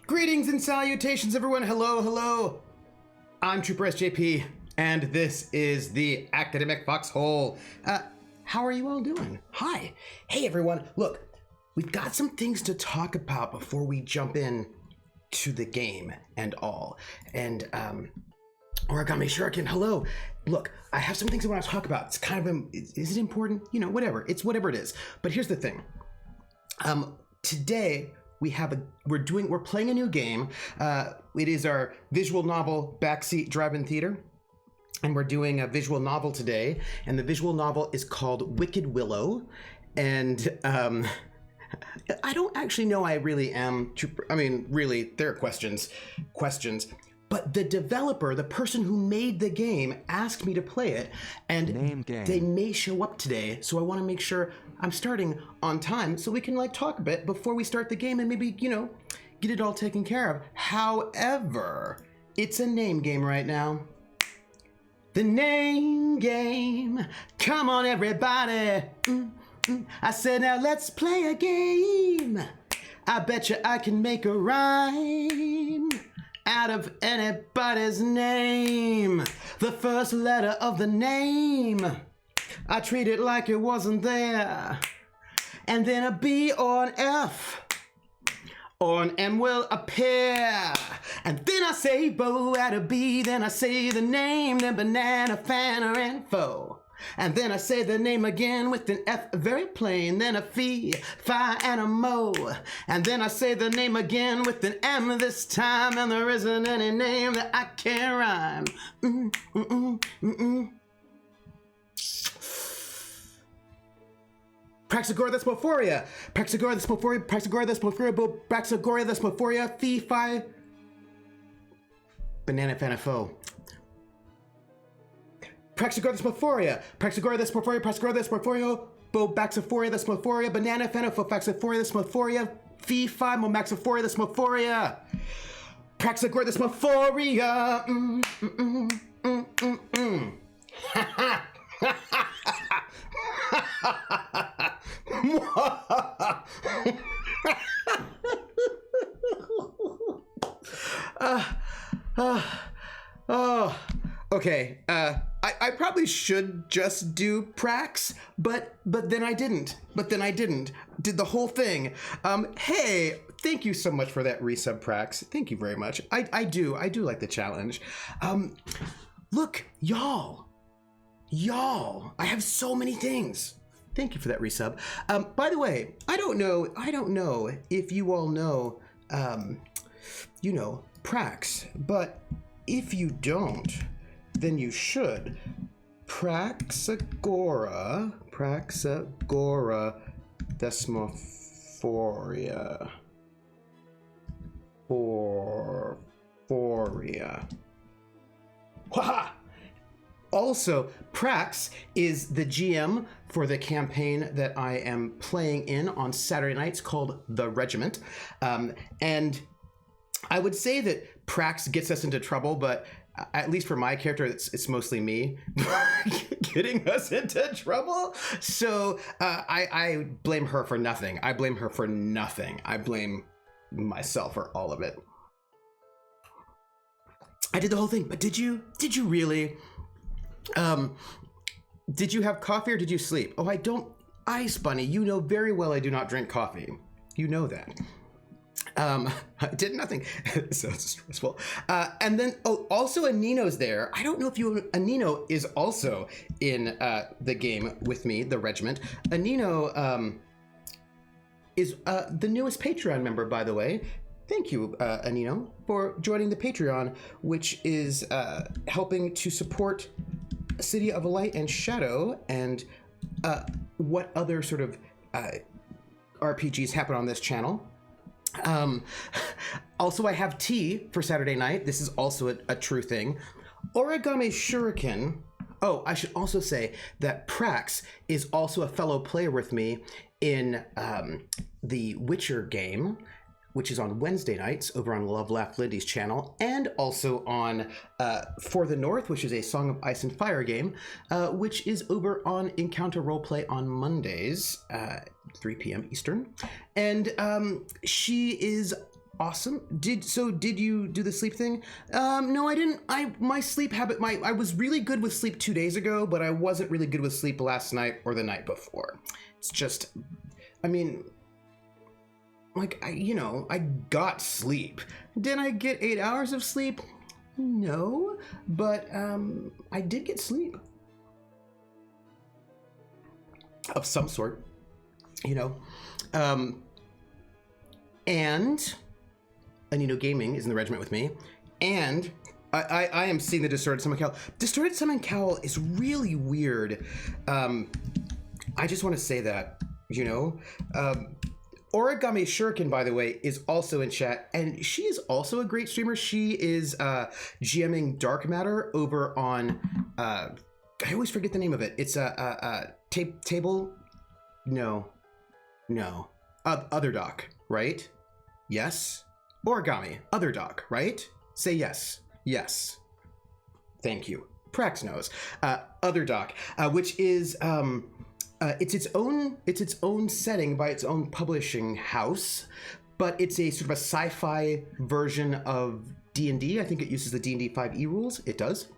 Greetings and salutations, everyone. Hello, hello. I'm Trooper SJP, and this is the Academic Foxhole. How are you all doing? Hi. Hey, everyone. Look, we've got some things to talk about before we jump in to the game and all. And, Origami Shuriken, hello. Look, I have some things I want to talk about. It's kind of, is it important? You know, whatever. It's whatever it is. But here's the thing. Today, we're playing a new game. It is our visual novel Backseat Drive-In Theater, and we're doing a visual novel today. And the visual novel is called Wicked Willow. And I don't actually know I really am. I mean, really, there are questions. But the developer, the person who made the game, asked me to play it, and they may show up today. So I want to make sure I'm starting on time so we can talk a bit before we start the game and maybe, get it all taken care of. However, it's a name game right now. The name game. Come on, everybody. I said, now let's play a game. I bet you I can make a rhyme out of anybody's name. The first letter of the name, I treat it like it wasn't there. And then a B or an F or an M will appear. And then I say bo at a B, then I say the name, then banana, fan, or info. And then I say the name again with an F, very plain, then a fee, fi, and a mo. And then I say the name again with an M this time, and there isn't any name that I can't rhyme. Praxagora thesmophoria, Praxagora thesmophoria, Praxagora thesmophoria, Praxagora thesmophoria, fee, fi, banana, fan, and fo. Praxagora thesmophoria, Praxagora thesmophoria, Praxagora thesmophoria, Bobaxophoria thesmophoria, banana phenophofaxophoria thesmophoria, fee fi momaxophoria thesmophoria, Praxagora thesmophoria. Okay, I probably should just do Prax, but then I didn't. Did the whole thing. Hey, thank you so much for that resub, Prax. Thank you very much. I do like the challenge. Look, y'all, I have so many things. Thank you for that resub. By the way, I don't know if you all know, Prax, but if you don't, then you should. Praxagora thesmophoria. Haha! Also, Prax is the GM for the campaign that I am playing in on Saturday nights called The Regiment. And I would say that Prax gets us into trouble, but at least for my character, it's mostly me getting us into trouble. So I blame her for nothing. I blame myself for all of it. I did the whole thing, but did you really? Did you have coffee or did you sleep? Oh, I don't. Ice Bunny, you know very well I do not drink coffee. You know that. I did nothing. So it's stressful. And then, also Anino's there. I don't know if Anino is also in the game with me, the regiment. Anino is the newest Patreon member, by the way. Thank you, Anino, for joining the Patreon, which is helping to support City of Light and Shadow and what other sort of RPGs happen on this channel. Also, I have tea for Saturday night. This is also a true thing. Origami Shuriken. Oh, I should also say that Prax is also a fellow player with me in the Witcher game, which is on Wednesday nights over on Love Laugh Lindy's channel, and also on For the North, which is a Song of Ice and Fire game, which is over on Encounter Roleplay on Mondays, 3 p.m. Eastern. And she is Awesome. Did you do the sleep thing? No, I didn't. My sleep habit. I was really good with sleep 2 days ago, but I wasn't really good with sleep last night or the night before. It's just, I mean, like I got sleep. Did I get 8 hours of sleep? No, but I did get sleep of some sort. And Anino Gaming is in the regiment with me, and I am seeing the Distorted Summon Cowl. Distorted Summon Cowl is really weird. I just want to say that, Origami Shuriken, by the way, is also in chat, and she is also a great streamer. She is GMing Dark Matter over on, I always forget the name of it. It's table, no, Other Doc, right? Yes? Origami, Other Doc, right? Say yes. Yes. Thank you. Prax knows. Other Doc, which is it's its own setting by its own publishing house, but it's a sort of a sci-fi version of D&D. I think it uses the D&D 5e rules. It does.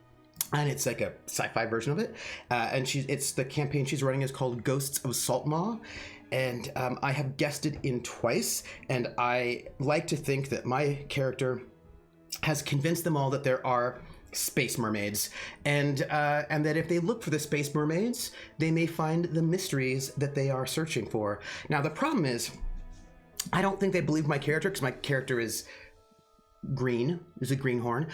And it's like a sci-fi version of it. And it's the campaign she's running is called Ghosts of Saltmaw. And I have guested in twice, and I like to think that my character has convinced them all that there are space mermaids, and that if they look for the space mermaids, they may find the mysteries that they are searching for. Now, the problem is, I don't think they believe my character, because my character is green, is a greenhorn.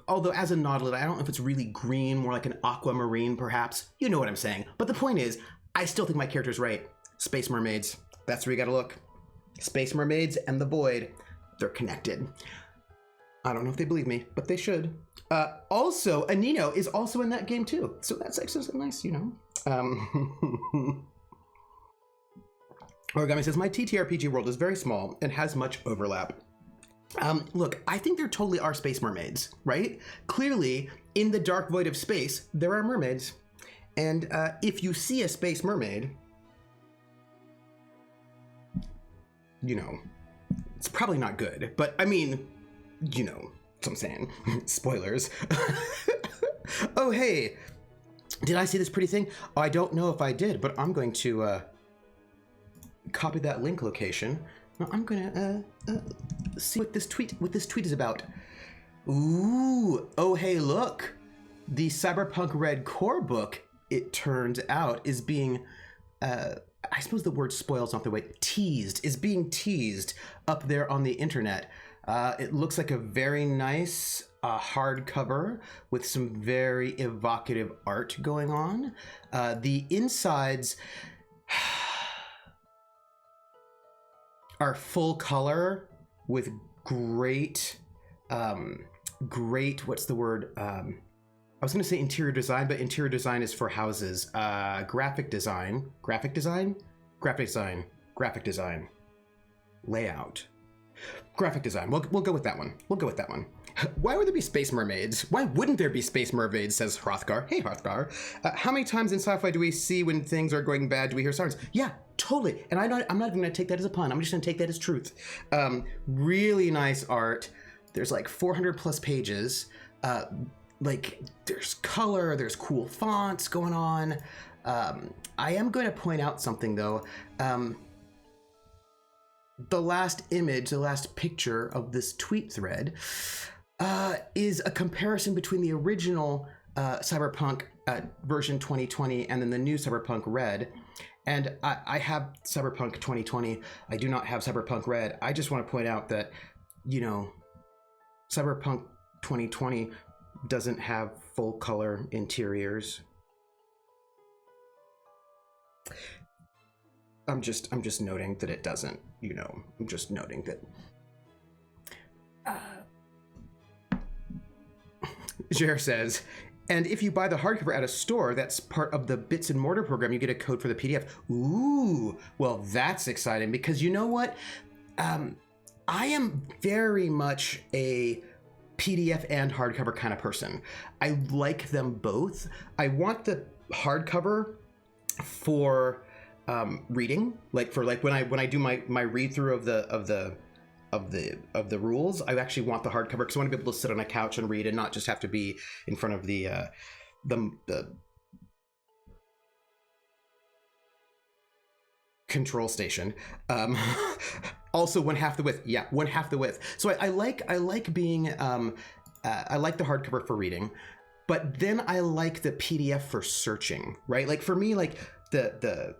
Although as a nautilus, I don't know if it's really green, more like an aquamarine, perhaps. You know what I'm saying. But the point is, I still think my character's right. Space mermaids. That's where you gotta look. Space mermaids and the void. They're connected. I don't know if they believe me, but they should. Also, Anino is also in that game too. So that's actually nice, Origami says, my TTRPG world is very small and has much overlap. Look, I think there totally are space mermaids, right? Clearly, in the dark void of space, there are mermaids. And if you see a space mermaid, it's probably not good. But I mean, what I'm saying. Spoilers. Oh, hey, did I see this pretty thing? Oh, I don't know if I did, but I'm going to copy that link location. I'm gonna see what this tweet is about. Ooh, oh, hey, look. The Cyberpunk Red core book, it turns out, is being, I suppose the word spoil's not the way, is being teased up there on the internet. It looks like a very nice hardcover with some very evocative art going on. The insides are full color with great, what's the word? I was going to say interior design, but interior design is for houses. Graphic design, layout, graphic design. We'll go with that one. Why would there be space mermaids? Why wouldn't there be space mermaids, says Hrothgar. Hey, Hrothgar. How many times in sci-fi do we see when things are going bad, do we hear sirens? Yeah, totally. And I'm not even going to take that as a pun. I'm just going to take that as truth. Really nice art. There's like 400 plus pages. Like there's color, there's cool fonts going on. I am going to point out something though. The last image, the last picture of this tweet thread is a comparison between the original Cyberpunk version 2020 and then the new Cyberpunk Red. And I have Cyberpunk 2020. I do not have Cyberpunk Red. I just want to point out that, Cyberpunk 2020 doesn't have full color interiors. I'm just noting that it doesn't, I'm just noting that. Jer says, and if you buy the hardcover at a store, that's part of the Bits and Mortar program, you get a code for the PDF. Ooh, well, that's exciting because you know what? I am very much a PDF and hardcover kind of person. I like them both. I want the hardcover for reading, like when I do my read through of the the rules. I actually want the hardcover because I want to be able to sit on a couch and read and not just have to be in front of the control station. Also one half the width. Yeah, one half the width. So I like being I like the hardcover for reading, but then I like the PDF for searching, right? Like for me, like the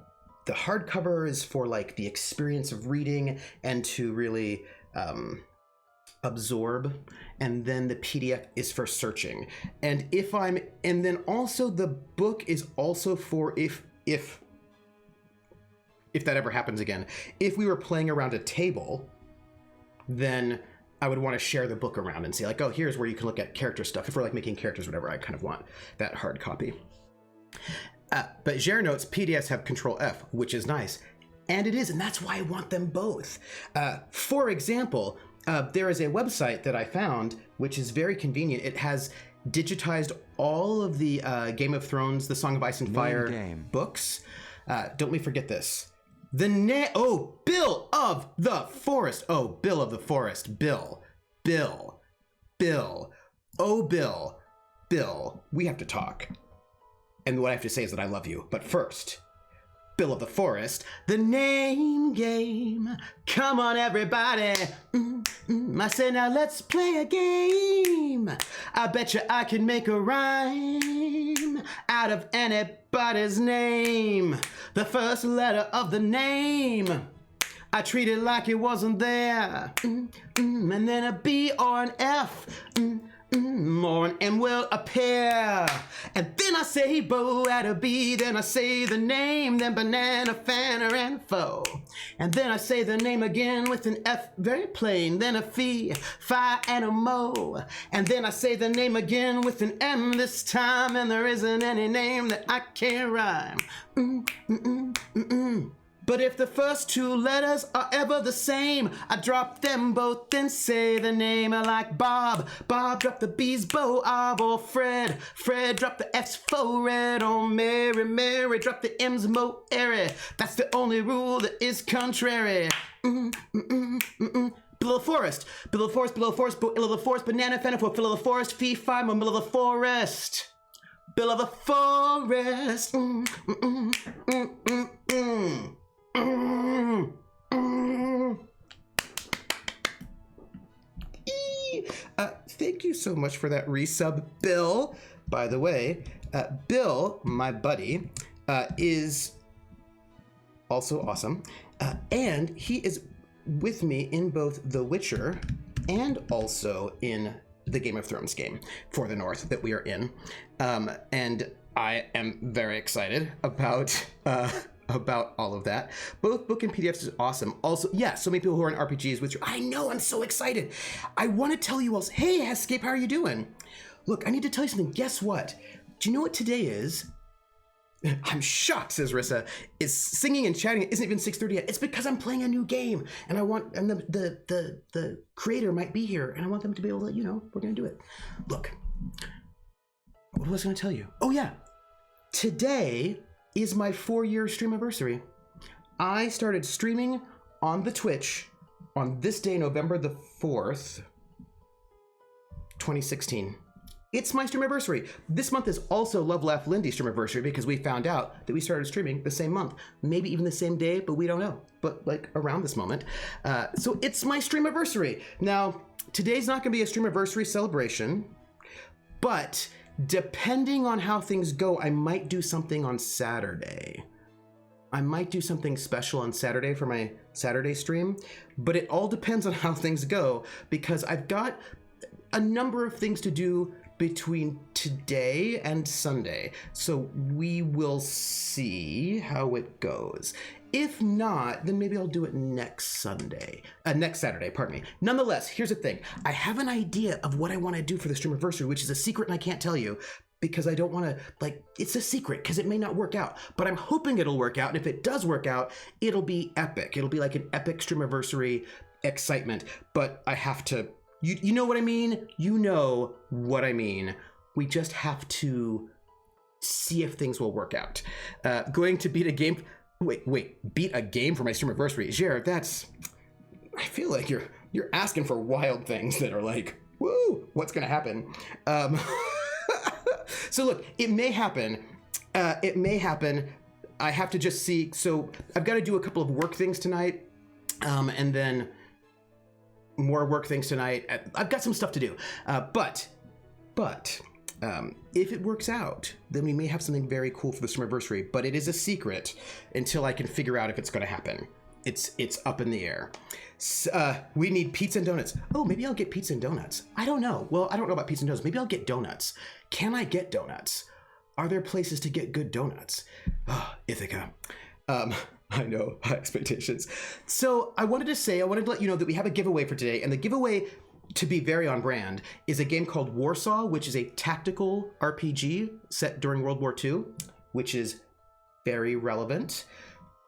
hardcover is for like the experience of reading and to really absorb, and then the PDF is for searching. And then also the book is also for if that ever happens again, if we were playing around a table, then I would want to share the book around and say like, oh, here's where you can look at character stuff. If we're like making characters or whatever, I kind of want that hard copy. But Jer notes PDFs have Control F, which is nice. And it is, and that's why I want them both. For example, there is a website that I found, which is very convenient. It has digitized all of the Game of Thrones, the Song of Ice and Fire books. Don't we forget this. Bill of the Forest. Oh, Bill of the Forest. Bill. Oh, Bill. We have to talk. And what I have to say is that I love you. But first, Bill of the Forest, the name game. Come on, everybody. I say now let's play a game. I bet you I can make a rhyme out of anybody's name. The first letter of the name, I treat it like it wasn't there. And then a B or an F. Or an M will appear. And then I say bo at a B. Then I say the name. Then banana, fanner, and foe. And then I say the name again with an F, very plain. Then a fee, fi, and a mo. And then I say the name again with an M this time. And there isn't any name that I can't rhyme. But if the first two letters are ever the same, I drop them both and say the name. I like Bob. Bob drop the B's, Bo, Ob, or Fred. Fred drop the F's, fo, red, on Mary. Mary drop the M's, mo, airy. That's the only rule that is contrary. Bill of the Forest. Bill of the Forest, Bill of the Forest, Bill of the Forest, banana, fenna, for Bill of the Forest, fee, fi, mo, Bill of the Forest. Bill of the Forest. Thank you so much for that resub, Bill. By the way, Bill, my buddy, is also awesome. And he is with me in both The Witcher and also in the Game of Thrones game for the North that we are in. And I am very excited about all of that. Both book and PDFs is awesome. Also, yeah, so many people who are in RPGs with you. I know, I'm so excited. I want to tell you all, hey, Escape, how are you doing? Look, I need to tell you something. Guess what? Do you know what today is? I'm shocked, says Rissa. Is singing and chatting. It isn't even 6:30 yet. It's because I'm playing a new game, and the creator might be here, and I want them to be able to, we're gonna do it. Look, what was I gonna tell you? Oh yeah, today is my 4-year stream anniversary. I started streaming on the Twitch on this day, November the 4th, 2016. It's my stream anniversary. This month is also Love Laugh Lindy's stream anniversary because we found out that we started streaming the same month. Maybe even the same day, but we don't know. But like around this moment. So it's my stream anniversary. Now, today's not gonna be a stream anniversary celebration, but depending on how things go, I might do something on Saturday. I might do something special on Saturday for my Saturday stream, but it all depends on how things go because I've got a number of things to do between today and Sunday. So we will see how it goes. If not, then maybe I'll do it next Saturday, pardon me. Nonetheless, here's the thing. I have an idea of what I want to do for the stream anniversary, which is a secret and I can't tell you because I don't want to, it's a secret because it may not work out, but I'm hoping it'll work out. And if it does work out, it'll be epic. It'll be like an epic stream anniversary excitement, but I have to, you know what I mean? You know what I mean. We just have to see if things will work out. Going to beat a game... Wait, beat a game for my stream anniversary. Jared, I feel like you're you're asking for wild things that are like, woo, what's going to happen? So look, it may happen. It may happen. I have to just see. So I've got to do a couple of work things tonight, and then more work things tonight. I've got some stuff to do. But if it works out, then we may have something very cool for the Summerversary. But it is a secret until I can figure out if it's going to happen. It's up in the air. We need pizza and donuts. Oh, maybe I'll get pizza and donuts. I don't know. Well, I don't know about pizza and donuts. Maybe I'll get donuts. Can I get donuts? Are there places to get good donuts? Oh, Ithaca. I know, high expectations. So I wanted to let you know that we have a giveaway for today. And the giveaway, to be very on brand, is a game called Warsaw, which is a tactical RPG set during World War II, which is very relevant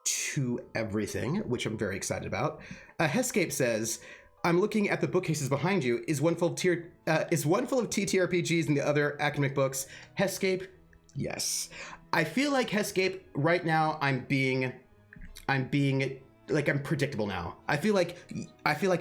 to everything, which I'm very excited about. Hescape says, I'm looking at the bookcases behind you. Is one full of TTRPGs and the other academic books? Hescape, yes. I feel like Hescape right now. I'm being like I'm predictable now. I feel like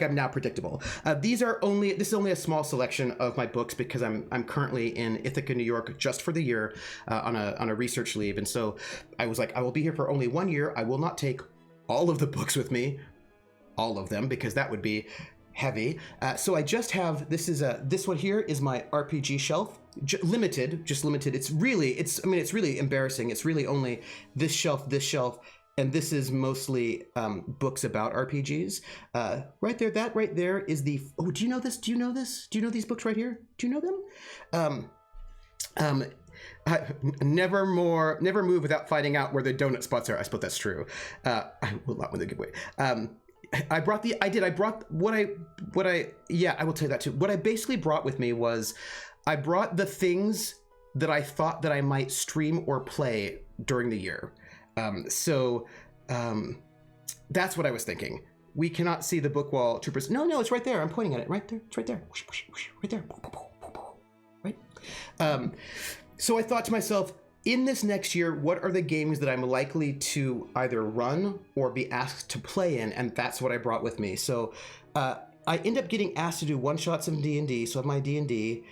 I'm now predictable. This is only a small selection of my books because I'm currently in Ithaca, New York, just for the year on a research leave, and so I was like, I will be here for only 1 year. I will not take all of the books with me, all of them, because that would be heavy. So I just have this one here is my RPG shelf, just limited. It's really embarrassing. It's really only this shelf. And this is mostly books about RPGs. Right there, that right there is the... Oh, do you know this? Do you know these books right here? Do you know them? Never move without finding out where the donut spots are. I suppose that's true. I will not win the giveaway. I will tell you that too. What I basically brought with me was, I brought the things that I thought that I might stream or play during the year. So that's what I was thinking. We cannot see the book wall, troopers. No, it's right there. I'm pointing at it. Right there. It's right there. Right there. Right. So I thought to myself, in this next year, what are the games that I'm likely to either run or be asked to play in? And that's what I brought with me. So I end up getting asked to do one-shots of D&D. So I have my D&D.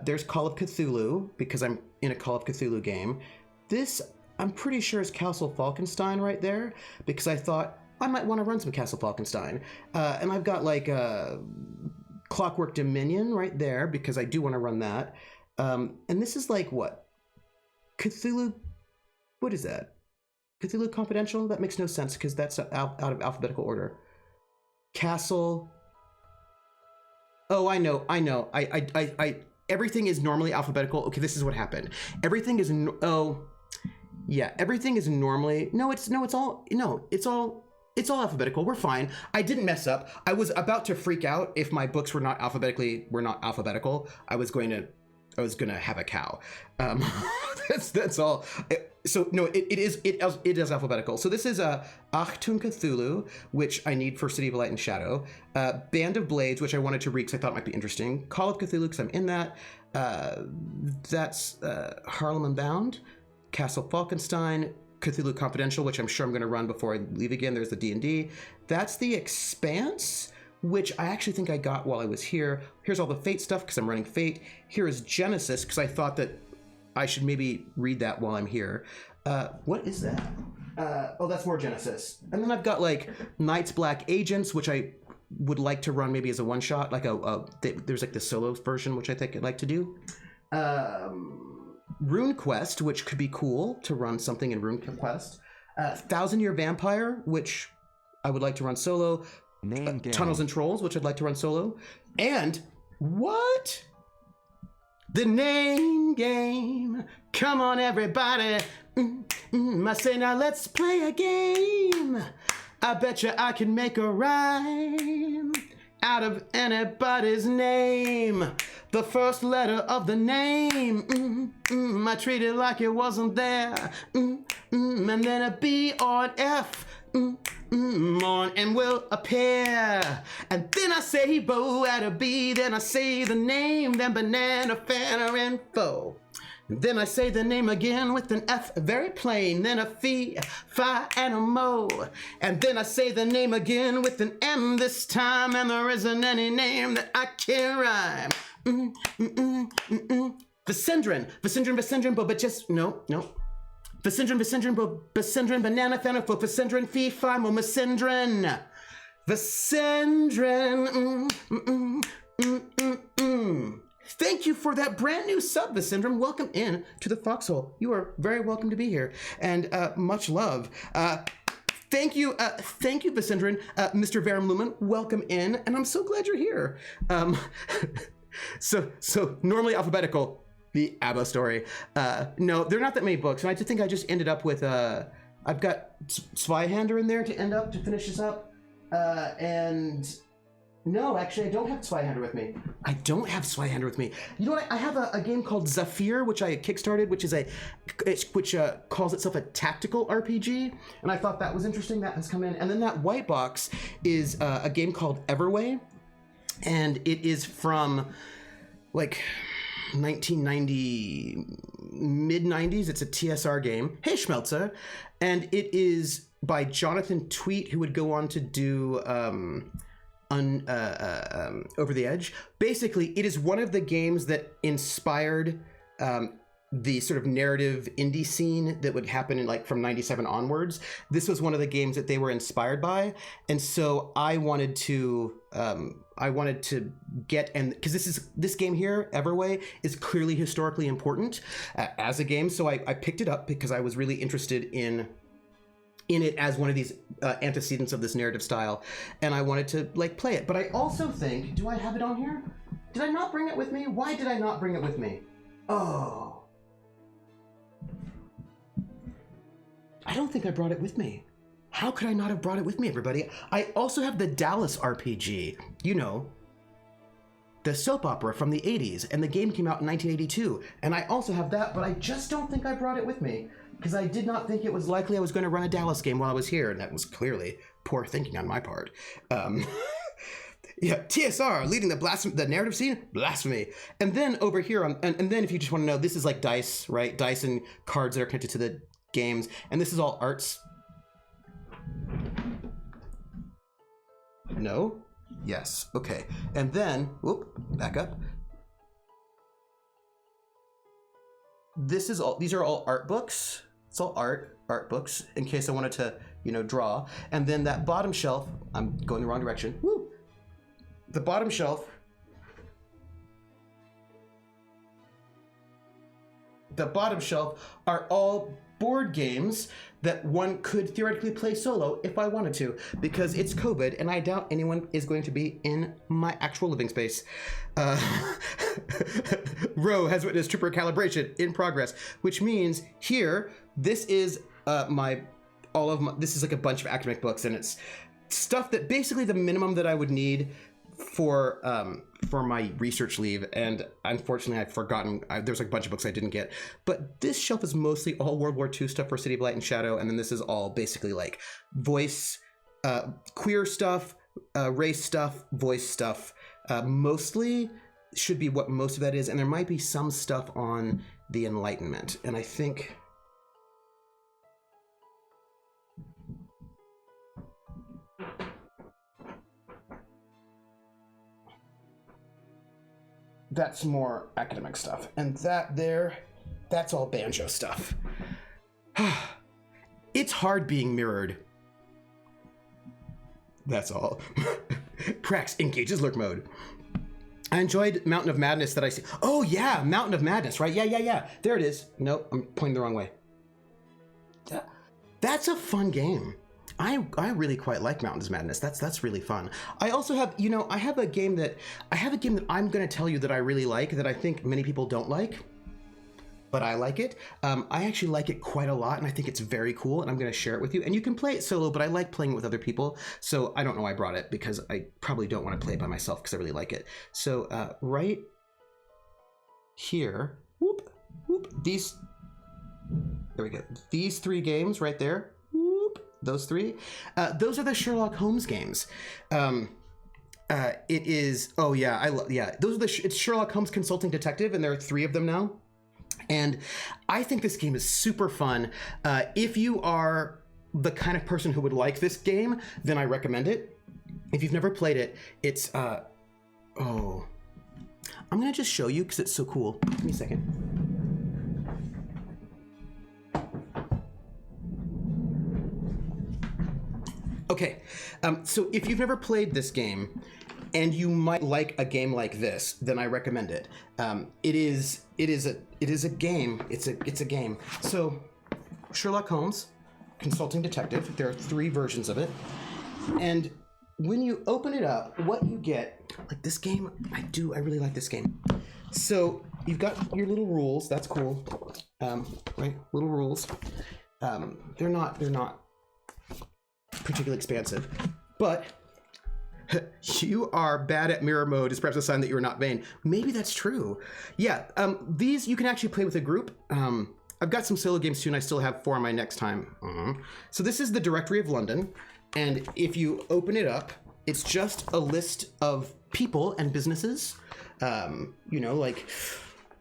There's Call of Cthulhu, because I'm in a Call of Cthulhu game. This, I'm pretty sure, is Castle Falkenstein right there, because I thought I might want to run some Castle Falkenstein. And I've got like Clockwork Dominion right there, because I do want to run that. And this is like what? Cthulhu, what is that? Cthulhu Confidential? That makes no sense because that's out of alphabetical order. Castle. Oh, I know. I everything is normally alphabetical. Okay, this is what happened. Everything is everything is normally it's all alphabetical. We're fine. I didn't mess up. I was about to freak out if my books were not alphabetical. I was going to have a cow. That's all. So no, it is alphabetical. So this is Achtung Cthulhu, which I need for City of Light and Shadow. Band of Blades, which I wanted to read because I thought it might be interesting. Call of Cthulhu, because I'm in that. That's Harlem Unbound. Castle Falkenstein. Cthulhu Confidential, which I'm sure I'm going to run before I leave again. There's the D&D. That's The Expanse, which I actually think I got while I was here. Here's all the Fate stuff, because I'm running Fate. Here is Genesis, because I thought that I should maybe read that while I'm here. What is that? That's more Genesis. And then I've got like Knights Black Agents, which I would like to run maybe as a one-shot. Like there's like the solo version, which I think I'd like to do. Rune Quest, which could be cool to run something in Rune Quest. 1,000 Year Vampire, which I would like to run solo. Tunnels and Trolls, which I'd like to run solo. And what? The Name Game. Come on, everybody. I say now let's play a game. I bet you I can make a rhyme out of anybody's name. The first letter of the name. I treat it like it wasn't there. And then a B or an F. On and will appear. And then I say bow at a B. Then I say the name. Then banana, fanner, and foe. Then I say the name again with an F, very plain. Then a fee, fi, and a mo. And then I say the name again with an M this time, and there isn't any name that I can rhyme. Vicendrin, but just, no. Vicendrin, banana, thanafo, Vicendrin, fee, fi, mo, Vicendrin. Thank you for that brand new sub, Vicendrin. Welcome in to the Foxhole. You are very welcome to be here, and much love. Thank you, Vicendrin. Mr. Verum Lumen, welcome in, and I'm so glad you're here. So normally alphabetical, the ABBA story. No, there are not that many books, and I think I just ended up with, I've got Zweihander in there to finish this up, and... No, actually, I don't have Zweihander with me. You know what? I have a game called Zafir, which I kickstarted, which calls itself a tactical RPG, and I thought that was interesting. That has come in, and then that white box is a game called Everway, and it is from like 1990, mid 90s. It's a TSR game. Hey, Schmelzer, and it is by Jonathan Tweet, who would go on to do. Over the Edge. Basically, it is one of the games that inspired the sort of narrative indie scene that would happen in from 97 onwards. This was one of the games that they were inspired by, and so I wanted to get, and because this game here, Everway, is clearly historically important as a game, so I picked it up because I was really interested in it as one of these antecedents of this narrative style, and I wanted to play it. But I also think, do I have it on here? Did I not bring it with me? Why did I not bring it with me? Oh. I don't think I brought it with me. How could I not have brought it with me, everybody? I also have the Dallas RPG, the soap opera from the 80s, and the game came out in 1982, and I also have that, but I just don't think I brought it with me, because I did not think it was likely I was going to run a Dallas game while I was here, and that was clearly poor thinking on my part. Yeah, TSR, leading the narrative scene, blasphemy. And then over here, and then if you just want to know, this is like dice, right? Dice and cards that are connected to the games, and this is all arts. No? Yes, okay. And then, back up. These are all art books. It's all art books, in case I wanted to, draw. And then that bottom shelf, I'm going the wrong direction. Woo! The bottom shelf. Are all board games that one could theoretically play solo if I wanted to, because it's COVID and I doubt anyone is going to be in my actual living space. Row has witnessed trooper calibration in progress, which means here, this is this is like a bunch of academic books, and it's stuff that basically the minimum that I would need for my research leave, and unfortunately I've forgotten. There's like a bunch of books I didn't get, but this shelf is mostly all World War II stuff for City of Light and Shadow, and then this is all basically like voice, queer stuff, race stuff, voice stuff. Mostly should be what most of that is, and there might be some stuff on the Enlightenment, and I think that's more academic stuff. And that's all banjo stuff. It's hard being mirrored. That's all. Cracks engages lurk mode. I enjoyed Mountain of Madness that I see. Oh yeah, Mountain of Madness, right? Yeah. There it is. Nope, I'm pointing the wrong way. That's a fun game. I really quite like Mountains of Madness. That's really fun. I also have, I have a game that I'm going to tell you that I really like, that I think many people don't like, but I like it. I actually like it quite a lot, and I think it's very cool, and I'm going to share it with you. And you can play it solo, but I like playing it with other people, so I don't know why I brought it, because I probably don't want to play it by myself, because I really like it. So right here, there we go. These three games right there, those three, those are the Sherlock Holmes games. It is, it's Sherlock Holmes Consulting Detective, and there are three of them now. And I think this game is super fun. If you are the kind of person who would like this game, then I recommend it. If you've never played it, it's I'm gonna just show you because it's so cool. Give me a second. Okay, so if you've never played this game and you might like a game like this, then I recommend it. It is a game. It's a game. So, Sherlock Holmes, Consulting Detective. There are 3 versions of it, and when you open it up, what you get, like this game, I really like this game. So you've got your little rules. That's cool, right? Little rules. They're not particularly expansive, but you are bad at mirror mode is perhaps a sign that you're not vain. Maybe that's true. Yeah, these you can actually play with a group. I've got some solo games too, and I still have 4 on my next time. So this is the Directory of London, and if you open it up, it's just a list of people and businesses. You know, like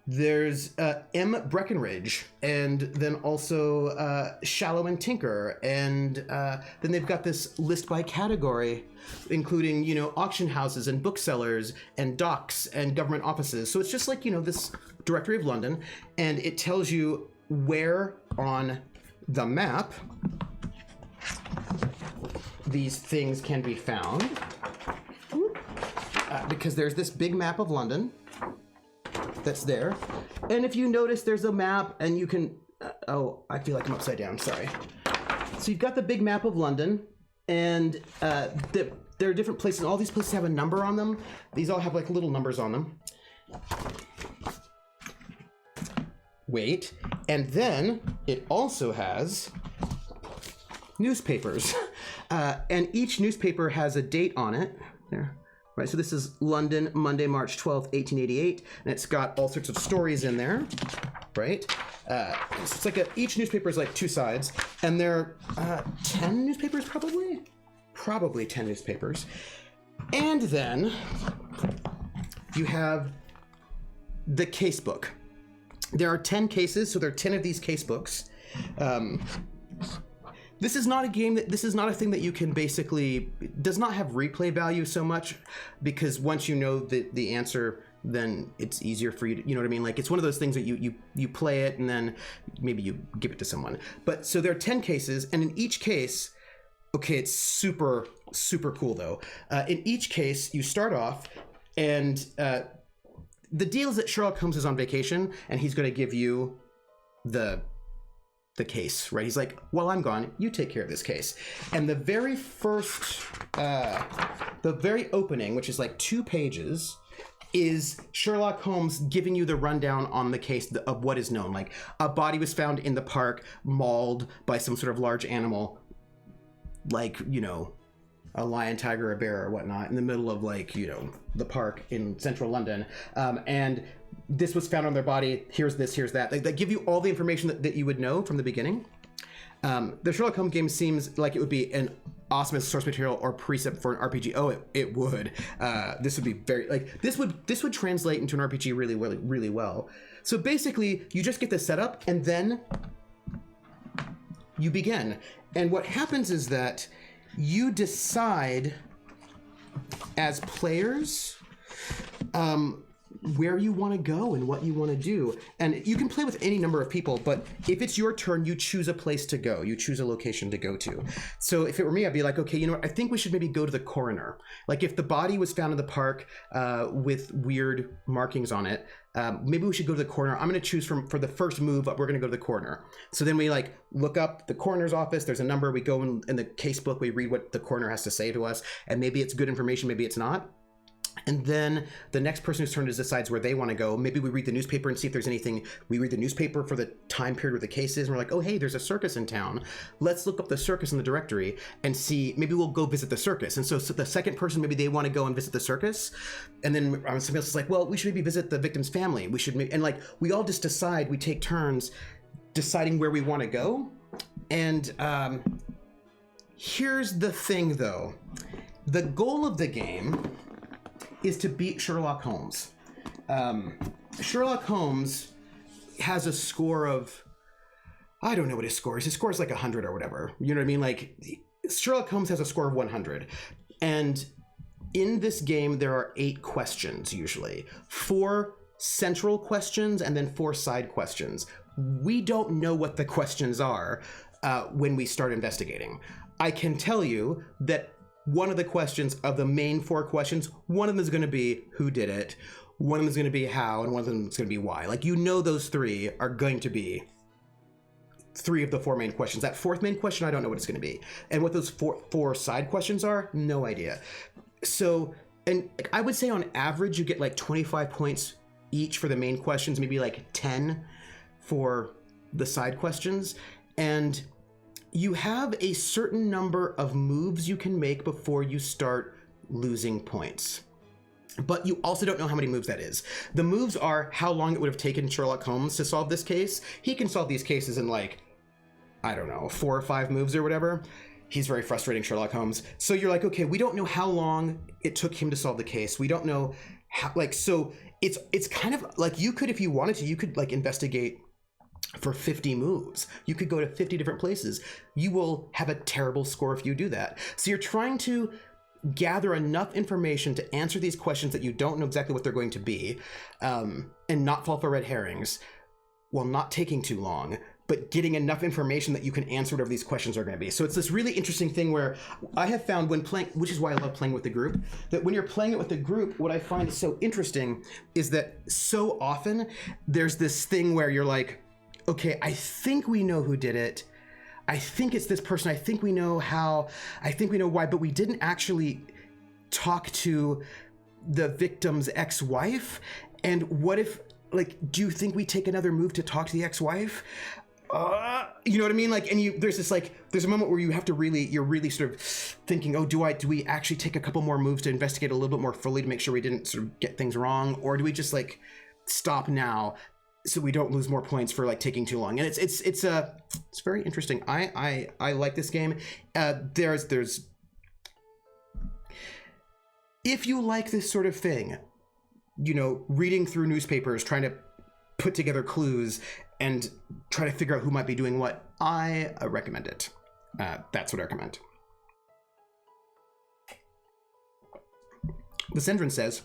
there's M. Breckenridge, and then also Shallow and Tinker, and then they've got this list by category, including, you know, auction houses and booksellers and docks and government offices. So it's just like, you know, this Directory of London, and it tells you where on the map these things can be found, because there's this big map of London that's there. And if you notice, there's a map, and you can I feel like I'm upside down, sorry. So you've got the big map of London, and there are different places. All these places have a number on them. These all have like little numbers on them. Wait, and then it also has newspapers, and each newspaper has a date on it. There, right? So this is London, Monday, March 12th, 1888, and it's got all sorts of stories in there, right? So it's like each newspaper is like 2 sides, and there are 10 newspapers probably 10 newspapers, and then you have the case book. There are 10 cases, so there are 10 of these case books. This is not a game this is not a thing that you can basically, it does not have replay value so much, because once you know the answer, then it's easier for you to, you know what I mean? Like, it's one of those things that you play it and then maybe you give it to someone. But so there are 10 cases, and in each case, okay, it's super, super cool though. In each case, you start off, and the deal is that Sherlock Holmes is on vacation, and he's going to give you the case, right? He's like, while I'm gone, you take care of this case. And the very first, the very opening, which is like 2 pages, is Sherlock Holmes giving you the rundown on the case of what is known. Like, a body was found in the park, mauled by some sort of large animal, like, you know, a lion, tiger, a bear, or whatnot, in the middle of, like, you know, the park in central London. And this was found on their body. Here's this, here's that. They give you all the information that you would know from the beginning. The Sherlock Holmes game seems like it would be an awesome source material or precept for an RPG. Oh, it would. This would be very, like, this would translate into an RPG really, really, really well. So basically, you just get the setup, and then you begin. And what happens is that you decide as players where you want to go and what you want to do. And you can play with any number of people, but if it's your turn, you choose a place to go. You choose a location to go to. So if it were me, I'd be like, okay, you know what? I think we should maybe go to the coroner. Like, if the body was found in the park with weird markings on it, maybe we should go to the coroner. I'm going to choose for the first move, we're going to go to the coroner. So then we like look up the coroner's office. There's a number. We go in the case book. We read what the coroner has to say to us. And maybe it's good information. Maybe it's not. And then the next person whose turn is decides where they want to go. Maybe we read the newspaper and see if there's anything. We read the newspaper for the time period where the case is, and we're like, oh, hey, there's a circus in town. Let's look up the circus in the directory and see, maybe we'll go visit the circus. And so the second person, maybe they want to go and visit the circus. And then somebody else is like, well, we should maybe visit the victim's family. We should, and like, we all just decide, we take turns deciding where we want to go. And here's the thing, though. The goal of the game is to beat Sherlock Holmes. Sherlock Holmes, has a score of, I don't know what his score is. His score is like 100 or whatever. You know what I mean? Like, Sherlock Holmes has a score of 100. And in this game, there are 8 questions, usually. 4 central questions and then 4 side questions. We don't know what the questions are when we start investigating. I can tell you that one of the questions of the main 4 questions, one of them is going to be who did it, one of them is going to be how, and one of them is going to be why. Like, you know, those 3 are going to be 3 of the 4 main questions. That 4th main question, I don't know what it's going to be. And what those 4 side questions are, no idea. So, and I would say on average, you get like 25 points each for the main questions, maybe like 10 for the side questions. And you have a certain number of moves you can make before you start losing points. But you also don't know how many moves that is. The moves are how long it would have taken Sherlock Holmes to solve this case. He can solve these cases in like, I don't know, 4 or 5 moves or whatever. He's very frustrating, Sherlock Holmes. So you're like, okay, we don't know how long it took him to solve the case. We don't know how, like, so it's kind of like you could, if you wanted to, you could like investigate for 50 moves. You could go to 50 different places. You will have a terrible score if you do that. So you're trying to gather enough information to answer these questions that you don't know exactly what they're going to be, and not fall for red herrings while not taking too long, but getting enough information that you can answer whatever these questions are going to be. So it's this really interesting thing where I have found when playing, which is why I love playing with the group, that when you're playing it with the group, what I find is so interesting is that so often there's this thing where you're like, okay, I think we know who did it. I think it's this person. I think we know how. I think we know why, but we didn't actually talk to the victim's ex-wife. And what if, like, do you think we take another move to talk to the ex-wife? You know what I mean? Like, and there's this, like, there's a moment where you have to you're really sort of thinking, oh, do we actually take a couple more moves to investigate a little bit more fully to make sure we didn't sort of get things wrong? Or do we just like stop now so we don't lose more points for like taking too long? And it's very interesting. I like this game. There's if you like this sort of thing, you know, reading through newspapers, trying to put together clues and try to figure out who might be doing what, I recommend it. That's what I recommend. The Sendrin says,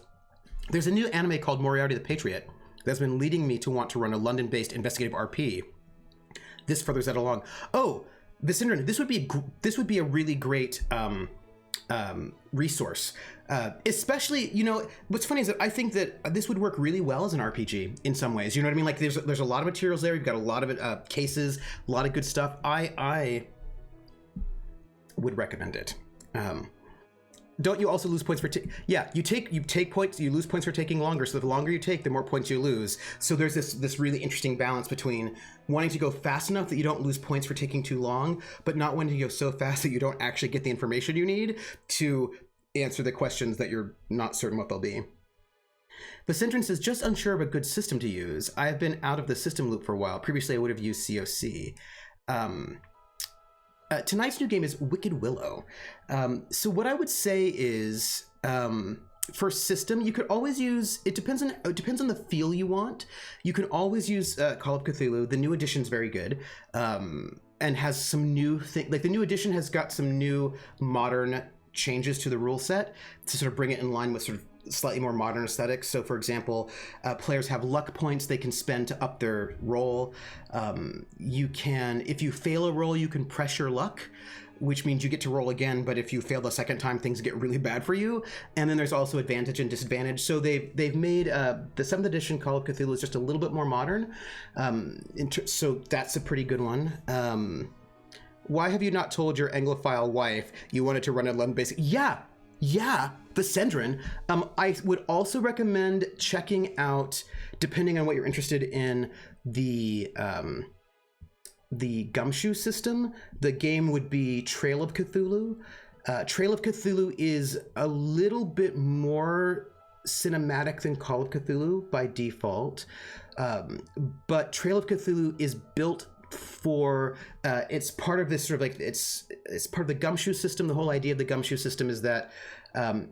there's a new anime called Moriarty the Patriot that's been leading me to want to run a London-based investigative RP. This furthers that along. Oh, the Sendrin, this would be a really great resource. Especially, you know, what's funny is that I think that this would work really well as an RPG in some ways. You know what I mean? Like there's a lot of materials there. You've got a lot of cases, a lot of good stuff. I would recommend it. Don't you also lose points for you take points, you lose points for taking longer. So the longer you take, the more points you lose. So there's this really interesting balance between wanting to go fast enough that you don't lose points for taking too long, but not wanting to go so fast that you don't actually get the information you need to answer the questions that you're not certain what they'll be. The sentence is just unsure of a good system to use. I've been out of the system loop for a while. Previously, I would have used COC. Tonight's new game is Wicked Willow. So what I would say is, for system, you could always use. It depends on the feel you want. You can always use Call of Cthulhu. The new edition's very good, and has some new thing. Like the new edition has got some new modern changes to the rule set to sort of bring it in line with sort of slightly more modern aesthetics. So for example, players have luck points they can spend to up their roll. You can, if you fail a roll, you can press your luck, which means you get to roll again, but if you fail the second time, things get really bad for you. And then there's also advantage and disadvantage. So they've made the 7th edition Call of Cthulhu is just a little bit more modern. So that's a pretty good one. Why have you not told your Anglophile wife you wanted to run a London-based? Yeah, the Sendrin. I would also recommend checking out, depending on what you're interested in, the Gumshoe system. The game would be Trail of Cthulhu. Trail of Cthulhu is a little bit more cinematic than Call of Cthulhu by default, but Trail of Cthulhu is built for it's part of this sort of like it's part of the Gumshoe system. The whole idea of the Gumshoe system is that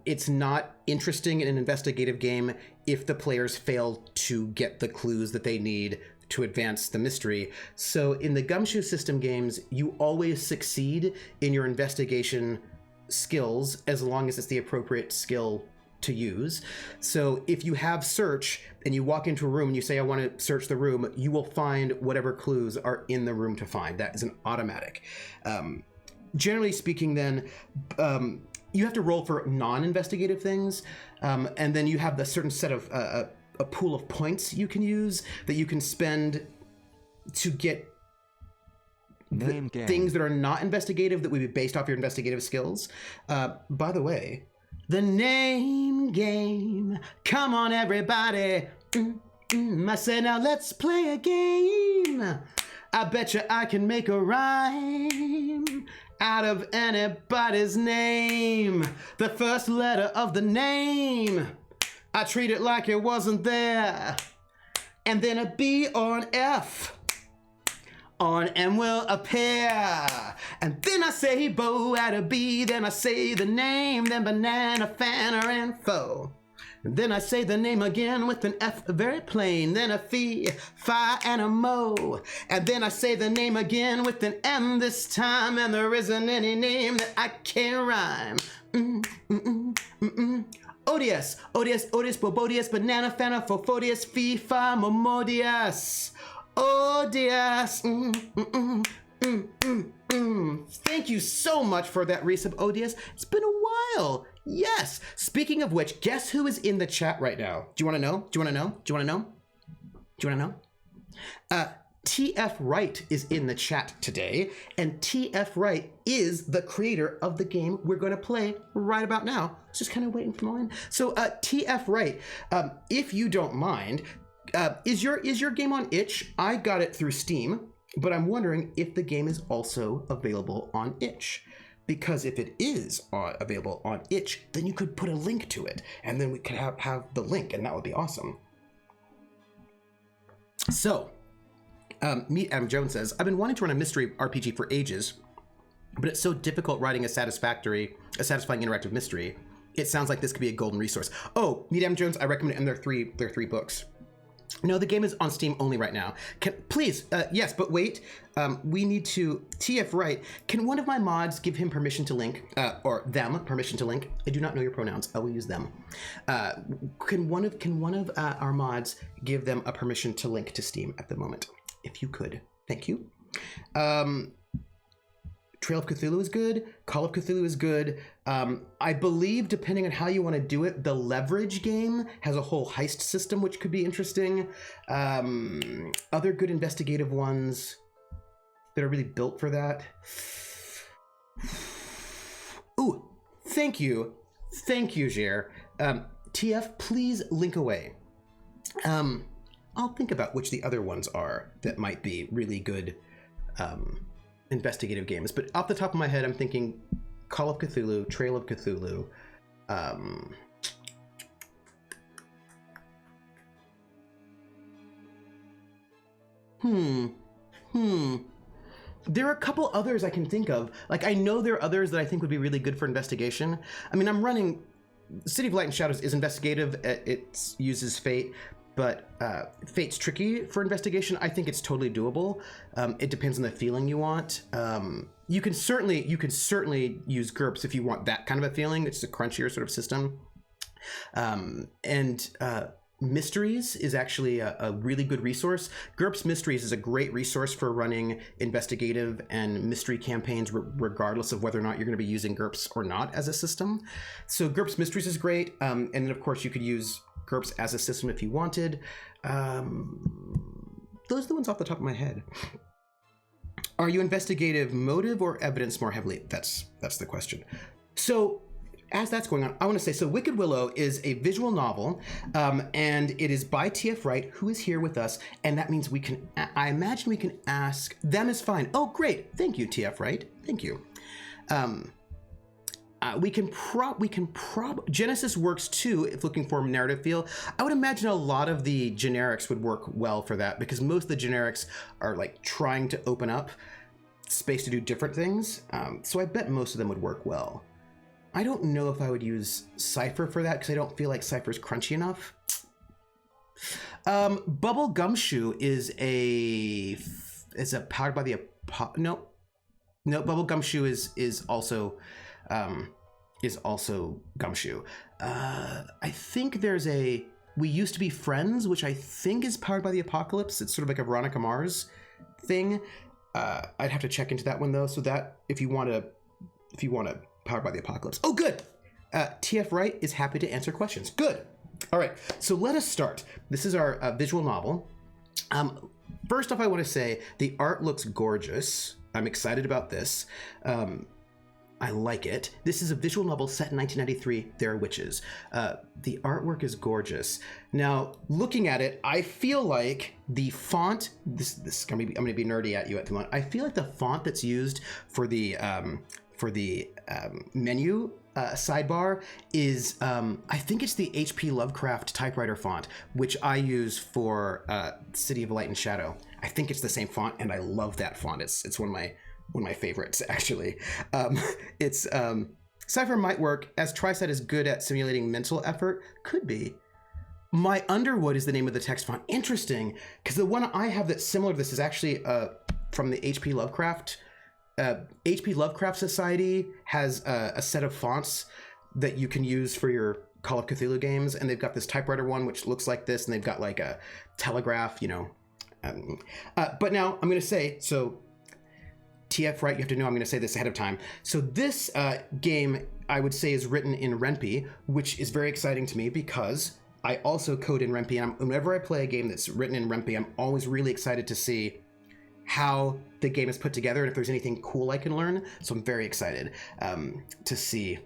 it's not interesting in an investigative game if the players fail to get the clues that they need to advance the mystery. So in the Gumshoe system games, you always succeed in your investigation skills as long as it's the appropriate skill to use. So if you have search and you walk into a room and you say, I want to search the room, you will find whatever clues are in the room to find. That is an automatic. Generally speaking, then, you have to roll for non-investigative things, and then you have the certain set of a pool of points you can use that you can spend to get things that are not investigative that would be based off your investigative skills. By the way, the name game. Come on, everybody. I say, now let's play a game. I bet you I can make a rhyme out of anybody's name. The first letter of the name, I treat it like it wasn't there. And then a B or an F on M will appear. And then I say bow at a B, then I say the name, then banana, fan, or info. And then I say the name again with an F, very plain, then a fee, fi, and a mo. And then I say the name again with an M this time, and there isn't any name that I can't rhyme. Odious, odious, odious, bobodious, banana, fana, fofodious, fee, fi, momodious. Odious. Thank you so much for that resub, Odious. It's been a while. Yes. Speaking of which, guess who is in the chat right now? Do you want to know? Do you want to know? Do you want to know? Do you want to know? TF Wright is in the chat today, and TF Wright is the creator of the game we're going to play right about now. Just kind of waiting for the line. So TF Wright, if you don't mind, is your game on itch? I got it through Steam, but I'm wondering if the game is also available on itch. Because if it is available on itch, then you could put a link to it, and then we could have the link, and that would be awesome. So, Meet Adam Jones says, I've been wanting to run a mystery RPG for ages, but it's so difficult writing a satisfying interactive mystery. It sounds like this could be a golden resource. Oh, Meet Adam Jones, I recommend it, and they're three books. No, the game is on Steam only right now. Please, yes, but wait. We need to TF Wright. Can one of my mods give him permission to link, or them permission to link? I do not know your pronouns. I will use them. Can one of our mods give them a permission to link to Steam at the moment? If you could, thank you. Trail of Cthulhu is good. Call of Cthulhu is good. I believe, depending on how you want to do it, the Leverage game has a whole heist system, which could be interesting. Other good investigative ones that are really built for that. Ooh, thank you. Thank you, Jer. TF, please link away. I'll think about which the other ones are that might be really good investigative games, but off the top of my head, I'm thinking Call of Cthulhu, Trail of Cthulhu. There are a couple others I can think of. Like, I know there are others that I think would be really good for investigation. I mean, I'm running City of Light and Shadows is investigative. It uses Fate. But Fate's tricky for investigation. I think it's totally doable. It depends on the feeling you want. You can certainly use GURPS if you want that kind of a feeling. It's a crunchier sort of system. Mysteries is actually a really good resource. GURPS Mysteries is a great resource for running investigative and mystery campaigns, regardless of whether or not you're going to be using GURPS or not as a system. So GURPS Mysteries is great. And then, of course, you could use GURPS as a system if you wanted. Those are the ones off the top of my head. Are you investigative motive or evidence more heavily? That's the question. So as that's going on, I want to say, so Wicked Willow is a visual novel, and it is by TF Wright, who is here with us, and that means we can, I imagine we can ask, them is fine. Oh, great. Thank you, TF Wright. Thank you. We can Genesis works too if looking for a narrative feel. I would imagine a lot of the generics would work well for that, because most of the generics are like trying to open up space to do different things. So I bet most of them would work well. I don't know if I would use Cypher for that, because I don't feel like Cypher's crunchy enough. Bubble Gumshoe is a powered by the no. Bubble Gumshoe is also Gumshoe. I think there's a We Used to Be Friends, which I think is powered by the Apocalypse. It's sort of like a Veronica Mars thing. I'd have to check into that one though. So that if you want to powered by the Apocalypse. Oh, good. TF Wright is happy to answer questions. Good. All right. So let us start. This is our visual novel. First off, I want to say the art looks gorgeous. I'm excited about this. I like it. This is a visual novel set in 1993. There are witches. The artwork is gorgeous. Now, looking at it, I feel like the font. This is I'm gonna be nerdy at you at the moment. I feel like the font that's used for the menu sidebar is I think it's the H.P. Lovecraft typewriter font, which I use for City of Light and Shadow. I think it's the same font, and I love that font. It's one of my favorites, actually. It's Cypher might work, as TriSet is good at simulating mental effort. Could be. My Underwood is the name of the text font. Interesting, because the one I have that's similar to this is actually from the H.P. Lovecraft. H.P. Lovecraft Society has a set of fonts that you can use for your Call of Cthulhu games, and they've got this typewriter one which looks like this, and they've got like a telegraph, but now I'm going to say, so TF Wright, you have to know I'm going to say this ahead of time. So this game, I would say, is written in Ren'Py, which is very exciting to me because I also code in Ren'Py, and whenever I play a game that's written in Ren'Py, I'm always really excited to see how the game is put together and if there's anything cool I can learn. So I'm very excited to see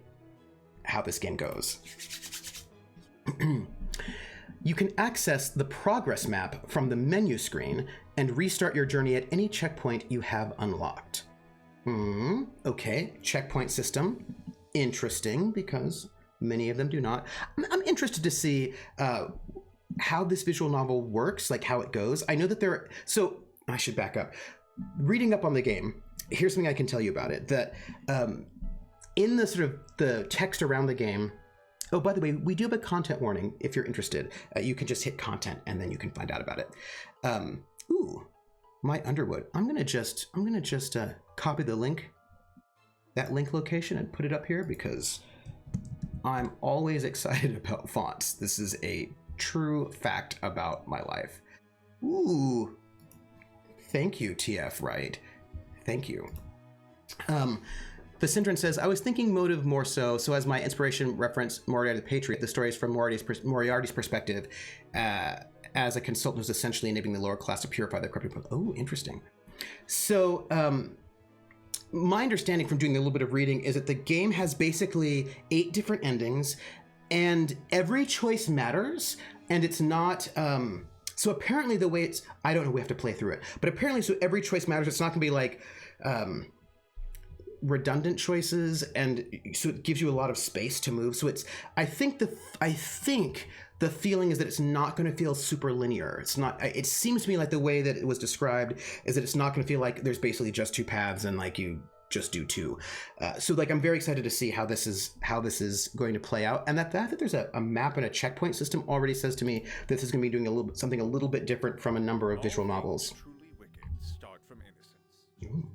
how this game goes. You can access the progress map from the menu screen and restart your journey at any checkpoint you have unlocked. Okay, checkpoint system. Interesting, because many of them do not. I'm interested to see how this visual novel works, like how it goes. I know that so I should back up. Reading up on the game, here's something I can tell you about it, that in the sort of the text around the game. Oh, by the way, we do have a content warning. If you're interested, you can just hit content and then you can find out about it. Ooh, my Underwood. I'm gonna just copy the link, that link location, and put it up here because I'm always excited about fonts. This is a true fact about my life. Ooh, thank you, TF Wright. Thank you. Vasindran says, I was thinking motive more so as my inspiration reference Moriarty the Patriot. The story is from Moriarty's perspective as a consultant who's essentially enabling the lower class to purify the corrupted. Oh, interesting. So my understanding from doing a little bit of reading is that the game has basically 8 different endings and every choice matters, and it's not... so apparently the way it's... I don't know, we have to play through it. But apparently, so every choice matters. It's not going to be like... redundant choices, and so it gives you a lot of space to move. So it's I think the feeling is that it's not going to feel super linear. It's not. It seems to me like the way that it was described is that it's not going to feel like there's basically just 2 paths and like you just do 2. So like I'm very excited to see how this is going to play out, and that there's a map and a checkpoint system already says to me that this is going to be doing something a little bit different from a number of visual novels. Truly wicked start from innocence. Ooh.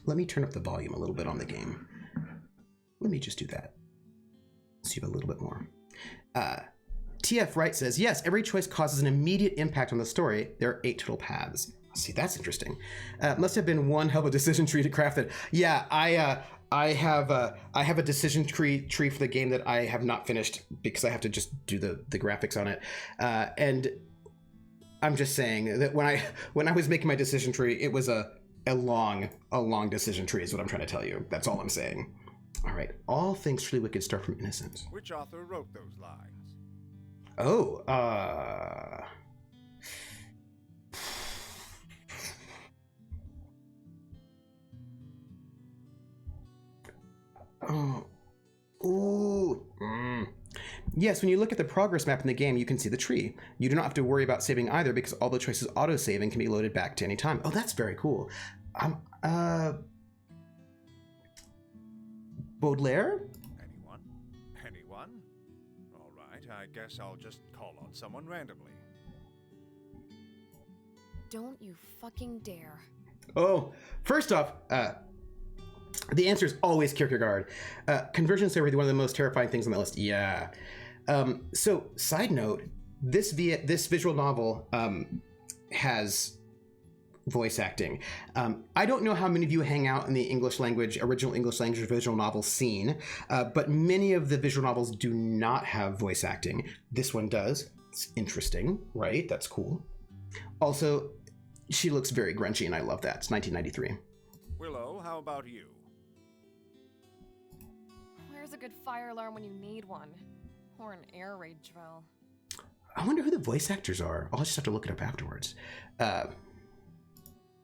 Let me turn up the volume a little bit on the game. Let me just do that. So you have a little bit more. TF Wright says, yes, every choice causes an immediate impact on the story. There are 8 total paths. See, that's interesting. Must have been one hell of a decision tree to craft it. Yeah, I have a decision tree for the game that I have not finished because I have to just do the graphics on it. And I'm just saying that when I was making my decision tree, it was a long decision tree is what I'm trying to tell you. That's all I'm saying. All right. All things truly wicked start from innocence. Which author wrote those lines? Oh, Yes, when you look at the progress map in the game, you can see the tree. You do not have to worry about saving either because all the choices auto-save and can be loaded back to any time. Oh, that's very cool. Baudelaire? Anyone? All right, I guess I'll just call on someone randomly. Don't you fucking dare. Oh, first off, the answer is always Kierkegaard. Conversions are one of the most terrifying things on the list. Yeah. So, side note, this visual novel has voice acting. I don't know how many of you hang out in the original English language visual novel scene, but many of the visual novels do not have voice acting. This one does. It's interesting, right? That's cool. Also, she looks very grungy, and I love that. It's 1993. Willow, how about you? Where's a good fire alarm when you need one? Or an air raid drill? I wonder who the voice actors are. I'll just have to look it up afterwards.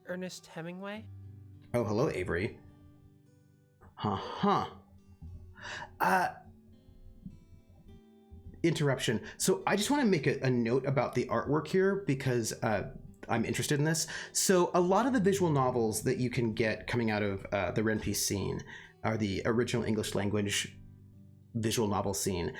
Ernest Hemingway? Oh, hello, Avery. Interruption. So I just want to make a note about the artwork here because I'm interested in this. So a lot of the visual novels that you can get coming out of the Ren'Py scene are the original English language visual novel scene.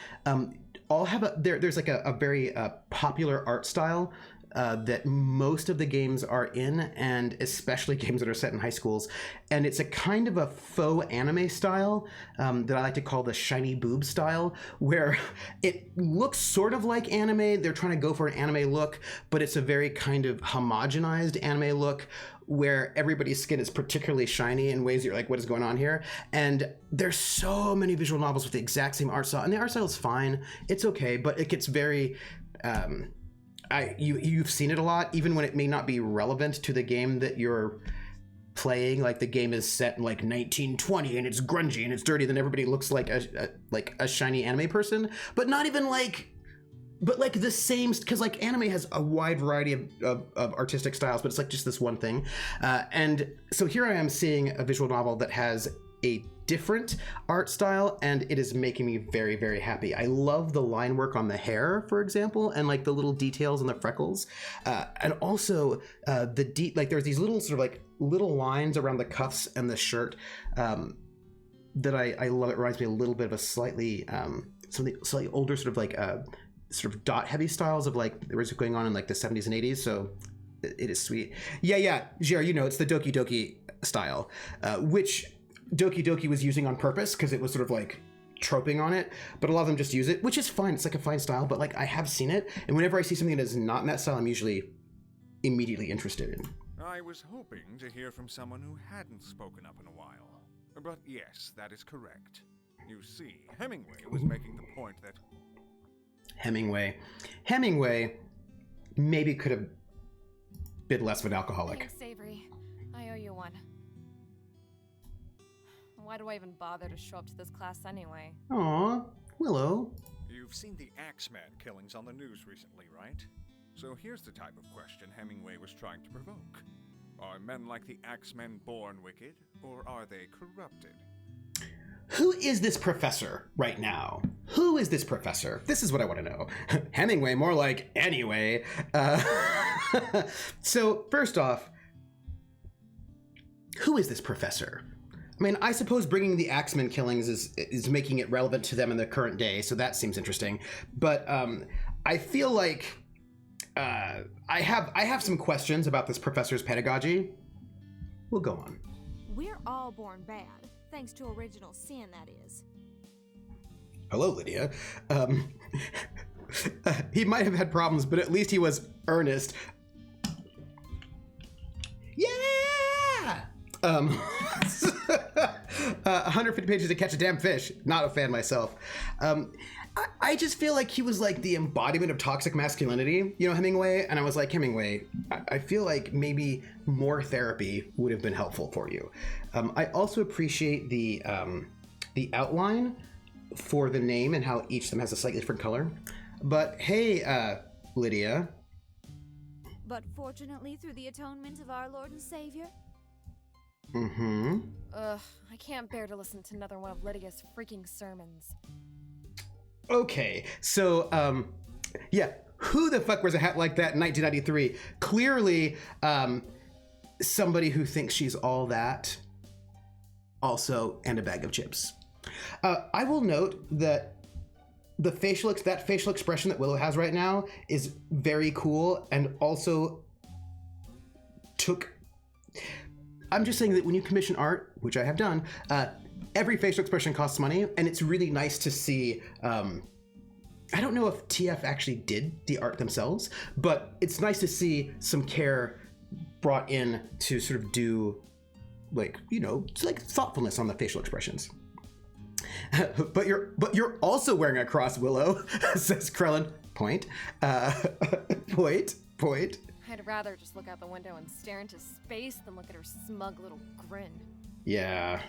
All have there's like a very popular art style that most of the games are in, and especially games that are set in high schools. And it's a kind of a faux anime style that I like to call the shiny boob style, where it looks sort of like anime. They're trying to go for an anime look, but it's a very kind of homogenized anime look where everybody's skin is particularly shiny in ways that you're like, what is going on here? And there's so many visual novels with the exact same art style, and the art style is fine. It's okay, but it gets very... you've seen it a lot, even when it may not be relevant to the game that you're playing. Like the game is set in like 1920 and it's grungy and it's dirty, then everybody looks like a shiny anime person, but not even like, but like the same, because like anime has a wide variety of artistic styles, but it's like just this one thing. And so here I am seeing a visual novel that has a different art style, and it is making me very, very happy. I love the line work on the hair, for example, and like the little details and the freckles, and also like there's these little sort of like little lines around the cuffs and the shirt that I love. It reminds me a little bit of a slightly something slightly older sort of like sort of dot heavy styles of like there was going on in like the 70s and 80s. So it is sweet. Yeah, Jer, you know, it's the Doki Doki style, which Doki Doki was using on purpose because it was sort of like troping on it, but a lot of them just use it, which is fine. It's like a fine style, but like I have seen it, and whenever I see something that is not in that style, I'm usually immediately interested in. I was hoping to hear from someone who hadn't spoken up in a while. But yes, that is correct. You see, Hemingway was making the point that... Hemingway maybe could have been less of an alcoholic. Thanks, Avery. I owe you one. Why do I even bother to show up to this class anyway? Aw, Willow. You've seen the Axeman killings on the news recently, right? So here's the type of question Hemingway was trying to provoke. Are men like the Axemen born wicked, or are they corrupted? Who is this professor right now? Who is this professor? This is what I want to know. Hemingway, more like anyway. So first off, who is this professor? I mean, I suppose bringing the Axeman killings is making it relevant to them in the current day, so that seems interesting. But I feel like I have some questions about this professor's pedagogy. We'll go on. We're all born bad, thanks to original sin, that is. Hello, Lydia. He might have had problems, but at least he was earnest. Yeah! 150 pages to catch a damn fish. Not a fan myself. I just feel like he was like the embodiment of toxic masculinity, you know, Hemingway. And I was like, Hemingway, I feel like maybe more therapy would have been helpful for you. I also appreciate the outline for the name and how each of them has a slightly different color. But hey, Lydia. But fortunately, through the atonement of our Lord and Savior. Mm-hmm. Ugh, I can't bear to listen to another one of Lydia's freaking sermons. Okay, so, yeah, who the fuck wears a hat like that in 1993? Clearly, somebody who thinks she's all that, also, and a bag of chips. I will note that that facial expression that Willow has right now is very cool and also took... I'm just saying that when you commission art, which I have done, every facial expression costs money, and it's really nice to see... I don't know if TF actually did the art themselves, but it's nice to see some care brought in to sort of do, like, you know, like thoughtfulness on the facial expressions. but you're also wearing a cross, Willow, says Krellin. Point. Point. I'd rather just look out the window and stare into space than look at her smug little grin. Yeah.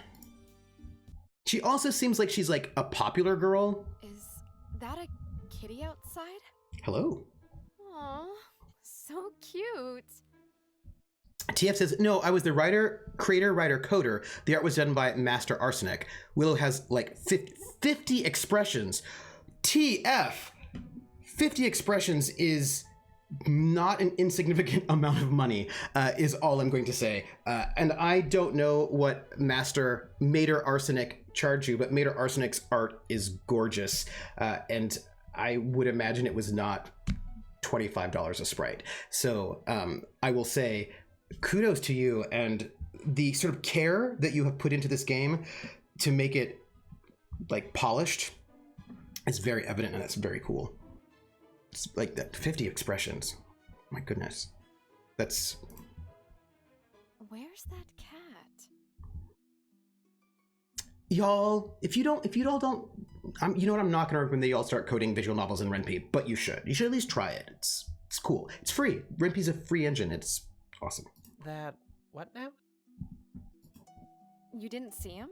She also seems like she's like a popular girl. Is that a kitty outside? Hello. Aw, so cute. TF says, no, I was the creator, writer, coder. The art was done by Master Arsenic. Willow has like 50 expressions. TF! 50 expressions is not an insignificant amount of money, is all I'm going to say. And I don't know what Master Mater Arsenic charged you, but Mater Arsenic's art is gorgeous. And I would imagine it was not $25 a sprite. So I will say kudos to you, and the sort of care that you have put into this game to make it like polished is very evident, and that's very cool. It's like that 50 expressions. My goodness. That's... Where's that cat? Y'all, if you all don't, you know what, I'm not going to recommend that you all start coding visual novels in Ren'Py, but you should. You should at least try it. It's cool. It's free. Ren'Py's a free engine. It's awesome. That... what now? You didn't see him?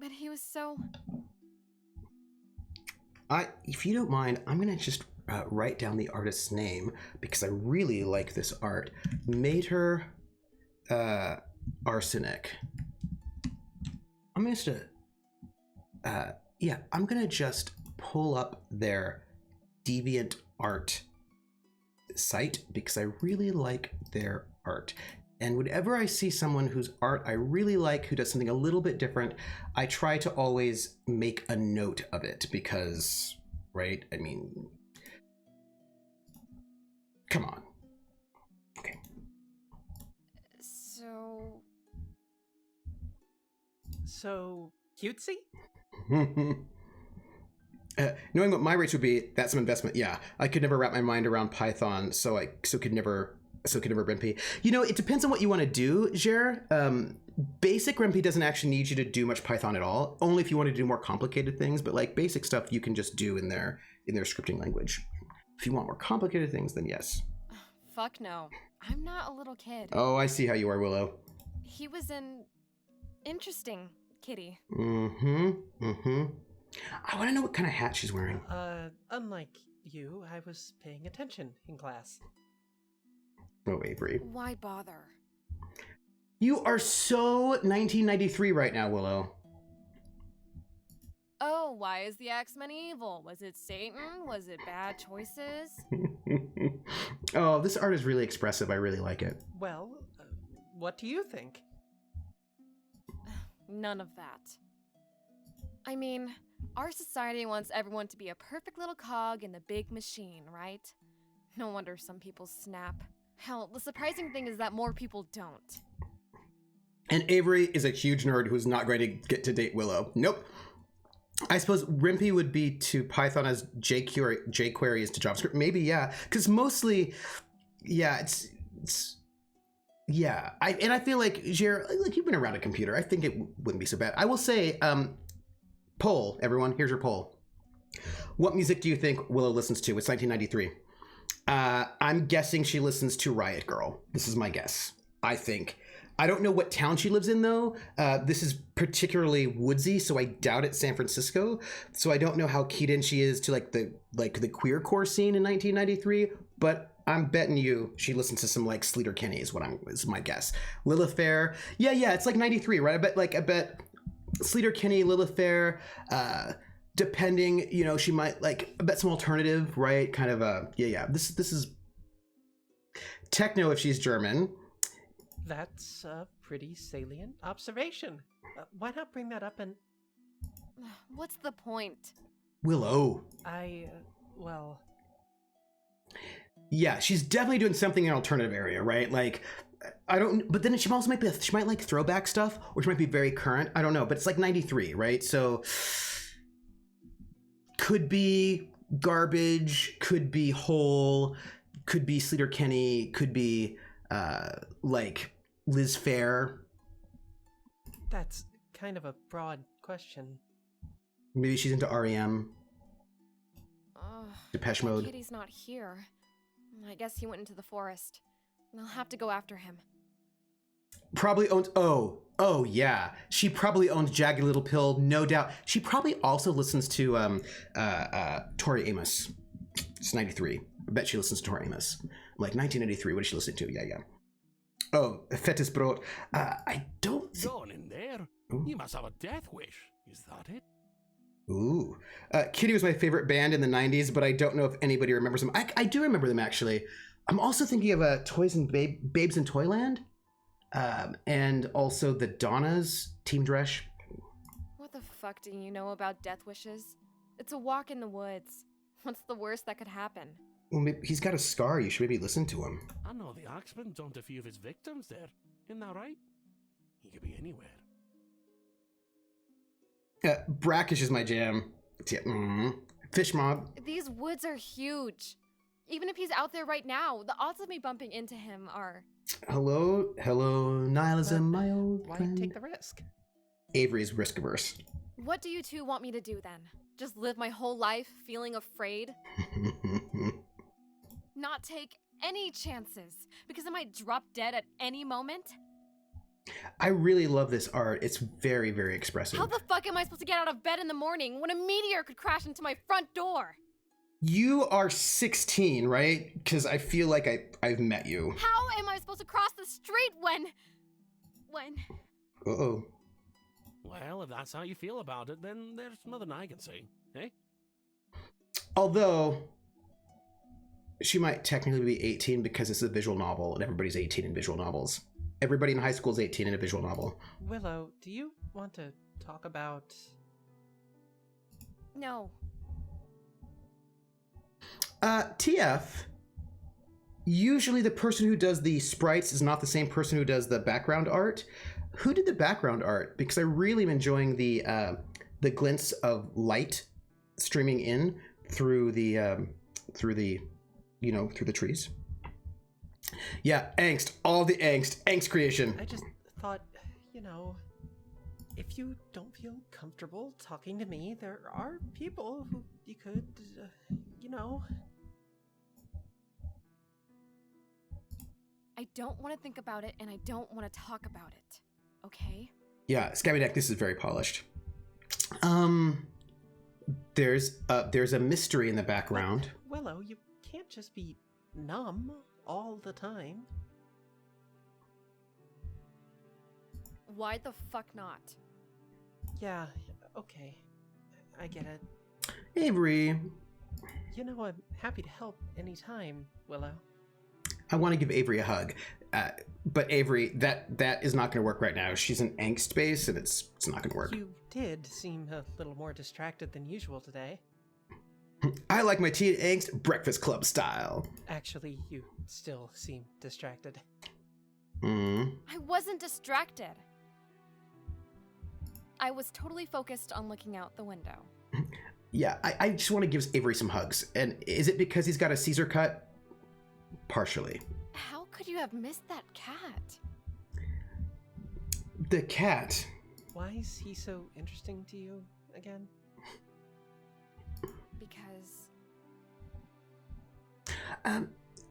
But he was so... If you don't mind, I'm going to just write down the artist's name because I really like this art. Mater Arsenic. I'm going to I'm going to just pull up their DeviantArt site because I really like their art. And whenever I see someone whose art I really like, who does something a little bit different, I try to always make a note of it because, right? I mean, come on. Okay. So cutesy? Knowing what my rates would be, that's some investment. Yeah, I could never wrap my mind around Python, so could never Ren'Py. You know, it depends on what you want to do, Jer. Basic Ren'Py doesn't actually need you to do much Python at all. Only if you want to do more complicated things, but like basic stuff you can just do in their scripting language. If you want more complicated things, then yes. Fuck no. I'm not a little kid. Oh, I see how you are, Willow. He was an interesting kitty. I want to know what kind of hat she's wearing. Unlike you, I was paying attention in class. Oh, Avery. Why bother? You are so 1993 right now, Willow. Oh, why is the X-Men evil? Was it Satan? Was it bad choices? Oh, this art is really expressive. I really like it. Well, what do you think? None of that. I mean, our society wants everyone to be a perfect little cog in the big machine, right? No wonder some people snap. Hell, the surprising thing is that more people don't. And Avery is a huge nerd who's not going to get to date Willow. Nope. I suppose Ren'Py would be to Python as jQuery is to JavaScript. Maybe, yeah. Because mostly, yeah, it's yeah. I feel like, Jer, like you've been around a computer. I think it wouldn't be so bad. I will say, poll, everyone. Here's your poll. What music do you think Willow listens to? It's 1993. I'm guessing she listens to Riot Girl. This is my guess. I think. I don't know what town she lives in, though. This is particularly woodsy, so I doubt it's San Francisco. So I don't know how keyed in she is to the queercore scene in 1993. But I'm betting you she listens to some like Sleater Kinney is my guess. Lilith Fair, yeah, it's like 93, right? I bet Sleater Kinney, Lilith Fair. Depending, you know, she might I bet some alternative, right? Kind of yeah. This is techno if she's German. That's a pretty salient observation. Why not bring that up and... What's the point? Willow. Well... Yeah, she's definitely doing something in an alternative area, right? Like, I don't. But then she also might be. She might like throwback stuff, or she might be very current. I don't know. But it's like 93, right? So could be garbage. Could be whole. Could be Sleater Kenny. Could be like Liz Phair. That's kind of a broad question. Maybe she's into REM. Depeche Mode. Kitty's not here. I guess he went into the forest. I'll have to go after him. Probably owns. Oh yeah. She probably owns Jagged Little Pill, no doubt. She probably also listens to Tori Amos. It's 93. I bet she listens to Tori Amos. Like 1983. What is she listening to? Yeah. Oh, Fettes Brot. I don't. Gone in there. You must have a death wish. Is that it? Ooh. Kitty was my favorite band in the 90s, but I don't know if anybody remembers them. I do remember them, actually. I'm also thinking of Toys and Babes in Toyland. And also the Donnas, Team Dresch. What the fuck do you know about death wishes? It's a walk in the woods. What's the worst that could happen? Well, maybe he's got a scar. You should maybe listen to him. I know the Axeman dumped a few of his victims there. Isn't that right? He could be anywhere. Brackish is my jam. Yeah, Fish Mob. These woods are huge. Even if he's out there right now, the odds of me bumping into him are... Hello, nihilism, my old Why friend. take the risk? Avery's risk averse. What do you two want me to do then? Just live my whole life feeling afraid? Not take any chances because I might drop dead at any moment? I really love this art. It's very, very expressive. How the fuck am I supposed to get out of bed in the morning when a meteor could crash into my front door? You are 16, right? Because I feel like I've met you. How am I supposed to cross the street when... Uh-oh. Well, if that's how you feel about it, then there's nothing I can say, eh? Although, she might technically be 18 because it's a visual novel and everybody's 18 in visual novels. Everybody in high school is 18 in a visual novel. Willow, do you want to talk about... No. TF, usually the person who does the sprites is not the same person who does the background art. Who did the background art? Because I really am enjoying the glints of light streaming in through the trees. Yeah, angst, all the angst creation. I just thought, if you don't feel comfortable talking to me, there are people who you could, I don't want to think about it and I don't want to talk about it. Okay? Yeah, Scabby Neck, this is very polished. There's a mystery in the background. Willow, you can't just be numb all the time. Why the fuck not? Yeah, okay. I get it. Avery, I'm happy to help anytime, Willow. I want to give Avery a hug. But Avery, that is not going to work right now. She's in angst base, and it's not going to work. You did seem a little more distracted than usual today. I like my tea and angst Breakfast Club style. Actually, you still seem distracted. I wasn't distracted. I was totally focused on looking out the window. Yeah, I just want to give Avery some hugs. And is it because he's got a Caesar cut? Partially. How could you have missed that cat? The cat. Why is he so interesting to you again? Because...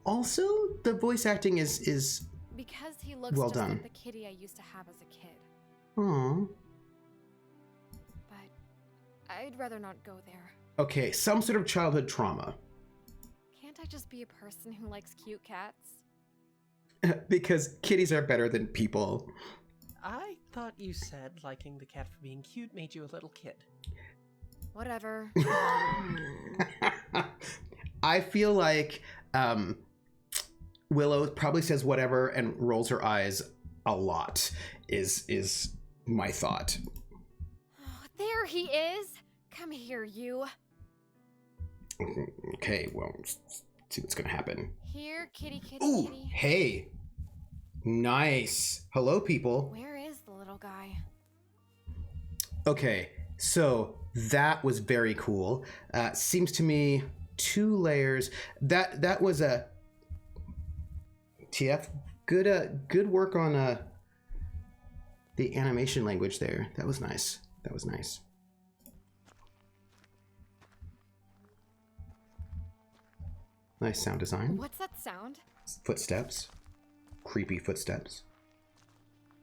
Also, the voice acting is Because he looks well just done. like the kitty I used to have as a kid. Aww. But I'd rather not go there. Okay, some sort of childhood trauma. Can't I just be a person who likes cute cats? Because kitties are better than people. I thought you said liking the cat for being cute made you a little kid. Whatever. I feel like Willow probably says whatever and rolls her eyes a lot is my thought. Oh, there he is! Come here, you. Okay, well, let's see what's gonna happen. Here, kitty, kitty, Ooh, kitty. hey. Nice. Hello, people. Where is the little guy? Okay, so that was very cool. Seems to me 2 layers. That was a TF. Good work on the animation language there. That was nice. That was nice. Nice sound design. What's that sound? Footsteps. Creepy footsteps.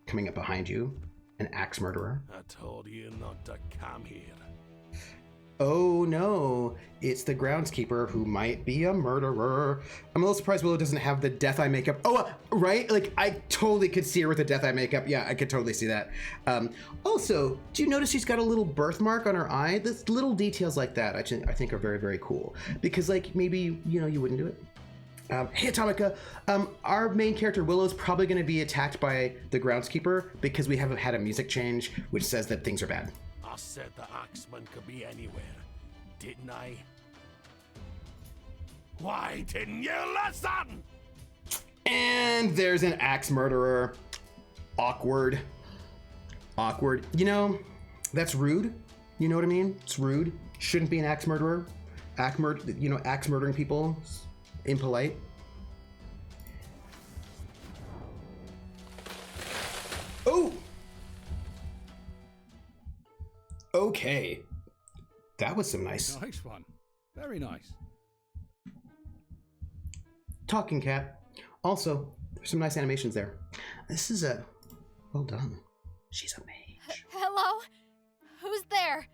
Coming up behind you. An axe murderer. I told you not to come here. Oh no, it's the groundskeeper who might be a murderer. I'm a little surprised Willow doesn't have the death eye makeup. Oh, right? Like, I totally could see her with the death eye makeup. Yeah, I could totally see that. Also, do you notice she's got a little birthmark on her eye? The little details like that, I think are very, very cool. Because, like, maybe, you know, you wouldn't do it. Hey, Atomica, our main character, Willow's probably going to be attacked by the groundskeeper because we haven't had a music change, which says that things are bad. I said the Axeman could be anywhere, didn't I? Why didn't you listen? And there's an axe murderer. Awkward. Awkward. You know, that's rude. You know what I mean? It's rude. Shouldn't be an axe murderer. Axe murdering people. Impolite. Oh! Okay. That was some nice. Nice one. Very nice. Talking cat. Also, there's some nice animations there. This is well done. She's a mage. Hello? Who's there?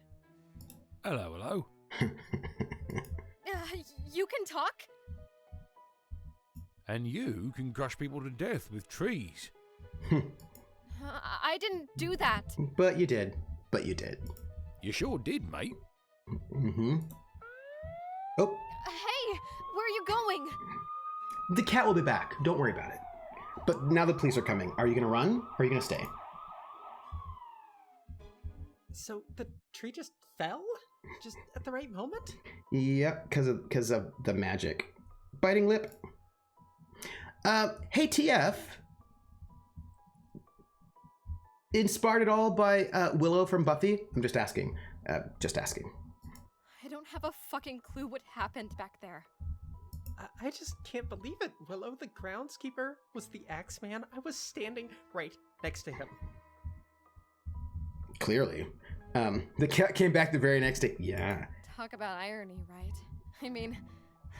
Hello, hello. You can talk? And you can crush people to death with trees. I didn't do that. But you did. But you did. You sure did, mate. Mm-hmm. Oh, Hey, where are you going? the cat will be back. Don't worry about it. But now the police are coming. Are you gonna run or are you gonna stay? So the tree just fell? Just at the right moment? Yep, because of the magic. Biting lip. Hey TF. Inspired at all by Willow from Buffy? I'm just asking. Just asking. I don't have a fucking clue what happened back there. I just can't believe it. Willow, the groundskeeper, was the Axeman. I was standing right next to him. Clearly. The cat came back the very next day. Yeah. Talk about irony, right? I mean,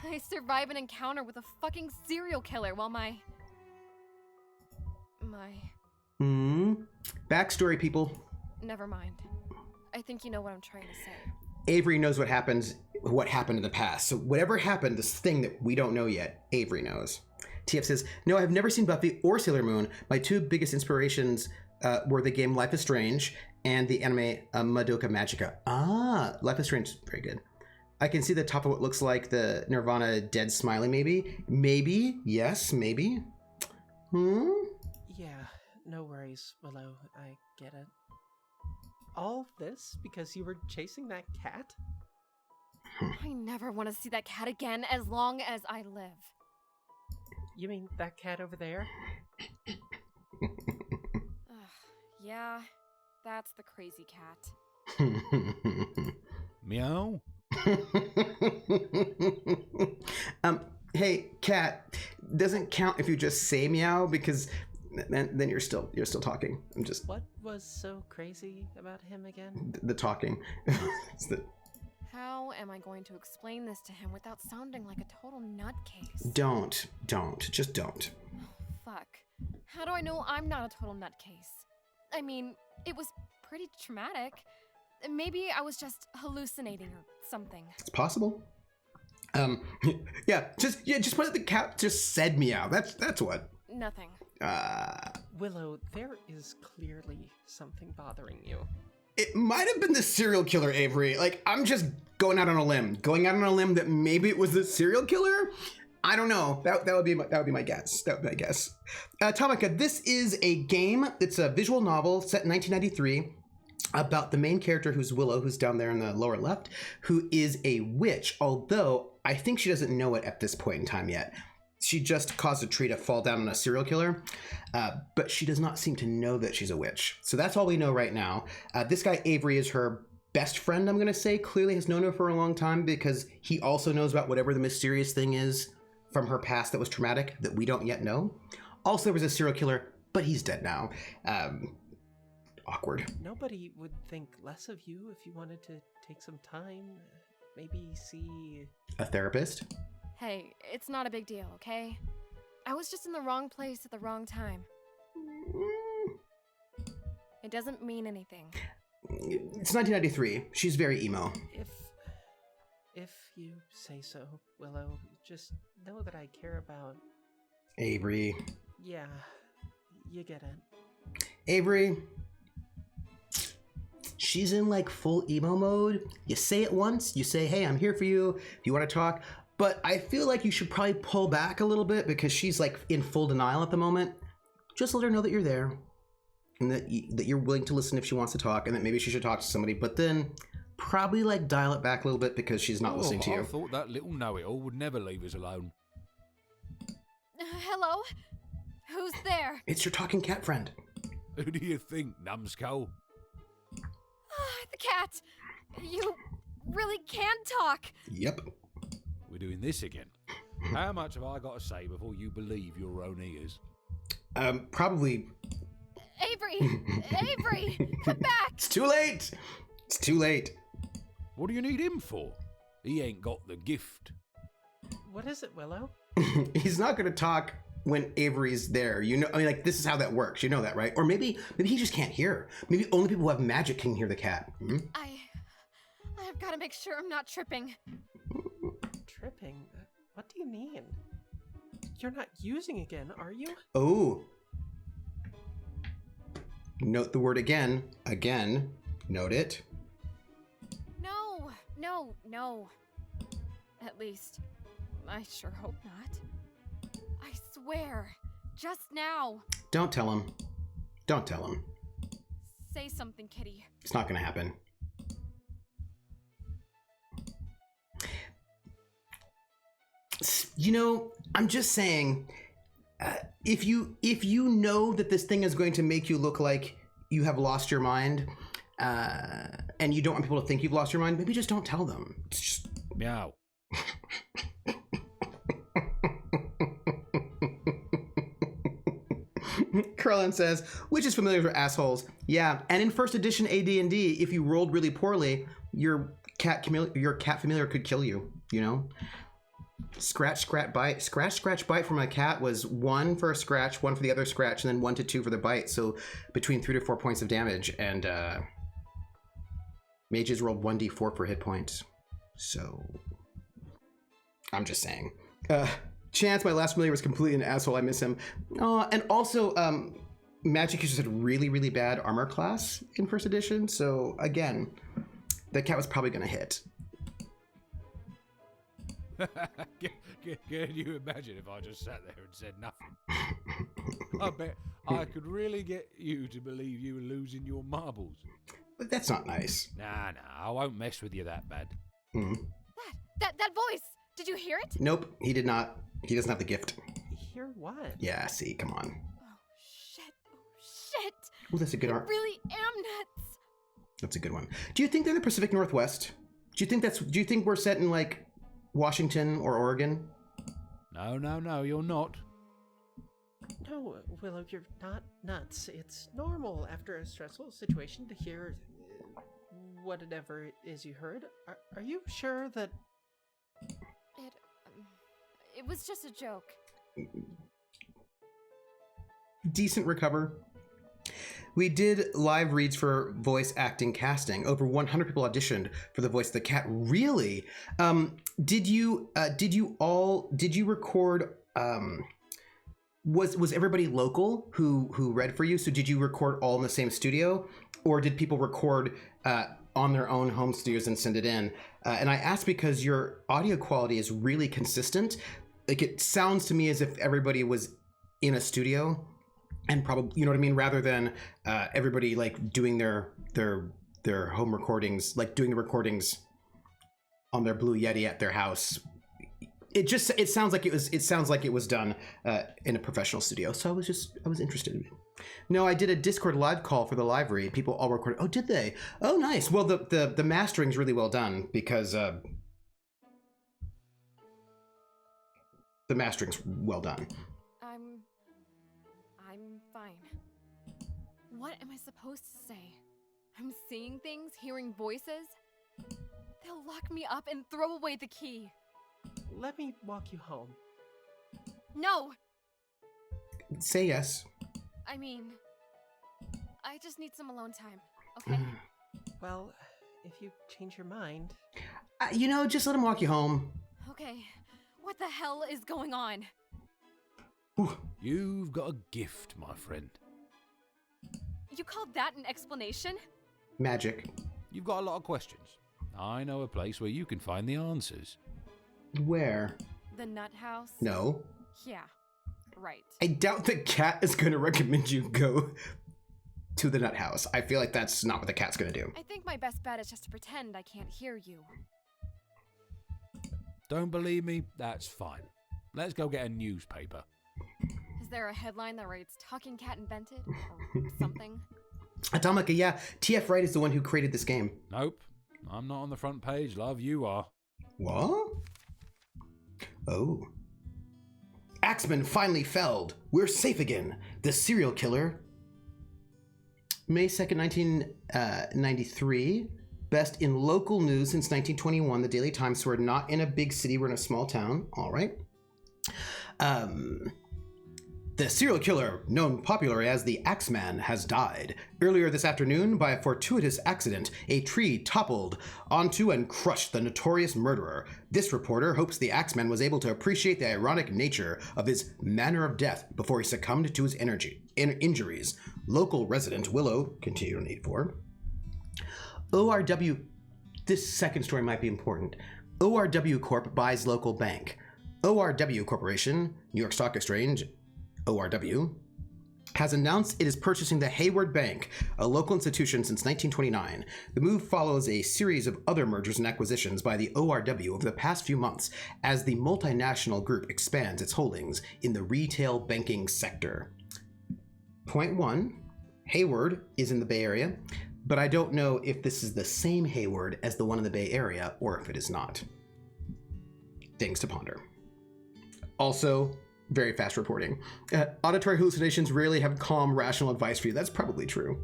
I survived an encounter with a fucking serial killer while my... Backstory, people. Never mind. I think you know what I'm trying to say. Avery knows what happened in the past. So whatever happened, this thing that we don't know yet, Avery knows. TF says, no, I've never seen Buffy or Sailor Moon. My 2 biggest inspirations were the game Life is Strange and the anime Madoka Magica. Ah, Life is Strange, very good. I can see the top of what looks like the Nirvana dead smiley, maybe. Maybe, yes, maybe. Yeah, no worries, Willow. I get it. All this because you were chasing that cat? I never want to see that cat again as long as I live. You mean that cat over there? Yeah, that's the crazy cat. Meow? Hey, cat, doesn't count if you just say meow because then you're still talking. I'm just... What was so crazy about him again? The talking. It's the... How am I going to explain this to him without sounding like a total nutcase? Don't. Just don't. Fuck. How do I know I'm not a total nutcase? I mean, it was pretty traumatic. Maybe I was just hallucinating or something. It's possible. Just put it the cat just said meow. That's what. Nothing. Willow, there is clearly something bothering you. It might have been the serial killer, Avery. Like, I'm just going out on a limb that maybe it was the serial killer. I don't know. That would be my guess. Atomica, this is a game. It's a visual novel set in 1993 about the main character, who's Willow, who's down there in the lower left, who is a witch. Although I think she doesn't know it at this point in time yet. she just caused a tree to fall down on a serial killer, but she does not seem to know that she's a witch. So that's all we know right now. This guy Avery is her best friend, I'm going to say. Clearly has known her for a long time because he also knows about whatever the mysterious thing is from her past that was traumatic that we don't yet know. Also, there was a serial killer, but he's dead now. Awkward. Nobody would think less of you if you wanted to take some time, maybe see... A therapist? Hey, it's not a big deal, okay? I was just in the wrong place at the wrong time. It doesn't mean anything. It's 1993. She's very emo. If you say so, Willow, just know that I care about... Avery. Yeah, you get it. Avery. She's in like full emo mode. You say it once, you say, hey, I'm here for you if you want to talk. But I feel like you should probably pull back a little bit because she's like in full denial at the moment. Just let her know that you're there and that you're willing to listen if she wants to talk and that maybe she should talk to somebody. But then probably like dial it back a little bit because she's not listening to you. I thought that little know-it-all would never leave us alone. Hello? Who's there? It's your talking cat friend. Who do you think, numbskull? The cat! You really can talk! Yep. We're doing this again. How much have I got to say before you believe your own ears? Probably... Avery! Avery! Come back! It's too late! It's too late. What do you need him for? He ain't got the gift. What is it, Willow? He's not going to talk when Avery's there. You know, I mean, like, this is how that works. You know that, right? Or maybe he just can't hear. Maybe only people who have magic can hear the cat. Hmm? I've got to make sure I'm not tripping. Tripping? What do you mean? You're not using again, are you? Oh. Note the word again. Again. Note it. No. At least, I sure hope not. I swear, just now. Don't tell him. Don't tell him. Say something, Kitty. It's not going to happen. You know, I'm just saying, if you know that this thing is going to make you look like you have lost your mind, and you don't want people to think you've lost your mind, maybe just don't tell them. It's just... Meow. Curlin says, witches familiars are assholes. Yeah, and in first edition AD&D, if you rolled really poorly, your cat familiar could kill you, you know? Scratch, scratch, bite from a cat was 1 for a scratch, 1 for the other scratch, and then 1 to 2 for the bite. So between 3 to 4 points of damage, and mages rolled 1d4 for hit points. So I'm just saying. Chance, my last familiar, was completely an asshole. I miss him. And also, magic users had really, really bad armor class in first edition. So again, the cat was probably going to hit. Can you imagine if I just sat there and said nothing? I bet I could really get you to believe you were losing your marbles. But that's not nice. Nah, I won't mess with you that bad. Mm. That voice! Did you hear it? Nope, he did not. He doesn't have the gift. Hear what? Yeah, see, come on. Oh, shit. Oh, that's a good I art. really am nuts. That's a good one. Do you think they're in the Pacific Northwest? Do you think we're set in, like, Washington or Oregon? No, you're not. No, Willow, you're not nuts. It's normal after a stressful situation to hear whatever it is you heard. Are you sure that... It was just a joke. Decent recover. We did live reads for voice acting casting. Over 100 people auditioned for the voice of the cat. Really? Did you record? Was everybody local who read for you? So did you record all in the same studio, or did people record on their own home studios and send it in? And I asked because your audio quality is really consistent. Like, it sounds to me as if everybody was in a studio. And probably, you know what I mean, rather than everybody like doing their home recordings, like doing the recordings on their Blue Yeti at their house. it sounds like it was done in a professional studio. So I was interested. No, I did a Discord live call for the live read. People all recorded. Oh, did they? Oh, nice. Well, the mastering's really well done because the mastering's well done. I'm fine. What am I supposed to say? I'm seeing things, hearing voices. They'll lock me up and throw away the key. Let me walk you home. No! Say yes. I mean, I just need some alone time, okay? Well, if you change your mind... Just let him walk you home. Okay, what the hell is going on? You've got a gift, my friend. You called that an explanation? Magic. You've got a lot of questions. I know a place where you can find the answers. Where? The nut house? No. Yeah, right. I doubt the cat is going to recommend you go to the nut house. I feel like that's not what the cat's going to do. I think my best bet is just to pretend I can't hear you. Don't believe me? That's fine. Let's go get a newspaper. Is there a headline that writes Talking Cat Invented? Or something? Atomica, yeah. TF Wright is the one who created this game. Nope. I'm not on the front page, love. You are. What? Oh. Axeman finally felled. We're safe again. The serial killer. May 2nd, 1993. Best in local news since 1921. The Daily Times. So we're not in a big city. We're in a small town. All right. The serial killer, known popularly as the Axeman, has died. Earlier this afternoon, by a fortuitous accident, a tree toppled onto and crushed the notorious murderer. This reporter hopes the Axeman was able to appreciate the ironic nature of his manner of death before he succumbed to his injuries. Local resident Willow, continued on 84. ORW, this second story might be important. ORW Corp buys local bank. ORW Corporation, New York Stock Exchange, ORW, has announced it is purchasing the Hayward Bank, a local institution since 1929. The move follows a series of other mergers and acquisitions by the ORW over the past few months as the multinational group expands its holdings in the retail banking sector. Point 1, Hayward is in the Bay Area, but I don't know if this is the same Hayward as the one in the Bay Area or if it is not. Things to ponder. Also, very fast reporting. Auditory hallucinations rarely have calm, rational advice for you. That's probably true.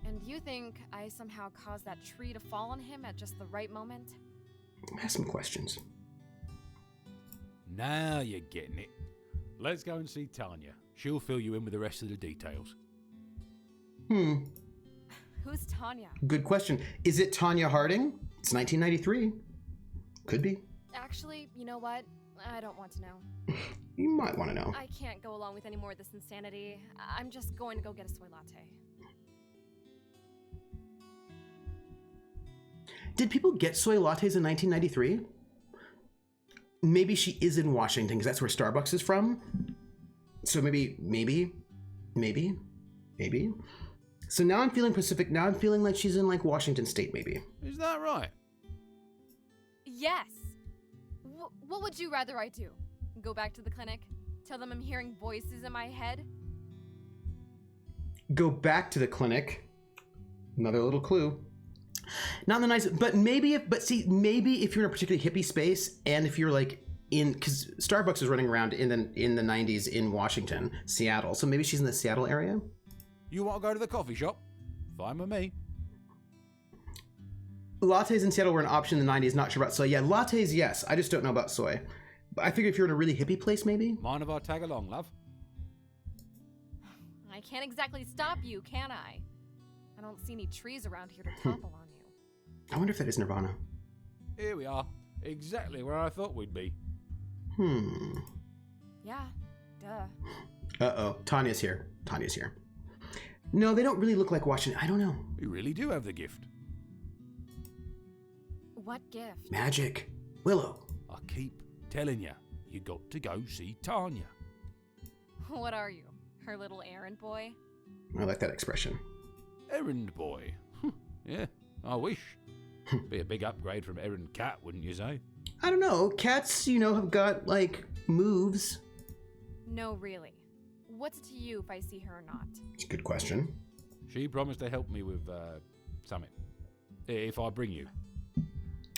And you think I somehow caused that tree to fall on him at just the right moment? Ask some questions. Now you're getting it. Let's go and see Tanya. She'll fill you in with the rest of the details. Who's Tanya? Good question. Is it Tanya Harding? It's 1993. Could be. Actually, you know what? I don't want to know. You might want to know. I can't go along with any more of this insanity. I'm just going to go get a soy latte. Did people get soy lattes in 1993? Maybe she is in Washington because that's where Starbucks is from. So maybe. So now I'm feeling Pacific. Now I'm feeling like she's in like Washington State, maybe. Is that right? Yes. What would you rather I do? Go back to the clinic? Tell them I'm hearing voices in my head? Go back to the clinic. Another little clue. Not the nice, but maybe if you're in a particularly hippie space and if you're like because Starbucks is running around in the 90s in Washington, Seattle. So maybe she's in the Seattle area. You want to go to the coffee shop? Fine with me. Lattes in Seattle were an option in the 90s. Not sure about soy. Yeah, lattes, yes. I just don't know about soy. But I figure if you're in a really hippie place, maybe. Mind if I tag along, love? I can't exactly stop you, can I? I don't see any trees around here to topple on you. I wonder if that is Nirvana. Here we are. Exactly where I thought we'd be. Yeah, duh. Uh-oh. Tanya's here. No, they don't really look like Washington. I don't know. You really do have the gift. What gift? Magic. Willow. I keep telling you, you got to go see Tanya. What are you? Her little errand boy? I like that expression. Errand boy. Yeah, I wish. Be a big upgrade from errand cat, wouldn't you say? I don't know. Cats, have got, like, moves. No, really. What's it to you if I see her or not? It's a good question. She promised to help me with something. If I bring you.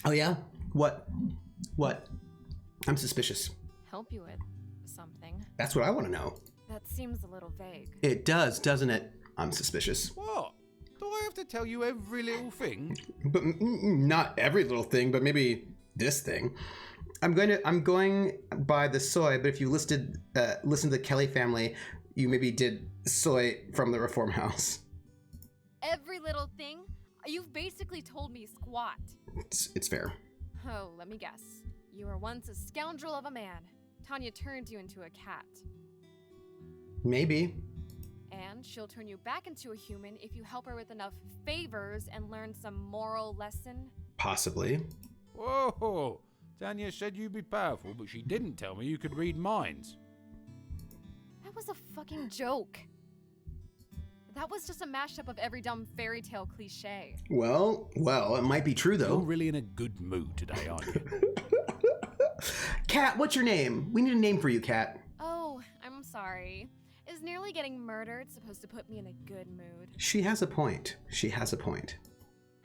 Oh, yeah? What? I'm suspicious. Help you with something? That's what I want to know. That seems a little vague. It does, doesn't it? I'm suspicious. What? Do I have to tell you every little thing? But not every little thing, but maybe this thing. I'm going by the soy, but if you listen to the Kelly family, you maybe did soy from the Reform House. Every little thing? You've basically told me squat. It's fair. Oh, let me guess. You were once a scoundrel of a man. Tanya turned you into a cat. Maybe. And she'll turn you back into a human if you help her with enough favors and learn some moral lesson. Possibly. Whoa! Tanya said you'd be powerful, but she didn't tell me you could read minds. That was a fucking joke. That was just a mashup of every dumb fairy tale cliche. Well, it might be true, You're though. really in a good mood today, aren't you? Kat, what's your name? We need a name for you, Kat. Oh, I'm sorry. Is nearly getting murdered supposed to put me in a good mood? She has a point.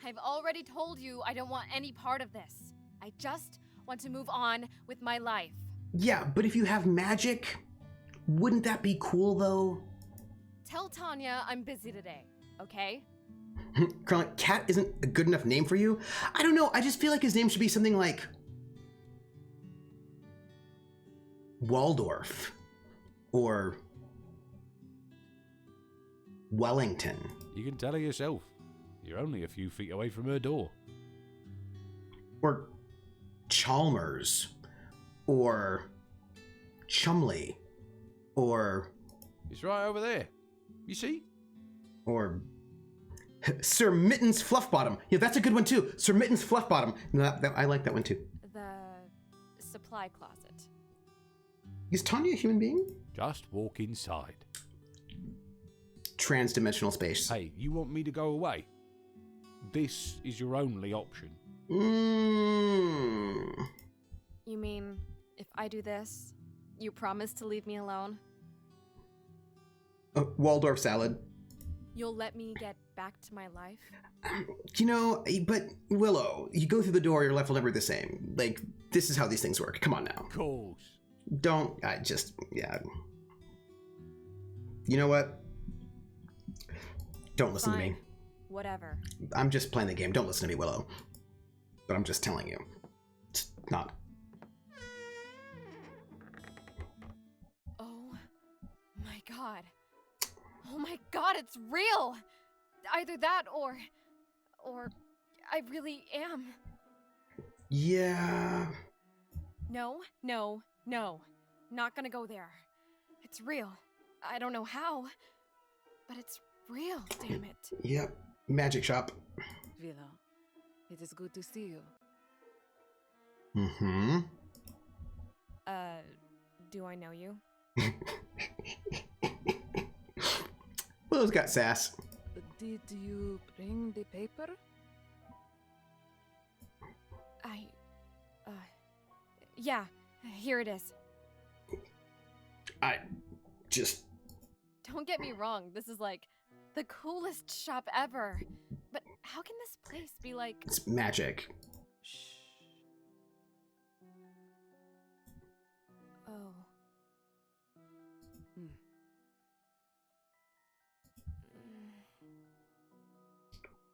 I've already told you I don't want any part of this. I just want to move on with my life. Yeah, but if you have magic, wouldn't that be cool, though? Tell Tanya I'm busy today, okay? Carlin, Kat isn't a good enough name for you? I don't know, I just feel like his name should be something like Waldorf or Wellington. You can tell her yourself. You're only a few feet away from her door. Or Chalmers or Chumley or... It's right over there. You see? Or Sir Mittens Fluffbottom. Yeah, that's a good one too. Sir Mittens Fluffbottom. No, I like that one too. The supply closet. Is Tanya a human being? Just walk inside. Trans-dimensional space. Hey, you want me to go away? This is your only option. You mean, if I do this, you promise to leave me alone? Waldorf salad. You'll let me get back to my life? But Willow, you go through the door, your life will never be the same. Like, this is how these things work. Come on now. Of course. Yeah. You know what? Don't listen to me. Whatever. I'm just playing the game. Don't listen to me, Willow. But I'm just telling you. It's not. Oh my god. Oh my god, it's real! Either that or I really am. Yeah. No. Not gonna go there. It's real. I don't know how, but it's real, damn it. Yep. Magic shop. Willow, it is good to see you. Mm-hmm. Do I know you? Willow's got sass. Did you bring the paper? Yeah, here it is. I just... Don't get me wrong, this is like the coolest shop ever. But how can this place be like... It's magic. Shh. Oh.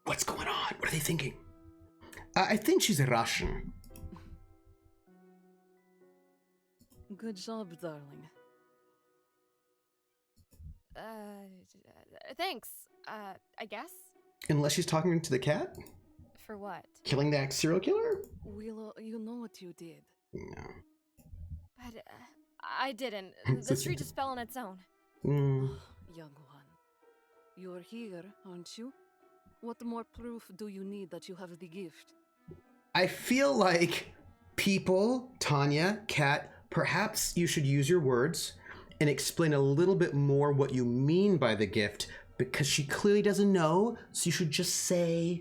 What's going on? What are they thinking? I think she's a Russian. Good job, darling. Thanks. I guess? Unless she's talking to the cat? For what? Killing that serial killer? Willow, you know what you did. No. But I didn't. The tree just fell on its own. Young one, you're here, aren't you? What more proof do you need that you have the gift? I feel like people, Tanya, Kat, perhaps you should use your words and explain a little bit more what you mean by the gift, because she clearly doesn't know, so you should just say,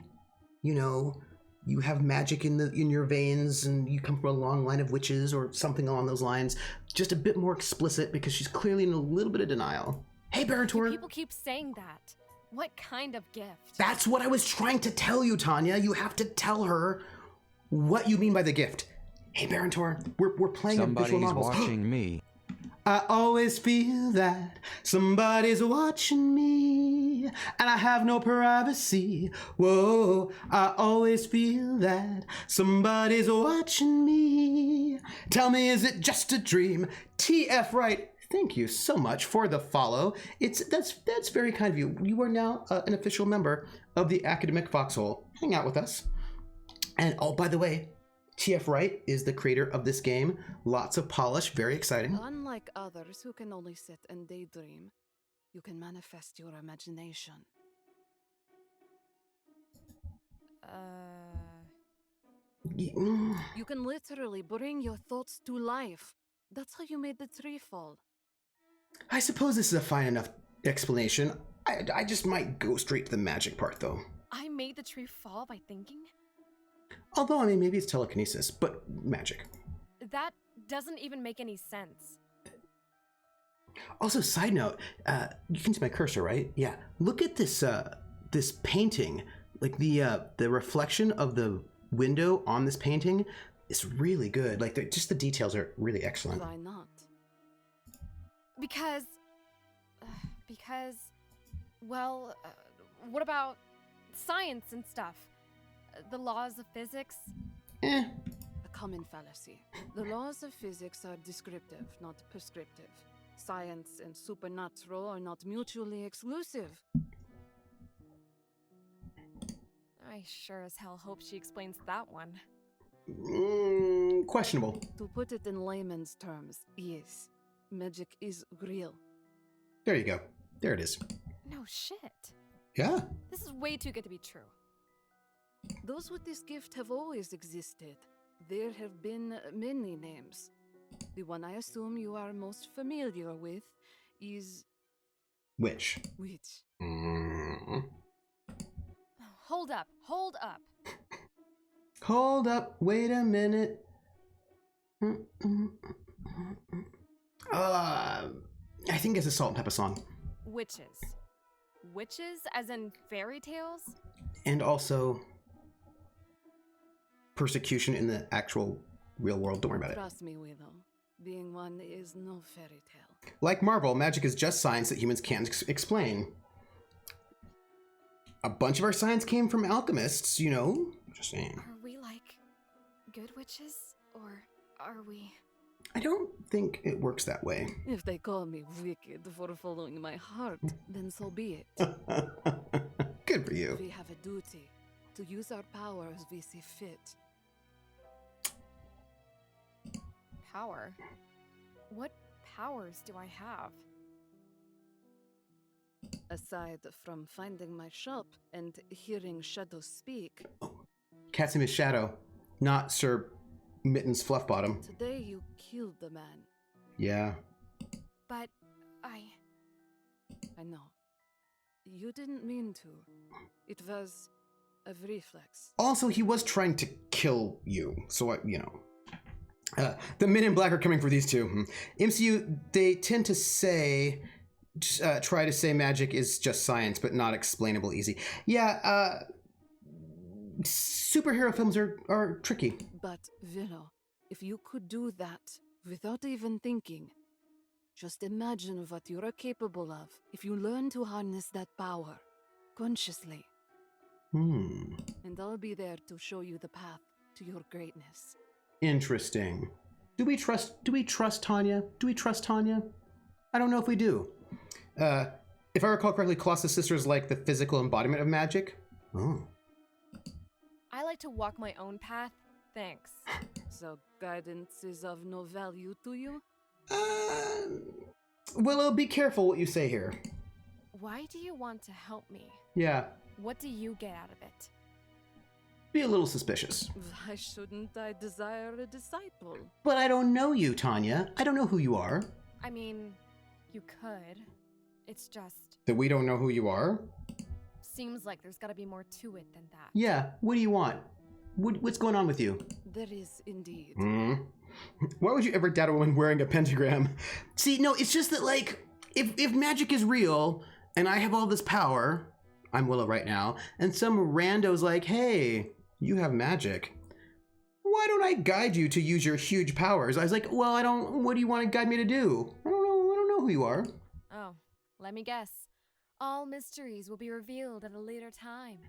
you have magic in your veins and you come from a long line of witches or something along those lines. Just a bit more explicit because she's clearly in a little bit of denial. Hey, Barantor. People keep saying that. What kind of gift? That's what I was trying to tell you, Tanya. You have to tell her what you mean by the gift. Hey, Barantor, we're playing a visual novel. Somebody's watching me. I always feel that somebody's watching me, and I have no privacy. Whoa, I always feel that somebody's watching me. Tell me, is it just a dream? TF Right. Thank you so much for the follow. That's very kind of you. You are now an official member of the Academic Foxhole. Hang out with us. And oh, by the way, TF Wright is the creator of this game. Lots of polish, very exciting. Unlike others who can only sit and daydream, you can manifest your imagination. You can literally bring your thoughts to life. That's how you made the tree fall. I suppose this is a fine enough explanation. I just might go straight to the magic part, though. I made the tree fall by thinking? Although, I mean, maybe it's telekinesis, but magic. That doesn't even make any sense. Also, side note, you can see my cursor, right? Yeah. Look at this this painting. Like the reflection of the window on this painting is really good. Like just the details are really excellent. Why not? Because, well, what about science and stuff? The laws of physics? Eh. A common fallacy. The laws of physics are descriptive, not prescriptive. Science and supernatural are not mutually exclusive. I sure as hell hope she explains that one. Questionable. To put it in layman's terms, yes. Magic is real. There you go. There it is. No shit. Yeah. This is way too good to be true. Those with this gift have always existed. There have been many names. The one I assume you are most familiar with is... Which? Which? Hold up. Hold up. Hold up. Wait a minute. I think it's a Salt and Pepper song. Witches. Witches as in fairy tales? And also persecution in the actual real world. Don't worry about it. Trust me, Willow. Being one is no fairy tale. Like Marvel, magic is just science that humans can't explain. A bunch of our science came from alchemists, you know? Just saying. Are we like good witches? Or are we... I don't think it works that way. If they call me wicked for following my heart, then so be it. Good for you. We have a duty to use our power as we see fit. Power? What powers do I have? Aside from finding my shop and hearing shadows speak. Cat's name is Shadow, not Sir Mittens Fluffbottom. Today you killed the man. Yeah. But I know. You didn't mean to. It was a reflex. Also, he was trying to kill you, so you know. The Men in Black are coming for these two. MCU, they tend to say, try to say magic is just science, but not explainable easy. Yeah, superhero films are tricky. But, Willow, if you could do that without even thinking, just imagine what you are capable of if you learn to harness that power consciously. And I'll be there to show you the path to your greatness. Interesting. Do we trust Tanya? Do we trust Tanya? I don't know if we do. If I recall correctly, Colossus Sister is like the physical embodiment of magic. Oh. I like to walk my own path. Thanks. So guidance is of no value to you? Willow, be careful what you say here. Why do you want to help me? Yeah. What do you get out of it? Be a little suspicious. Why shouldn't I desire a disciple? But I don't know you, Tanya. I don't know who you are. I mean, you could. It's just... That we don't know who you are? Seems like there's gotta be more to it than that. Yeah, what do you want? What's going on with you? There is indeed. Why would you ever doubt a woman wearing a pentagram? See, no, it's just that, like, if magic is real and I have all this power, I'm Willow right now, and some rando's like, hey, you have magic. Why don't I guide you to use your huge powers? I was like, well, what do you want to guide me to do? I don't know who you are. Oh, let me guess. All mysteries will be revealed at a later time.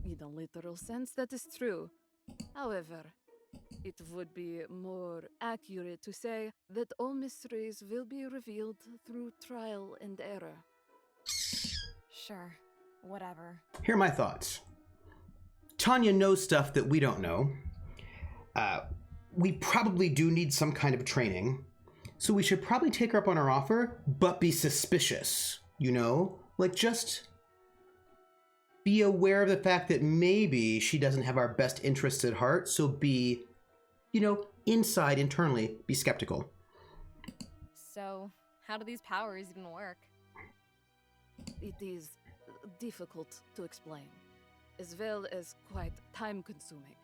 In a literal sense, that is true. However, it would be more accurate to say that all mysteries will be revealed through trial and error. Sure, whatever. Here are my thoughts. Tanya knows stuff that we don't know. We probably do need some kind of training. So we should probably take her up on her offer, but be suspicious, you know? Like, just be aware of the fact that maybe she doesn't have our best interests at heart, so be, you know, internally, be skeptical. So, how do these powers even work? It is difficult to explain, as well as quite time-consuming.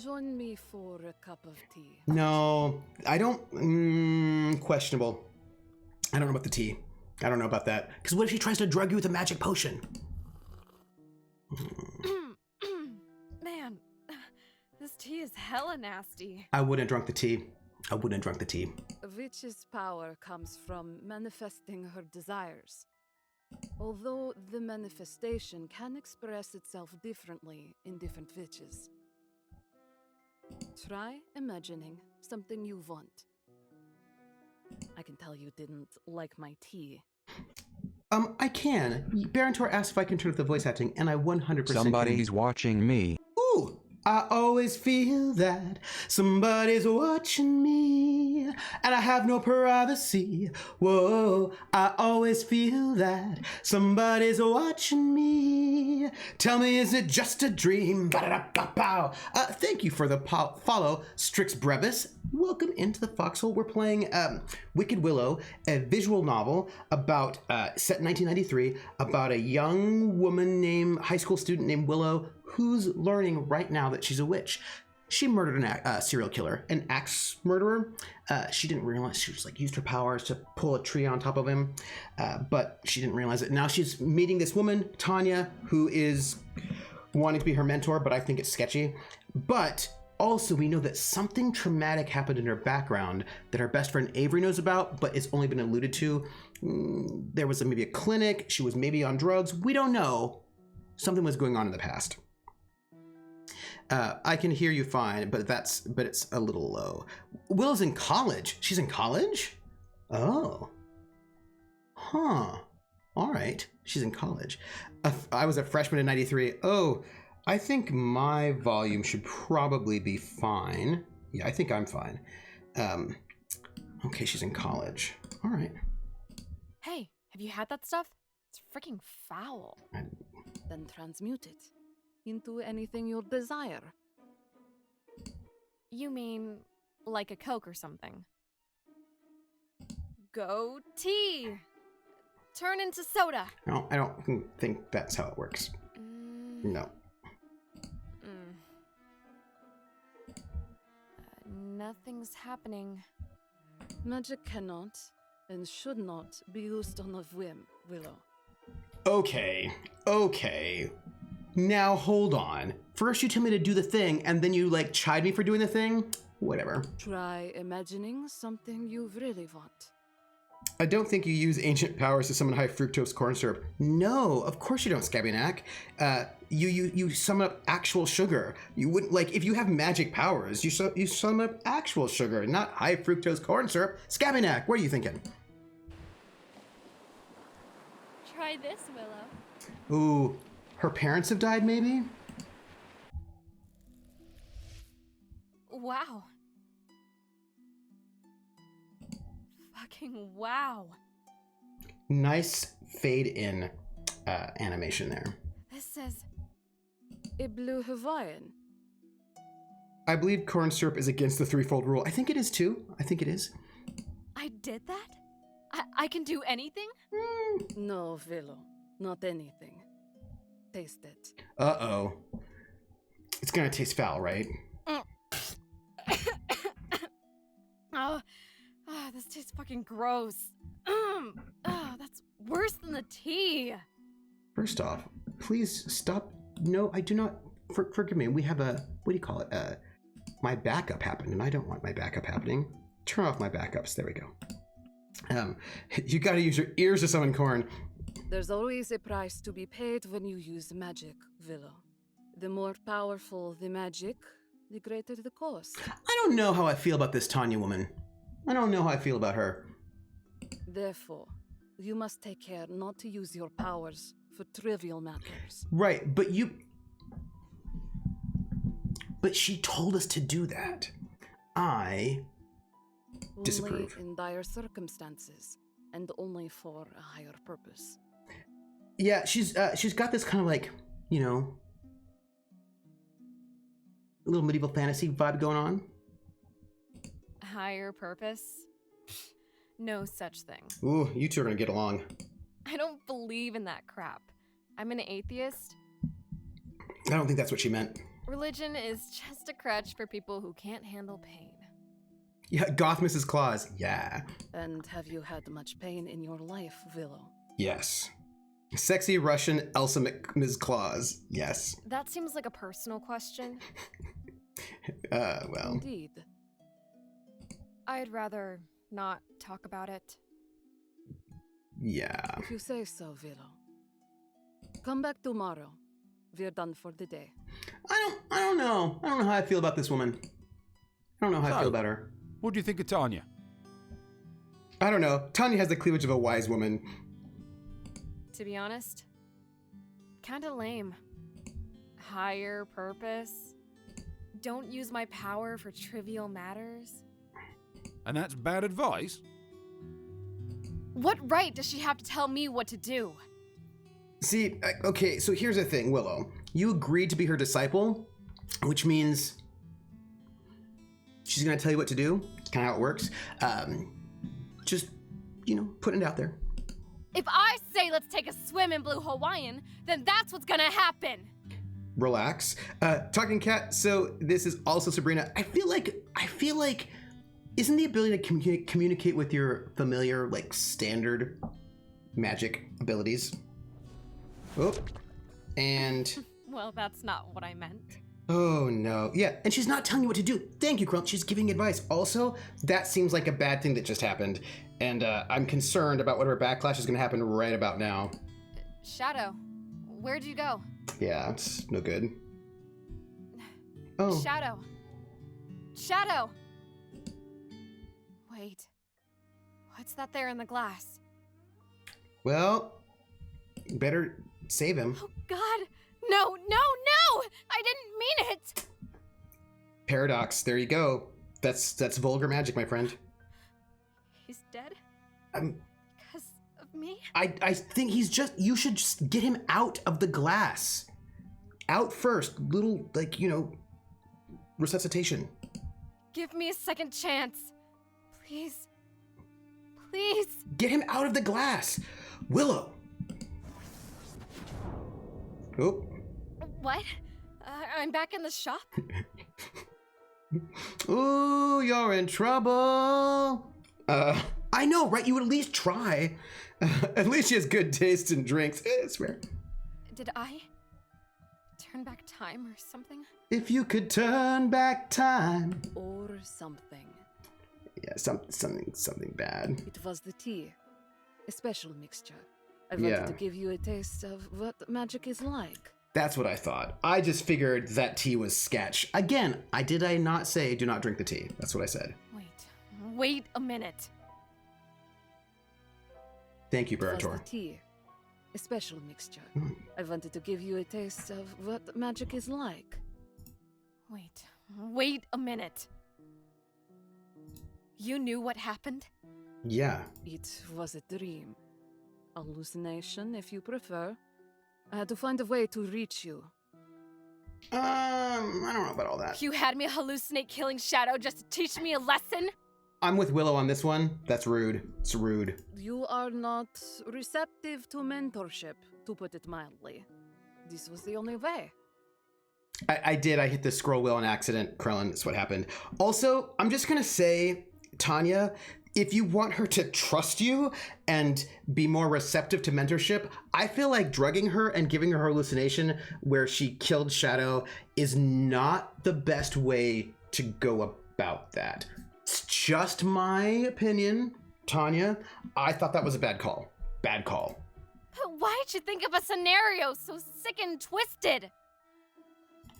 Join me for a cup of tea. No, I don't. Questionable. I don't know about the tea. I don't know about that. Because what if she tries to drug you with a magic potion? Man, this tea is hella nasty. I wouldn't have drunk the tea. I wouldn't have drunk the tea. A witch's power comes from manifesting her desires. Although the manifestation can express itself differently in different witches. Try imagining something you want. I can tell you didn't like my tea. I can. Barentor asked if I can turn up the voice acting, and I 100% Somebody's can. watching me. Ooh! I always feel that somebody's watching me, and I have no privacy. Whoa, I always feel that somebody's watching me. Tell me, is it just a dream? Ba-da-da-ba-pow. Thank you for the follow, Strix Brevis. Welcome into the foxhole. We're playing Wicked Willow, a visual novel about set in 1993 about a young woman high school student named Willow, who's learning right now that she's a witch. She murdered a serial killer, an axe murderer. She didn't realize. She was like used her powers to pull a tree on top of him, but she didn't realize it. Now she's meeting this woman, Tanya, who is wanting to be her mentor, but I think it's sketchy. But also, we know that something traumatic happened in her background that her best friend Avery knows about, but it's only been alluded to. There was maybe a clinic. She was maybe on drugs. We don't know. Something was going on in the past. I can hear you fine, but it's a little low. Willow's in college. She's in college? Oh. Huh. All right. She's in college. I was a freshman in 93. Oh, I think my volume should probably be fine. Yeah, I think I'm fine. Okay, she's in college. All right. Hey, have you had that stuff? It's freaking foul. Then transmute it into anything you desire. You mean like a Coke or something? Go tea! Turn into soda! No, I don't think that's how it works. No. Nothing's happening. Magic cannot and should not be used on a whim, Willow. Okay. Now hold on. First you tell me to do the thing, and then you like chide me for doing the thing? Whatever. Try imagining something you really want. I don't think you use ancient powers to summon high fructose corn syrup. No, of course you don't, Scabinak. You summon up actual sugar. You wouldn't, like, if you have magic powers, you summon up actual sugar, not high fructose corn syrup. Scabinak, what are you thinking? Try this, Willow. Ooh, her parents have died, maybe? Wow. Fucking wow. Nice fade in animation there. This says A blue Hawaiian. I believe corn syrup is against the threefold rule. I think it is too. I think it is. I did that? I can do anything? No, Willow, not anything. Taste it. Uh-oh. gonna taste foul, right? This tastes fucking gross. That's worse than the tea. First off, please stop. No, I do not. Forgive me. We have a, what do you call it? My backup happened, and I don't want my backup happening. Turn off my backups. There we go. You gotta use your ears to summon corn. There's always a price to be paid when you use magic, Willow. The more powerful the magic, the greater the cost. I don't know how I feel about this Tanya woman. I don't know how I feel about her. Therefore, you must take care not to use your powers for trivial matters. Right, but she told us to do that. I disapprove. Only in dire circumstances, and only for a higher purpose. Yeah, she's got this kind of like, you know, a little medieval fantasy vibe going on. Higher purpose? No such thing. Ooh, you two are gonna get along. I don't believe in that crap. I'm an atheist. I don't think that's what she meant. Religion is just a crutch for people who can't handle pain. Yeah, goth Mrs. Claus. Yeah. And have you had much pain in your life, Willow? Yes. Sexy Russian Elsa Ms. Claus. Yes. That seems like a personal question. Well. Indeed. I'd rather not talk about it. Yeah. If you say so, Willow. Come back tomorrow. We're done for the day. I don't know. I don't know how I feel about this woman. I don't know how I feel about her. What do you think of Tanya? I don't know. Tanya has the cleavage of a wise woman. To be honest, kinda lame. Higher purpose? Don't use my power for trivial matters? And that's bad advice? What right does she have to tell me what to do? See, okay, so here's the thing, Willow. You agreed to be her disciple, which means she's gonna tell you what to do. It's kind of how it works. Just, you know, putting it out there. If I say let's take a swim in Blue Hawaiian, then that's what's gonna happen. Relax. Talking cat, so this is also Sabrina. I feel like, isn't the ability to communicate with your familiar, like, standard magic abilities? Oh, and... Well, that's not what I meant. Oh, no. Yeah, and she's not telling you what to do. Thank you, Crump. She's giving advice. Also, that seems like a bad thing that just happened. And I'm concerned about whatever backlash is going to happen right about now. Shadow, where'd you go? Yeah, it's no good. Oh. Shadow. Shadow! Wait. What's that there in the glass? Well, better save him. Oh, God! No, no, no! I didn't mean it! Paradox. There you go. That's vulgar magic, my friend. He's dead? I'm... Because of me? I think you should just get him out of the glass. Out first. Little, like, you know, resuscitation. Give me a second chance. Please. Please. Get him out of the glass. Willow. Oh. What? I'm back in the shop? Ooh, you're in trouble. I know, right? You would at least try. At least she has good taste in drinks. I swear. Did I turn back time or something? If you could turn back time. Or something. Yeah, something bad. It was the tea. A special mixture. I wanted to give you a taste of what magic is like. That's what I thought. I just figured that tea was sketch. Again, did I not say do not drink the tea? That's what I said. Wait a minute. Thank you, It was Barator. the tea. A special mixture. I wanted to give you a taste of what magic is like. Wait a minute. You knew what happened? Yeah. It was a dream. Hallucination, if you prefer. I had to find a way to reach you. I don't know about all that. You had me hallucinate killing Shadow just to teach me a lesson? I'm with Willow on this one. That's rude. It's rude. You are not receptive to mentorship, to put it mildly. This was the only way. I did. I hit the scroll wheel on accident, Krellin. That's what happened. Also, I'm just going to say, Tanya, if you want her to trust you and be more receptive to mentorship, I feel like drugging her and giving her hallucination where she killed Shadow is not the best way to go about that. It's just my opinion, Tanya. I thought that was a bad call. Bad call. But why'd you think of a scenario so sick and twisted?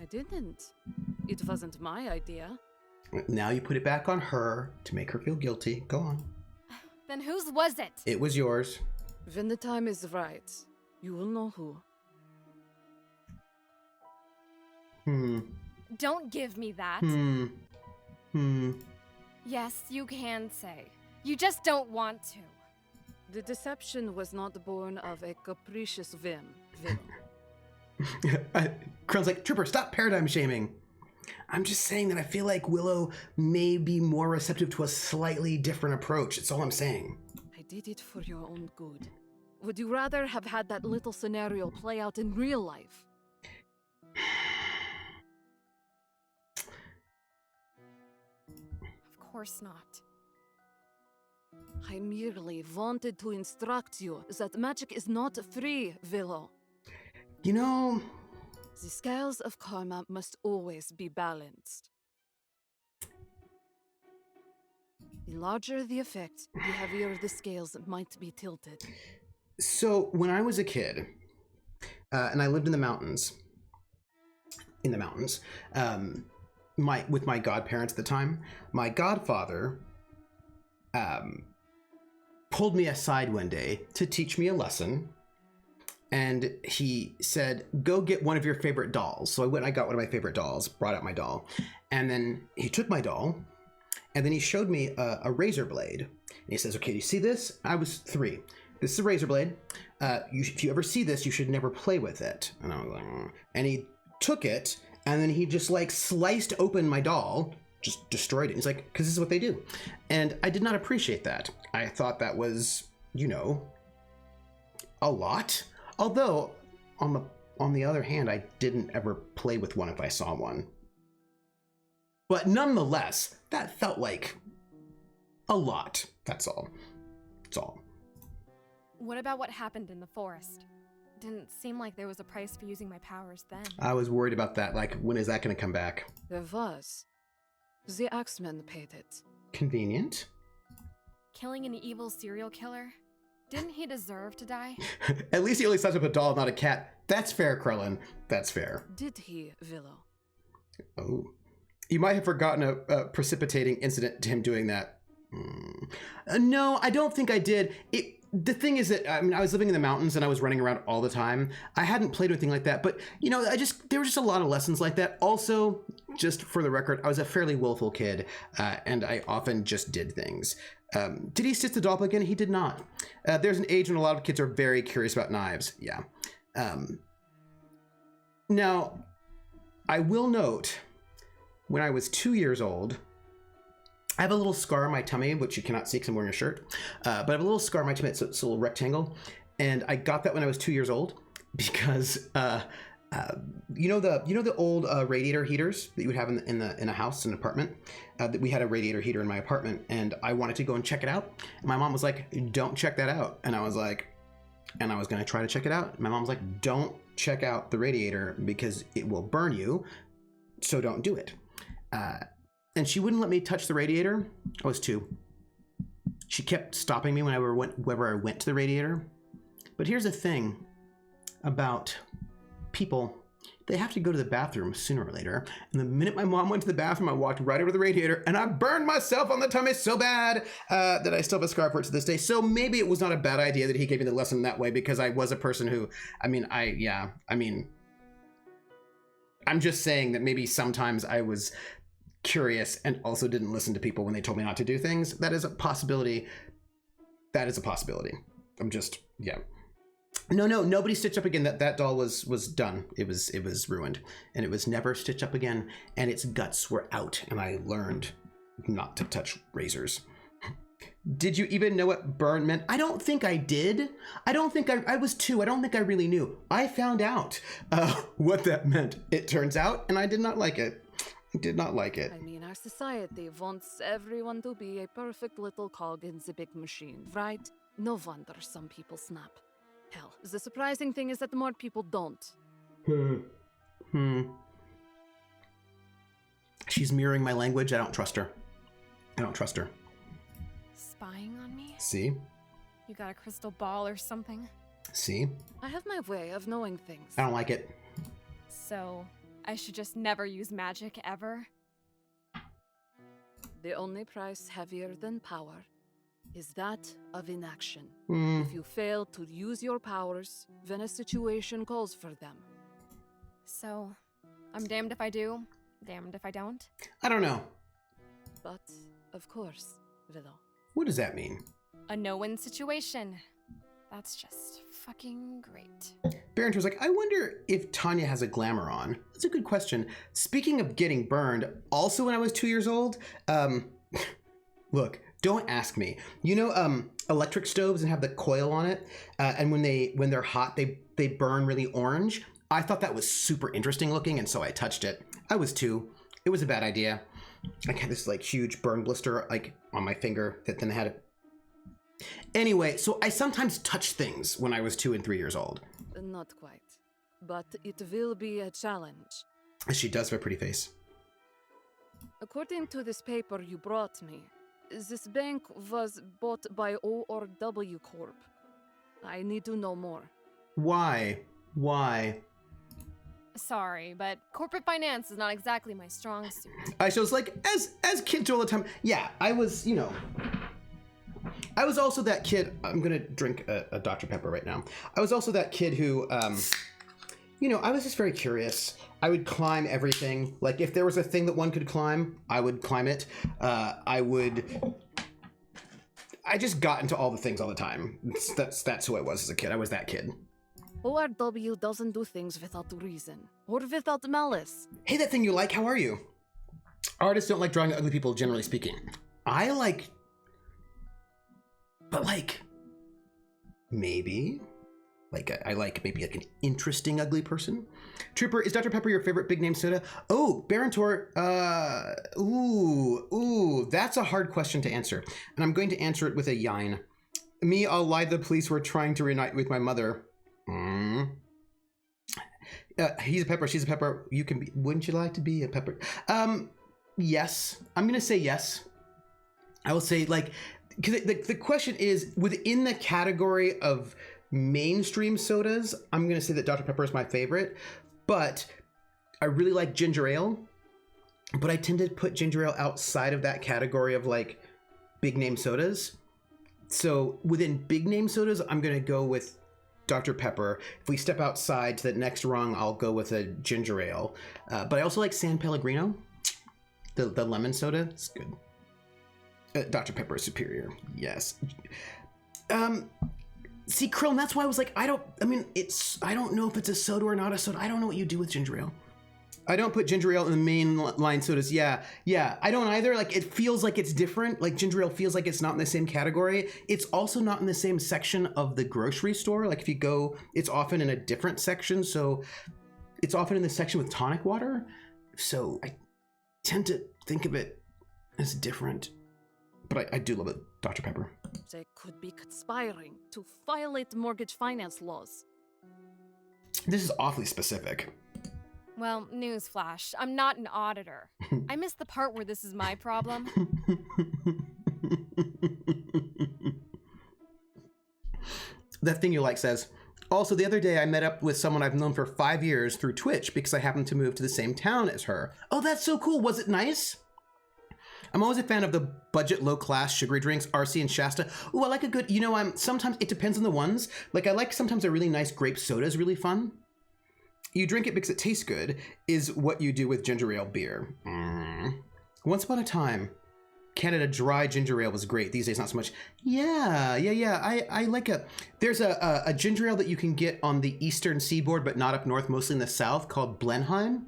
I didn't. It wasn't my idea. Now you put it back on her to make her feel guilty. Go on. Then whose was it? It was yours. When the time is right, you will know who. Don't give me that. Yes, you can say. You just don't want to. The deception was not born of a capricious whim, Willow. Krell's like, Trooper, stop paradigm shaming. I'm just saying that I feel like Willow may be more receptive to a slightly different approach. That's all I'm saying. I did it for your own good. Would you rather have had that little scenario play out in real life? Of course not. I merely wanted to instruct you that magic is not free, Willow. You know, the scales of karma must always be balanced. The larger the effect, the heavier the scales might be tilted. So when I was a kid, and I lived in the mountains, with my godparents at the time, my godfather pulled me aside one day to teach me a lesson. And he said, go get one of your favorite dolls. So I went and I got one of my favorite dolls, brought out my doll. And then he took my doll, and then he showed me a razor blade. And he says, okay, do you see this? I was 3. This is a razor blade. If you ever see this, you should never play with it. And I was like, and he took it, and then he just like sliced open my doll, just destroyed it. He's like, because this is what they do. And I did not appreciate that. I thought that was, a lot. Although, on the other hand, I didn't ever play with one if I saw one. But nonetheless, that felt like a lot. That's all. That's all. What about what happened in the forest? Didn't seem like there was a price for using my powers then. I was worried about that. Like, when is that going to come back? There was. The Axeman paid it. Convenient. Killing an evil serial killer? Didn't he deserve to die? At least he only sliced up a doll, not a cat. That's fair, Krellin. That's fair. Did he, Willow? Oh. You might have forgotten a precipitating incident to him doing that. No, I don't think I did. The thing is that, I was living in the mountains and I was running around all the time. I hadn't played anything like that, but, there were just a lot of lessons like that. Also, just for the record, I was a fairly willful kid, and I often just did things. Did he stitch the doll again? He did not. There's an age when a lot of kids are very curious about knives. Yeah. Now, I will note, when I was 2 years old, I have a little scar on my tummy, which you cannot see because I'm wearing a shirt. But I have a little scar on my tummy. It's a little rectangle. And I got that when I was 2 years old because, you know the old radiator heaters that you would have in a house, an apartment? That we had a radiator heater in my apartment, and I wanted to go and check it out. And my mom was like, don't check that out. And I was like, and I was going to try to check it out. My mom was like, don't check out the radiator because it will burn you. So don't do it. And she wouldn't let me touch the radiator. I was 2. She kept stopping me whenever I went to the radiator. But here's the thing about people. They have to go to the bathroom sooner or later. And the minute my mom went to the bathroom, I walked right over to the radiator and I burned myself on the tummy so bad that I still have a scar for it to this day. So maybe it was not a bad idea that he gave me the lesson that way, because I was a person who, I'm just saying that maybe sometimes I was curious and also didn't listen to people when they told me not to do things. That is a possibility. I'm just, yeah. No, nobody stitched up again. That doll was done. It was ruined, and it was never stitched up again, and its guts were out, and I learned not to touch razors. Did you even know what burn meant? I don't think I did. I don't think I was 2. I don't think I really knew. I found out what that meant, it turns out, and I did not like it. Did not like it. I mean, our society wants everyone to be a perfect little cog in the big machine, right? No wonder some people snap. Hell, the surprising thing is that more people don't. She's mirroring my language. I don't trust her. I don't trust her. Spying on me? See? You got a crystal ball or something? See? I have my way of knowing things. I don't like it. So, I should just never use magic ever? The only price heavier than power is that of inaction. Hmm. If you fail to use your powers, then a situation calls for them. So, I'm damned if I do, damned if I don't? I don't know. But, of course, Willow. What does that mean? A no-win situation. That's just fucking great. Barrington was like, I wonder if Tanya has a glamour on. That's a good question. Speaking of getting burned, also when I was 2 years old, look, don't ask me. You know, electric stoves and have the coil on it, and when they're hot, they burn really orange. I thought that was super interesting looking, and so I touched it. I was 2. It was a bad idea. I had this like huge burn blister like on my finger that then had it. Anyway, so I sometimes touch things when I was 2 and 3 years old. Not quite. But it will be a challenge. She does have a pretty face. According to this paper you brought me, this bank was bought by O&W Corp. I need to know more. Why? Why? Sorry, but corporate finance is not exactly my strong suit. I was like, as kids do all the time. Yeah, I was, you know. I was also that kid. I'm gonna drink a Dr. Pepper right now. I was also that kid who, you know, I was just very curious. I would climb everything. Like if there was a thing that one could climb, I would climb it. I just got into all the things all the time. That's who I was as a kid. I was that kid. ORW doesn't do things without reason or without malice. Hey, that thing you like, how are you? Artists don't like drawing ugly people, generally speaking. I like... But like... Maybe? Like, I like maybe like an interesting ugly person. Trooper, is Dr. Pepper your favorite big name soda? Oh, Barantor, that's a hard question to answer. And I'm going to answer it with a yine. Me, I'll lie the police were trying to reunite with my mother. He's a pepper, she's a pepper. You can be, wouldn't you like to be a pepper? Yes. I'm gonna say yes. I will say like, because the question is, within the category of mainstream sodas, I'm gonna say that Dr. Pepper is my favorite, but I really like ginger ale, but I tend to put ginger ale outside of that category of like big name sodas. So within big name sodas, I'm gonna go with Dr. Pepper. If we step outside to the next rung, I'll go with a ginger ale. But I also like San Pellegrino, the lemon soda. It's good. Dr. Pepper is superior. Yes. See, Krillin, that's why I was like, I don't know if it's a soda or not a soda. I don't know what you do with ginger ale. I don't put ginger ale in the main line sodas. Yeah. I don't either. Like, it feels like it's different. Like, ginger ale feels like it's not in the same category. It's also not in the same section of the grocery store. Like, if you go, it's often in a different section. So it's often in the section with tonic water. So I tend to think of it as different. But I do love it, Dr. Pepper. They could be conspiring to violate mortgage finance laws. This is awfully specific. Well, newsflash, I'm not an auditor. I missed the part where this is my problem. That thing you like says, also the other day I met up with someone I've known for 5 years through Twitch because I happened to move to the same town as her. Oh, that's so cool. Was it nice? I'm always a fan of the budget, low-class, sugary drinks, RC and Shasta. Ooh, I like a good, you know, sometimes it depends on the ones. Like, I like sometimes a really nice grape soda is really fun. You drink it because it tastes good, is what you do with ginger ale beer. Once upon a time, Canada dry ginger ale was great. These days, not so much. Yeah. I like there's a ginger ale that you can get on the eastern seaboard, but not up north, mostly in the south, called Blenheim.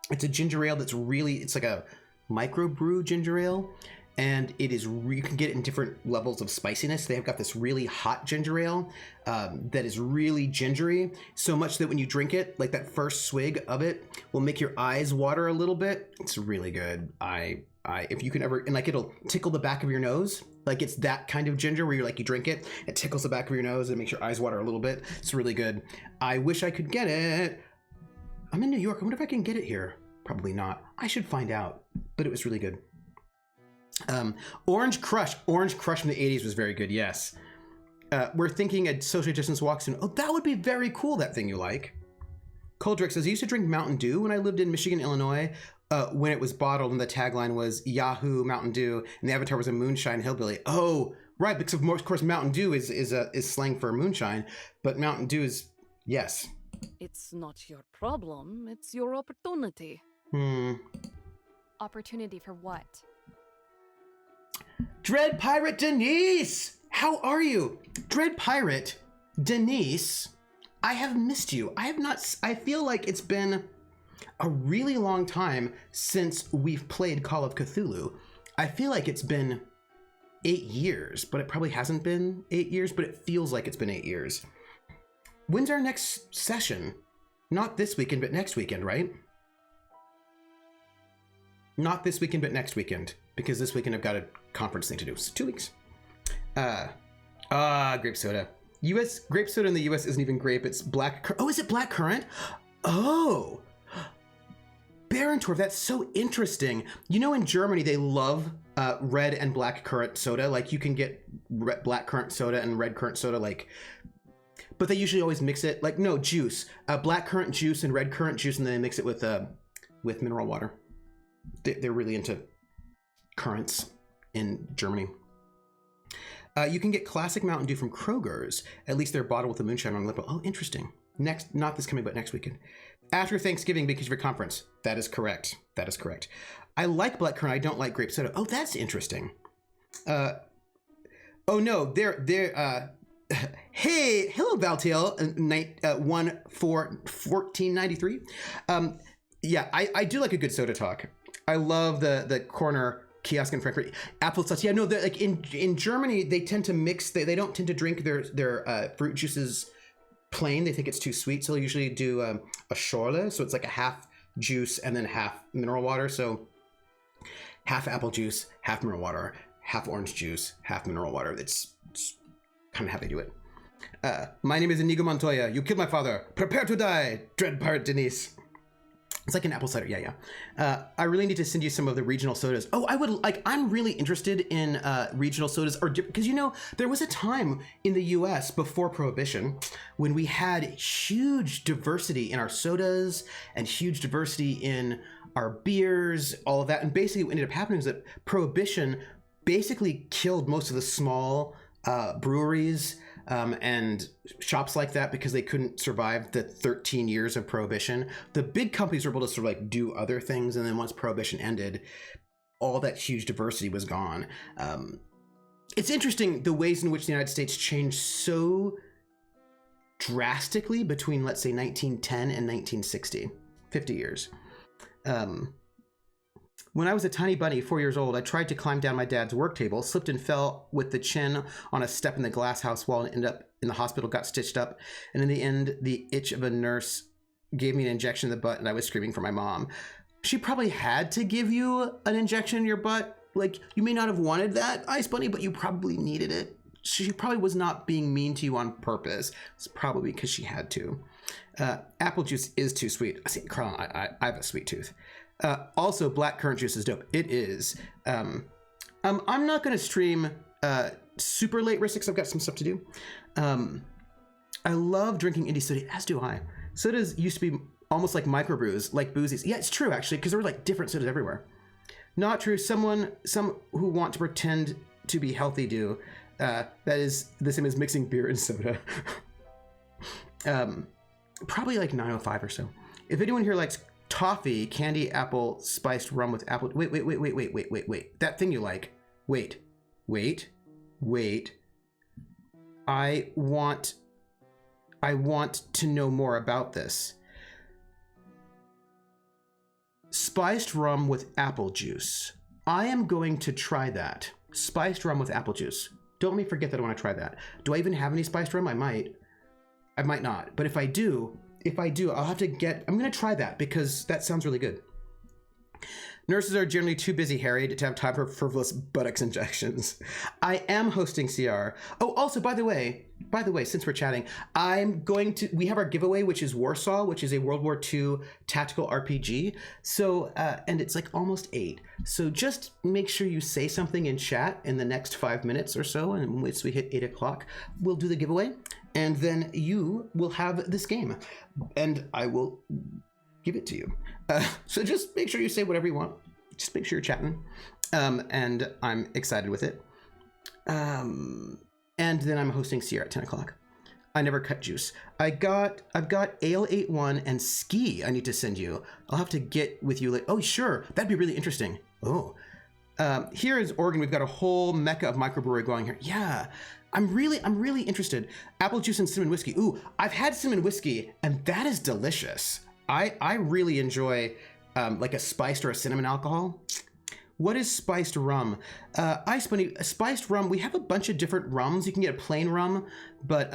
It's a ginger ale that's really, it's like a microbrew ginger ale, and it is you can get it in different levels of spiciness. They have got this really hot ginger ale that is really gingery, so much that when you drink it, like that first swig of it will make your eyes water a little bit. It's really good. I if you can ever, and like it'll tickle the back of your nose. Like it's that kind of ginger where you're like, you drink it, it tickles the back of your nose and makes your eyes water a little bit. It's really good. I wish I could get it. I'm in New York. I wonder if I can get it here. Probably not. I should find out, but it was really good. Orange Crush from the 80s was very good. Yes. We're thinking a social distance walk soon. Oh, that would be very cool. That thing you like. Coldrick says, I used to drink Mountain Dew when I lived in Michigan, Illinois, when it was bottled, and the tagline was Yahoo Mountain Dew, and the avatar was a moonshine hillbilly. Oh, right, because of course Mountain Dew is slang for moonshine, but Mountain Dew is, yes. It's not your problem, it's your opportunity. Opportunity for what? Dread Pirate Denise! How are you? Dread Pirate Denise, I have missed you. I feel like it's been a really long time since we've played Call of Cthulhu. I feel like it's been 8 years, but it probably hasn't been 8 years, but it feels like it's been 8 years. When's our next session? Not this weekend, but next weekend, right? Not this weekend, but next weekend, because this weekend I've got a conference thing to do. So 2 weeks. Grape soda. Grape soda in the US isn't even grape, it's black. Oh, is it black currant? Oh, Barentorf, that's so interesting. You know, in Germany, they love red and black currant soda. Like you can get black currant soda and red currant soda, like, but they usually always mix it, like, no, juice, black currant juice and red currant juice, and then they mix it with mineral water. They're really into currants in Germany. You can get classic Mountain Dew from Kroger's. At least they're bottled with a moonshine on the lip. Oh, interesting. Next, not this coming, but next weekend. After Thanksgiving, because of your conference. That is correct. That is correct. I like black currant. I don't like grape soda. Oh, that's interesting. Oh no, hey, hello, Valtail, 1493. Yeah, I do like a good soda talk. I love the corner kiosk in Frankfurt. Apple sauce. Yeah, no, like in Germany, they tend to mix. They don't tend to drink their fruit juices plain. They think it's too sweet, so they'll usually do a Schorle. So it's like a half juice and then half mineral water. So half apple juice, half mineral water, half orange juice, half mineral water. It's kind of how they do it. My name is Inigo Montoya. You killed my father. Prepare to die, Dread Pirate Denise. It's like an apple cider. Yeah. I really need to send you some of the regional sodas. Oh, I'm really interested in regional sodas, because there was a time in the US before Prohibition when we had huge diversity in our sodas and huge diversity in our beers, all of that. And basically what ended up happening is that Prohibition basically killed most of the small breweries and shops like that because they couldn't survive the 13 years of Prohibition. The big companies were able to sort of like do other things, and then once Prohibition ended, all that huge diversity was gone. It's interesting the ways in which the United States changed so drastically between, let's say, 1910 and 1960, 50 years. When I was a tiny bunny, 4 years old, I tried to climb down my dad's work table, slipped and fell with the chin on a step in the glass house wall, and ended up in the hospital, got stitched up. And in the end, the itch of a nurse gave me an injection in the butt, and I was screaming for my mom. She probably had to give you an injection in your butt. Like, you may not have wanted that, Ice Bunny, but you probably needed it. She probably was not being mean to you on purpose. It's probably because she had to. Apple juice is too sweet. I see, Carl, I have a sweet tooth. Also, black currant juice is dope. It is. I'm not going to stream super late risks. I've got some stuff to do. I love drinking indie soda, as do I. Sodas used to be almost like microbrews, like boozies. Yeah, it's true, actually, because there were like different sodas everywhere. Not true. Some who want to pretend to be healthy do. That is the same as mixing beer and soda. Probably like 905 or so. If anyone here likes toffee, candy apple, spiced rum with apple. Wait. That thing you like. Wait. I want to know more about this. Spiced rum with apple juice. I am going to try that. Spiced rum with apple juice. Don't let me forget that I want to try that. Do I even have any spiced rum? I might not. But if I do, I'll have to get... I'm going to try that because that sounds really good. Nurses are generally too busy, harried, to have time for frivolous buttocks injections. I am hosting CR. Oh, also, by the way, since we're chatting, we have our giveaway, which is Warsaw, which is a World War II tactical RPG. So, and it's like almost 8. So just make sure you say something in chat in the next 5 minutes or so. And once we hit 8 o'clock, we'll do the giveaway. And then you will have this game. And I will give it to you. So just make sure you say whatever you want. Just make sure you're chatting. And I'm excited with it. And then I'm hosting CR at 10 o'clock. I never cut juice. I've got Ale 81 and Ski I need to send you. I'll have to get with you later. Oh, sure. That'd be really interesting. Oh. Here is Oregon. We've got a whole mecca of microbrewery going here. Yeah. I'm really interested. Apple juice and cinnamon whiskey. Ooh, I've had cinnamon whiskey and that is delicious. I really enjoy like a spiced or a cinnamon alcohol. What is spiced rum? Ice Bunny, spiced rum, we have a bunch of different rums. You can get a plain rum, but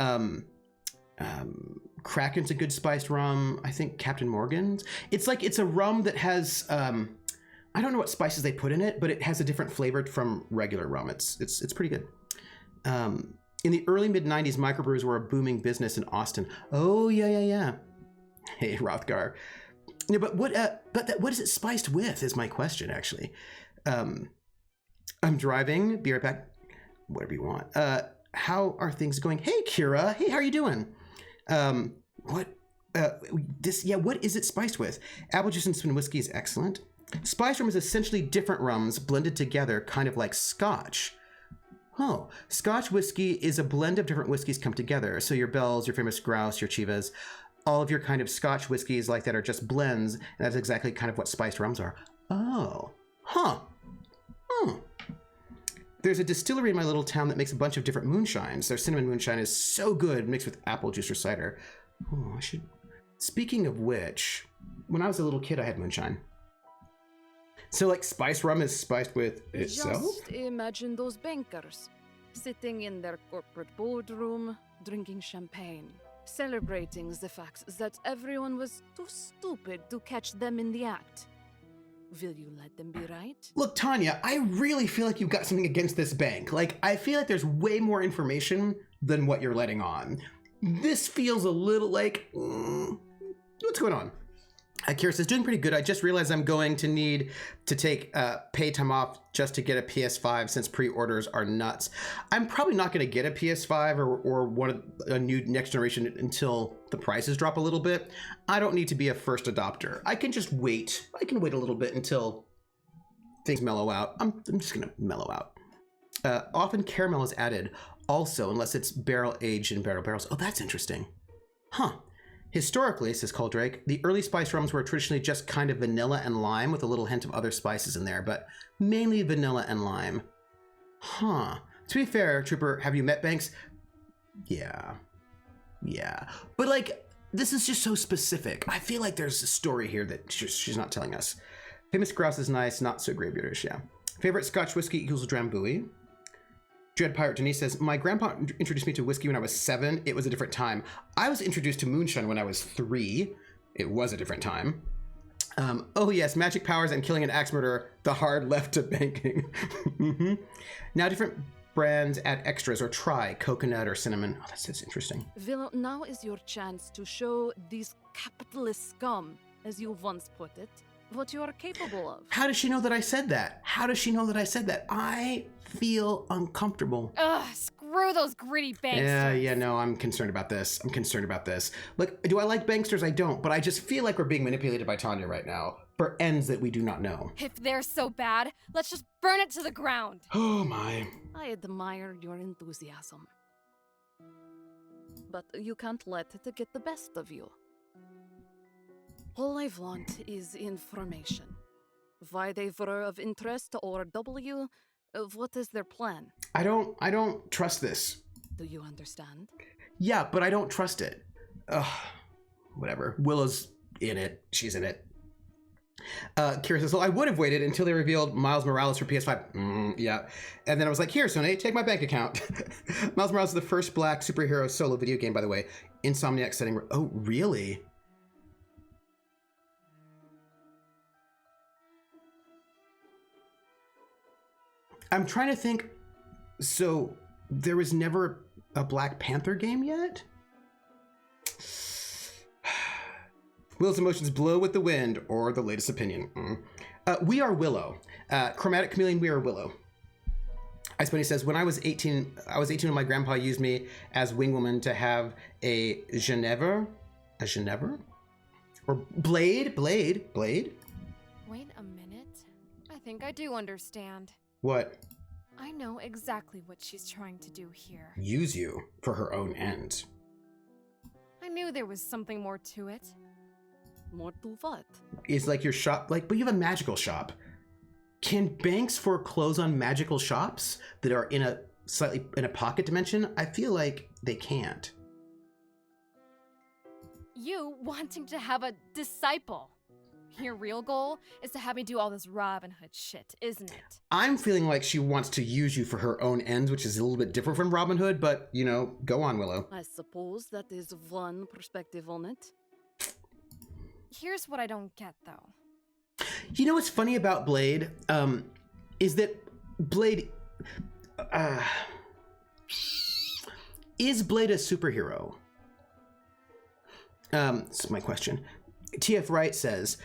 Kraken's a good spiced rum. I think Captain Morgan's. It's a rum that has, I don't know what spices they put in it, but it has a different flavor from regular rum. It's pretty good. In the early mid-90s, microbrews were a booming business in Austin. Oh, yeah. Hey, Rothgar. Yeah, but what is it spiced with is my question, actually. I'm driving. Be right back. Whatever you want. How are things going? Hey, Kira. Hey, how are you doing? What is it spiced with? Apple juice and cinnamon whiskey is excellent. Spiced rum is essentially different rums blended together, kind of like Scotch. Oh, Scotch whiskey is a blend of different whiskeys come together. So your Bells, your famous Grouse, your Chivas, all of your kind of Scotch whiskeys like that are just blends, and that's exactly kind of what spiced rums are. Oh, huh. There's a distillery in my little town that makes a bunch of different moonshines. Their cinnamon moonshine is so good mixed with apple juice or cider. Oh, I should... Speaking of which, when I was a little kid, I had moonshine. So, like, spiced rum is spiced with itself? Just imagine those bankers sitting in their corporate boardroom, drinking champagne, celebrating the fact that everyone was too stupid to catch them in the act. Will you let them be right? Look, Tanya, I really feel like you've got something against this bank. Like, I feel like there's way more information than what you're letting on. This feels a little like... what's going on? Kira says, doing pretty good. I just realized I'm going to need to take pay time off just to get a PS5 since pre-orders are nuts. I'm probably not going to get a PS5 or a new next generation until the prices drop a little bit. I don't need to be a first adopter. I can just wait. I can wait a little bit until things mellow out. I'm just going to mellow out. Often caramel is added also, unless it's barrel aged in barrels. Oh, that's interesting. Huh. Historically, says Coldrake, the early spice rums were traditionally just kind of vanilla and lime with a little hint of other spices in there, but mainly vanilla and lime. Huh. To be fair, Trooper, have you met Banks? Yeah. But like, this is just so specific. I feel like there's a story here that she's not telling us. Famous Grouse is nice, not so graveyardish, yeah. Favorite Scotch whiskey equals Drambuie. Dread Pirate Denise says, my grandpa introduced me to whiskey when I was 7. It was a different time. I was introduced to moonshine when I was 3. It was a different time. Oh yes, magic powers and killing an axe murderer. The hard left to banking. Now different brands add extras or try coconut or cinnamon. Oh, that's interesting. Willow, now is your chance to show these capitalist scum, as you once put it, what you are capable of. How does she know that I said that? I feel uncomfortable. Ugh, screw those gritty banksters. Yeah, no, I'm concerned about this. Look, do I like banksters? I don't, but I just feel like we're being manipulated by Tanya right now for ends that we do not know. If they're so bad, let's just burn it to the ground. Oh my. I admire your enthusiasm. But you can't let it get the best of you. All I want is information. Why they were of interest or W, what is their plan? I don't trust this. Do you understand? Yeah, but I don't trust it. Ugh, whatever. Willow's in it. She's in it. Kira says, well, I would have waited until they revealed Miles Morales for PS5. Yeah. And then I was like, here, Sony, take my bank account. Miles Morales is the first black superhero solo video game, by the way. Insomniac setting. Oh, really? I'm trying to think. So there was never a Black Panther game yet? Willow's emotions blow with the wind, or the latest opinion. We are Willow. Chromatic Chameleon, we are Willow. Ice Bunny says, when I was 18 when my grandpa used me as wingwoman to have a Genever? A Genever? Or Blade? Blade? Wait a minute. I think I do understand. What? I know exactly what she's trying to do here. Use you for her own ends. I knew there was something more to it. More to what? It's like your shop, but you have a magical shop. Can banks foreclose on magical shops that are in a pocket dimension? I feel like they can't. You wanting to have a disciple. Your real goal is to have me do all this Robin Hood shit, isn't it? I'm feeling like she wants to use you for her own ends, which is a little bit different from Robin Hood, but, go on, Willow. I suppose that is one perspective on it. Here's what I don't get, though. You know what's funny about Blade? Is that Blade... is Blade a superhero? That's my question. TF Wright says,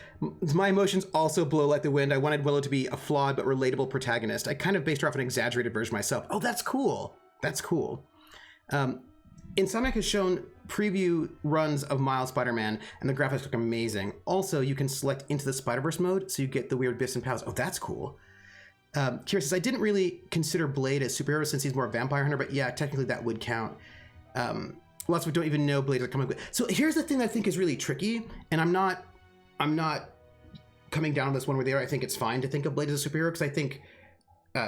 my emotions also blow like the wind. I wanted Willow to be a flawed but relatable protagonist. I kind of based her off an exaggerated version myself. Oh, that's cool. That's cool. Insomniac has shown preview runs of Miles Spider-Man, and the graphics look amazing. Also, you can select Into the Spider-Verse mode, so you get the weird biffs and pows. Oh, that's cool. Kira says, I didn't really consider Blade a superhero since he's more a vampire hunter, but yeah, technically that would count. Lots of us don't even know Blade is coming with. So here's the thing that I think is really tricky, and I'm not coming down on this one way or the other. I think it's fine to think of Blade as a superhero because I think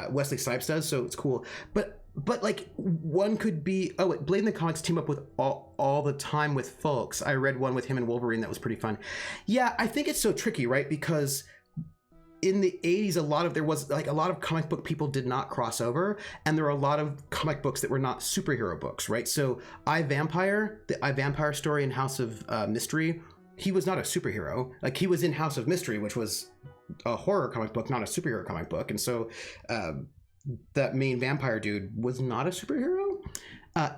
Wesley Snipes does, so it's cool. But like one could be Blade in the comics team up with all the time with folks. I read one with him and Wolverine that was pretty fun. Yeah, I think it's so tricky, right? Because in the 80s, a lot of comic book people did not cross over, and there were a lot of comic books that were not superhero books, right? So the I Vampire story in House of Mystery, he was not a superhero. Like, he was in House of Mystery, which was a horror comic book, not a superhero comic book. And so that main vampire dude was not a superhero.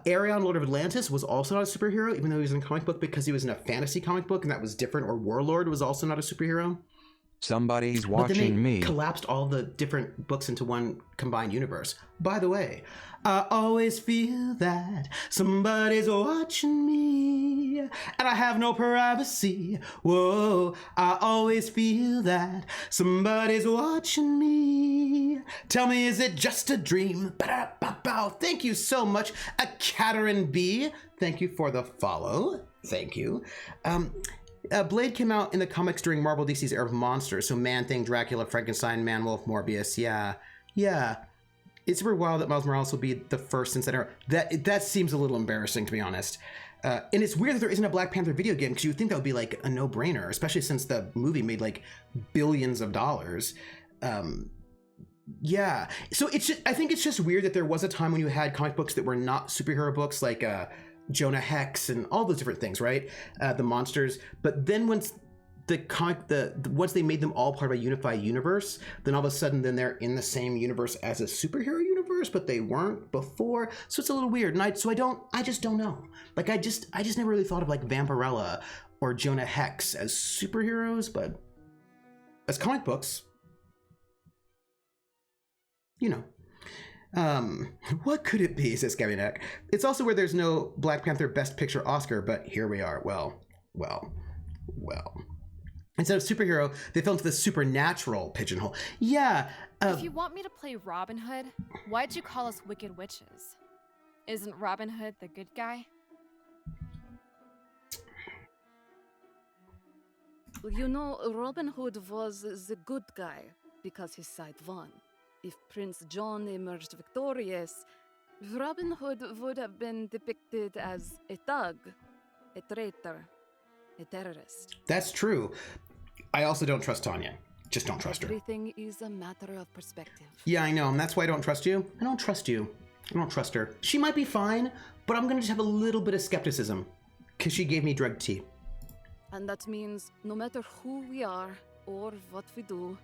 Arion, Lord of Atlantis, was also not a superhero, even though he was in a comic book, because he was in a fantasy comic book, and that was different. Or Warlord was also not a superhero. Somebody's But then they watching me. collapsed all the different books into one combined universe. By the way, I always feel that somebody's watching me, and I have no privacy. Whoa, I always feel that somebody's watching me. Tell me, is it just a dream? Ba-da-ba-bow. Thank you so much, Katerin B. Thank you for the follow. Thank you. Blade came out in the comics during Marvel DC's era of monsters, so Man-Thing, Dracula, Frankenstein, Man-Wolf, Morbius. Yeah. It's super wild that Miles Morales will be the first since that era. That seems a little embarrassing, to be honest. And it's weird that there isn't a Black Panther video game, because you would think that would be like a no-brainer, especially since the movie made like billions of dollars. Yeah. So I think it's just weird that there was a time when you had comic books that were not superhero books, like Jonah Hex and all those different things, right? The monsters. But then once once they made them all part of a unified universe, then all of a sudden then they're in the same universe as a superhero universe, but they weren't before. So it's a little weird. And I just don't know. Like I just never really thought of like Vampirella or Jonah Hex as superheroes, but as comic books, what could it be, says Gabinek. It's also where there's no Black Panther Best Picture Oscar, but here we are. Well. Instead of superhero, they fell into the supernatural pigeonhole. Yeah. If you want me to play Robin Hood, why'd you call us wicked witches? Isn't Robin Hood the good guy? Robin Hood was the good guy because his side won. If Prince John emerged victorious, Robin Hood would have been depicted as a thug, a traitor, a terrorist. That's true. I also don't trust Tanya. Just don't trust her. Everything is a matter of perspective. Yeah, I know, and that's why I don't trust you. I don't trust you. I don't trust her. She might be fine, but I'm gonna just have a little bit of skepticism, because she gave me drugged tea. And that means no matter who we are or what we do,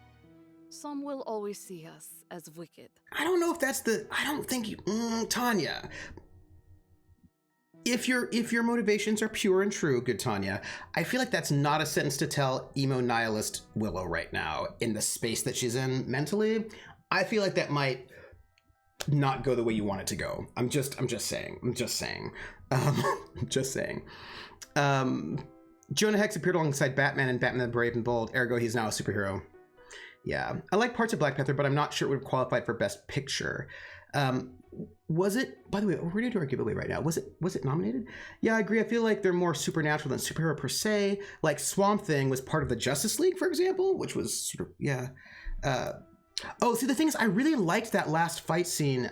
some will always see us as wicked. I don't know if that's I don't think you, Tanya. If your motivations are pure and true, good Tanya, I feel like that's not a sentence to tell emo nihilist Willow right now in the space that she's in mentally. I feel like that might not go the way you want it to go. I'm just saying. Jonah Hex appeared alongside Batman and Batman the Brave and Bold, ergo he's now a superhero. Yeah, I like parts of Black Panther, but I'm not sure it would have qualified for Best Picture. Was it, by the way, we're going to do our giveaway right now. Was it nominated? Yeah, I agree. I feel like they're more supernatural than superhero per se. Like Swamp Thing was part of the Justice League, for example, which was sort of, yeah. Oh, see, the thing is, I really liked that last fight scene,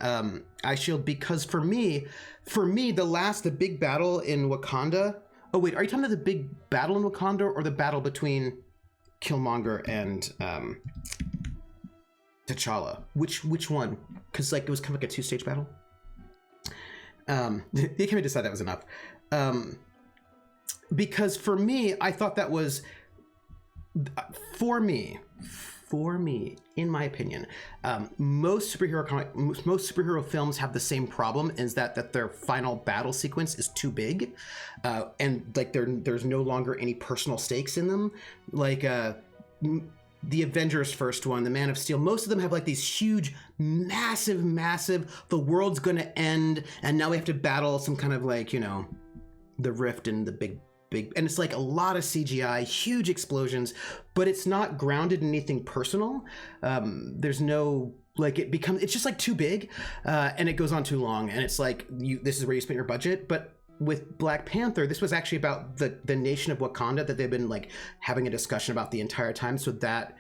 iShield, because for me, the big battle in Wakanda. Oh, wait, are you talking about the big battle in Wakanda or the battle between Killmonger and T'Challa? Which one? Because like it was kind of like a 2-stage battle. They can't decide that was enough. Because for me, I thought that was for me, in my opinion, most superhero films have the same problem, is that their final battle sequence is too big, and like there's no longer any personal stakes in them. Like the Avengers first one, the Man of Steel, most of them have like these huge, massive, the world's gonna end, and now we have to battle some kind of like, you know, the rift and the big, and it's like a lot of CGI, huge explosions, but it's not grounded in anything personal. There's no, like, it's just like too big, and it goes on too long, and it's like, this is where you spent your budget. But with Black Panther, this was actually about the nation of Wakanda that they've been like having a discussion about the entire time, so that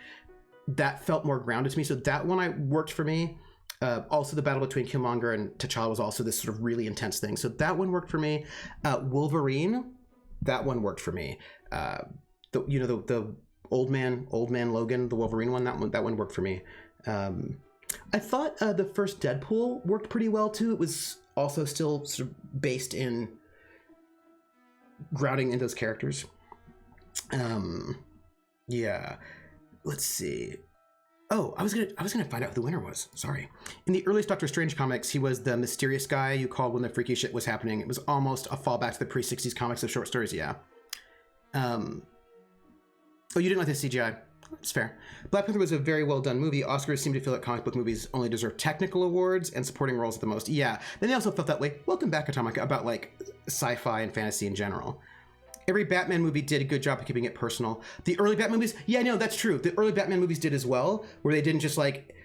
felt more grounded to me. So that one worked for me. Also, the battle between Killmonger and T'Challa was also this sort of really intense thing, so that one worked for me. Wolverine, that one worked for me. The old man Logan, the Wolverine one, that one worked for me. I thought the first Deadpool worked pretty well too. It was also still sort of based in grounding in those characters. Yeah, let's see. Oh, I was gonna find out who the winner was. Sorry. In the earliest Doctor Strange comics, he was the mysterious guy you called when the freaky shit was happening. It was almost a fallback to the pre-60s comics of short stories. Yeah. Oh, you didn't like the CGI? It's fair. Black Panther was a very well done movie. Oscars seem to feel that comic book movies only deserve technical awards and supporting roles at the most. Yeah. Then they also felt that way. Welcome back, Atomica, about like sci-fi and fantasy in general. Every Batman movie did a good job of keeping it personal. The early Batman movies, yeah, no, that's true. The early Batman movies did as well, where they didn't just like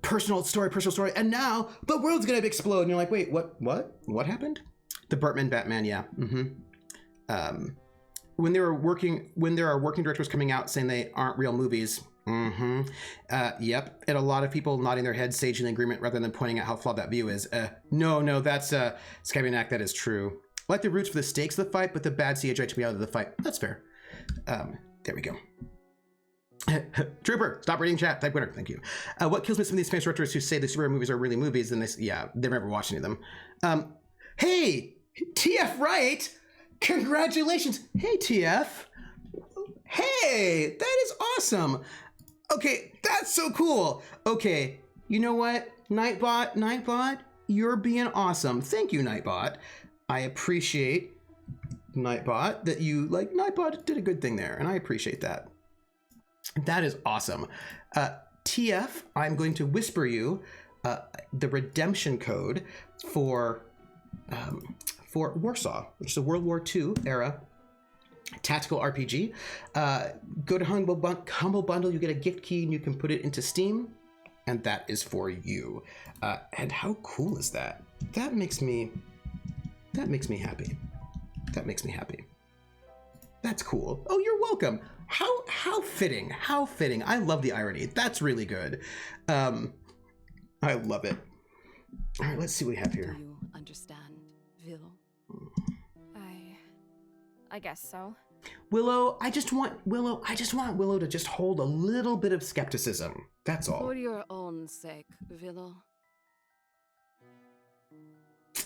personal story, and now the world's gonna explode, and you're like, wait, what happened? The Burtman Batman, yeah. When there are working directors coming out saying they aren't real movies, yep, and a lot of people nodding their heads, saging in agreement rather than pointing out how flawed that view is. No, that's Scabianac, that is true. I like the roots for the stakes of the fight, but the bad CGI took me out of the fight. That's fair. There we go. Trooper, stop reading chat. Type winner. Thank you. What kills me, some of these famous directors who say the superhero movies are really movies, and they've never watched any of them. Hey, TF Wright, congratulations. Hey, TF. Hey, that is awesome. Okay, that's so cool. Okay, you know what? Nightbot, you're being awesome. Thank you, Nightbot. I appreciate, Nightbot, that you, like, Nightbot did a good thing there, and I appreciate that. That is awesome. TF, I'm going to whisper you the redemption code for Warsaw, which is a World War II era tactical RPG. Go to Humble Bundle, you get a gift key, and you can put it into Steam, and that is for you. And how cool is that? That makes me happy. That makes me happy. That's cool. Oh, you're welcome. How fitting. How fitting. I love the irony. That's really good. I love it. All right, let's see what we have here. Do you understand, Will? I guess so. Willow, I just want Willow to just hold a little bit of skepticism. That's all. For your own sake, Willow.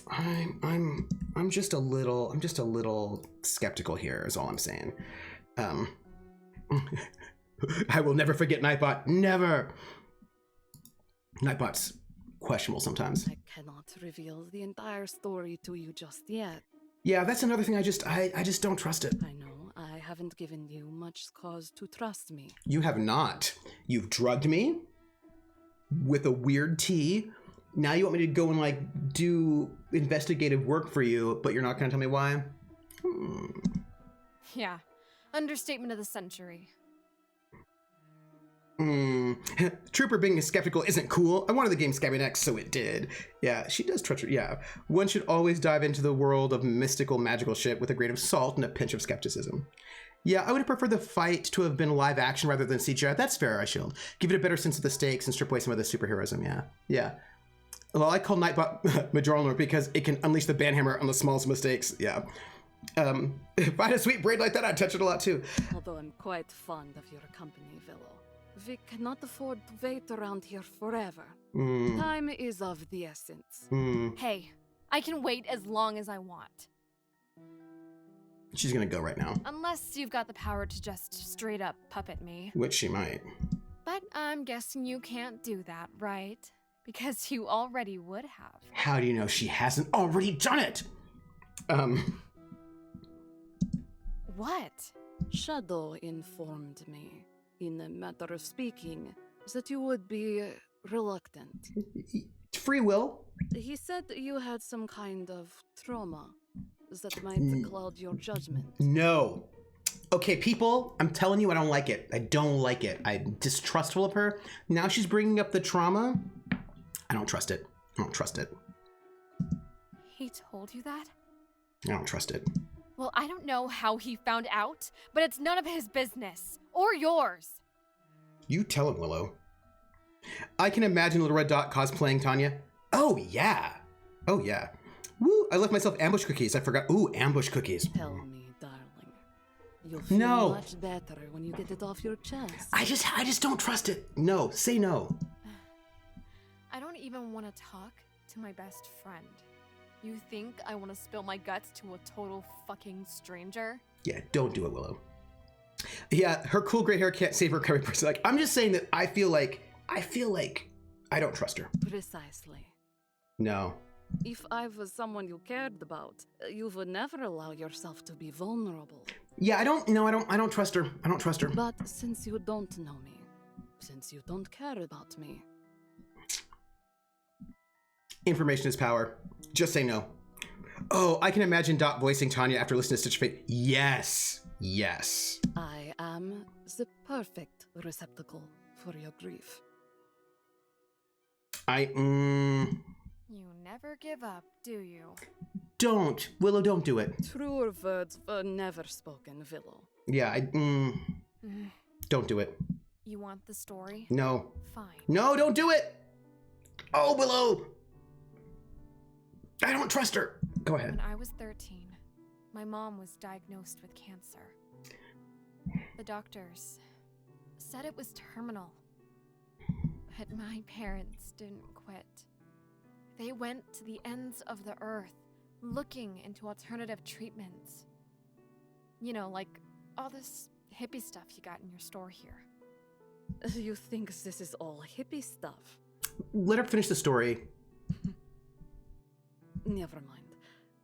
I'm just a little skeptical here is all I'm saying. I will never forget Nightbot. Never. Nightbot's questionable sometimes. I cannot reveal the entire story to you just yet. Yeah, that's another thing I just don't trust it. I know, I haven't given you much cause to trust me. You have not. You've drugged me with a weird tea. Now you want me to go and like do investigative work for you, but you're not going to tell me why? Yeah, understatement of the century. Trooper being skeptical isn't cool. I wanted the game Scabby next, so it did. Yeah, she does treachery. Yeah, one should always dive into the world of mystical, magical shit with a grain of salt and a pinch of skepticism. Yeah, I would have preferred the fight to have been live action rather than CGI. That's fair, I Shield. Give it a better sense of the stakes and strip away some of the superheroism. Yeah. Well, I call Nightbot Madronor because it can unleash the banhammer on the smallest mistakes. Yeah. If I had a sweet braid like that, I'd touch it a lot too. Although I'm quite fond of your company, Willow. We cannot afford to wait around here forever. Time is of the essence. Hey, I can wait as long as I want. She's gonna go right now. Unless you've got the power to just straight up puppet me. Which she might. But I'm guessing you can't do that, right? Because you already would have. How do you know she hasn't already done it? What? Shadow informed me, in a matter of speaking, that you would be reluctant. Free will? He said you had some kind of trauma that might cloud your judgment. No. Okay, people, I'm telling you I don't like it. I don't like it. I'm distrustful of her. Now she's bringing up the trauma. I don't trust it. I don't trust it. He told you that? I don't trust it. Well, I don't know how he found out, but it's none of his business. Or yours. You tell him, Willow. I can imagine Little Red Dot cosplaying Tanya. Oh, yeah. Woo, I left myself ambush cookies. I forgot. Ooh, ambush cookies. Tell me, darling. You'll feel much better when you get it off your chest. I just don't trust it. No, say no. I don't even want to talk to my best friend. You think I want to spill my guts to a total fucking stranger? Yeah, don't do it, Willow. Yeah, her cool gray hair can't save her curry person. Like, I'm just saying that I feel like I don't trust her. Precisely. No. If I was someone you cared about, you would never allow yourself to be vulnerable. Yeah, I don't trust her. I don't trust her. But since you don't know me, since you don't care about me. Information is power. Just say no. Oh, I can imagine Dot voicing Tanya after listening to Stitch Fate. Yes. I am the perfect receptacle for your grief. You never give up, do you? Don't. Willow, don't do it. Truer words were never spoken, Willow. Yeah, don't do it. You want the story? No. Fine. No, don't do it! Oh, Willow! I don't trust her. Go ahead. When I was 13, my mom was diagnosed with cancer. The doctors said it was terminal. But my parents didn't quit. They went to the ends of the earth, looking into alternative treatments. You know, like all this hippie stuff you got in your store here. You think this is all hippie stuff? Let her finish the story. Never mind.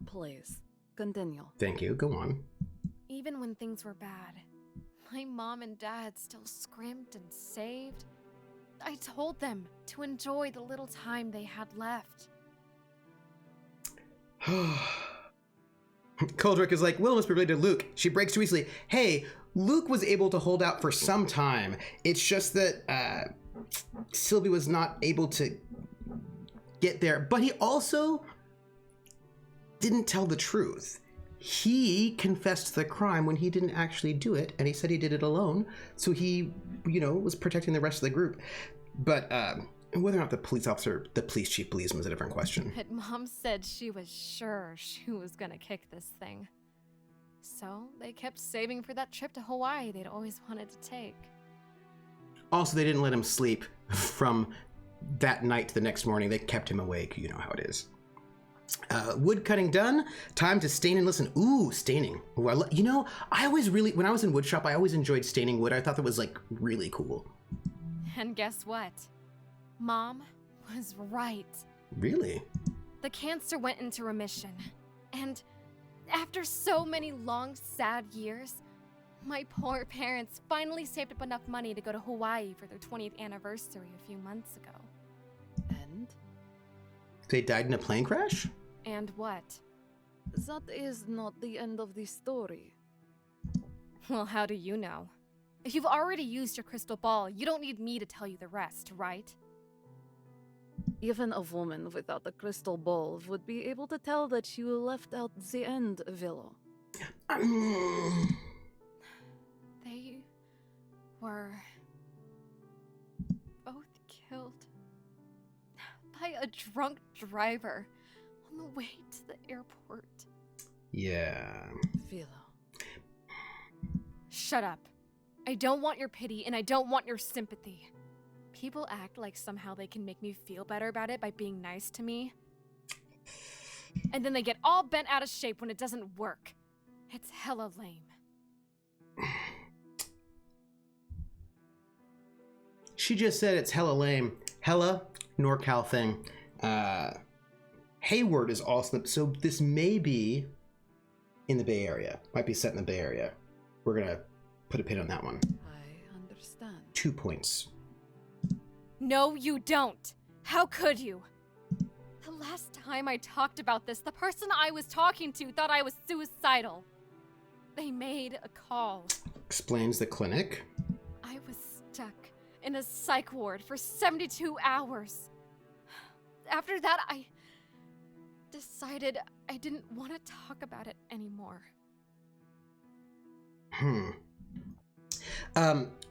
Please, continue. Thank you. Go on. Even when things were bad, my mom and dad still scrimped and saved. I told them to enjoy the little time they had left. Coldrick is like, Willow must be related to Luke. She breaks too easily. Hey, Luke was able to hold out for some time. It's just that Sylvie was not able to get there. But he also didn't tell the truth. He confessed the crime when he didn't actually do it, and he said he did it alone. So he, was protecting the rest of the group. But whether or not the police chief believes him is a different question. But Mom said she was sure she was gonna kick this thing. So they kept saving for that trip to Hawaii they'd always wanted to take. Also, they didn't let him sleep from that night to the next morning. They kept him awake. You know how it is. Wood cutting done. Time to stain and listen. Ooh, staining. Ooh, I always really, when I was in wood shop, I always enjoyed staining wood. I thought that was like really cool. And guess what? Mom was right. Really? The cancer went into remission. And after so many long, sad years, my poor parents finally saved up enough money to go to Hawaii for their 20th anniversary a few months ago. And They died in a plane crash? And what? that is not the end of the story. Well, how do you know? If you've already used your crystal ball, you don't need me to tell you the rest, right? Even a woman without a crystal ball would be able to tell that you left out the end, Willow. They were both killed by a drunk driver on the way to the airport. Yeah. Willow. Shut up. I don't want your pity and I don't want your sympathy. People act like somehow they can make me feel better about it by being nice to me. And then they get all bent out of shape when it doesn't work. It's hella lame. She just said it's hella lame. Hella NorCal thing. Hayward is also, so this may be in the Bay Area. Might be set in the Bay Area. We're gonna put a pin on that one. I understand. 2 points. No, you don't. How could you? The last time I talked about this, the person I was talking to thought I was suicidal. They made a call. Explains the clinic. I was stuck in a psych ward for 72 hours. After that, I decided I didn't want to talk about it anymore.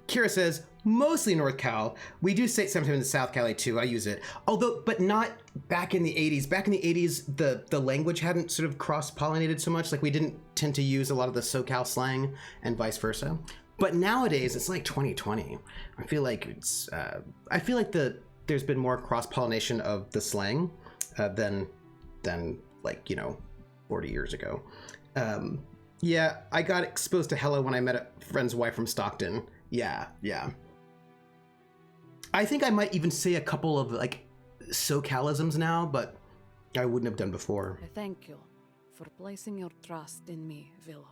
Kira says, mostly North Cal. We do say sometimes in the South Cali too. I use it. Although, but not back in the 80s. Back in the 80s, the language hadn't sort of cross-pollinated so much. Like we didn't tend to use a lot of the SoCal slang and vice versa. But nowadays, it's like 2020. I feel like it's, there's been more cross-pollination of the slang than like, 40 years ago. Yeah, I got exposed to hella when I met a friend's wife from Stockton. Yeah. I think I might even say a couple of like SoCalisms now, but I wouldn't have done before. I thank you for placing your trust in me, Willow.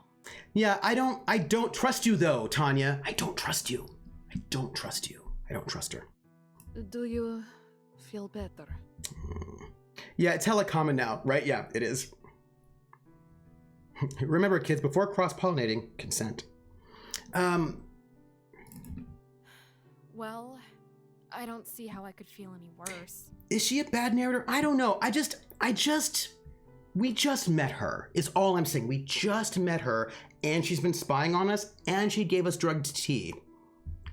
Yeah, I don't trust you though, Tanya. I don't trust you. I don't trust her. Do you feel better? Yeah, it's hella common now, right? Yeah, it is. Remember, kids, before cross-pollinating, consent. Well, I don't see how I could feel any worse. Is she a bad narrator? I don't know. We just met her, is all I'm saying. We just met her, and she's been spying on us, and she gave us drugged tea.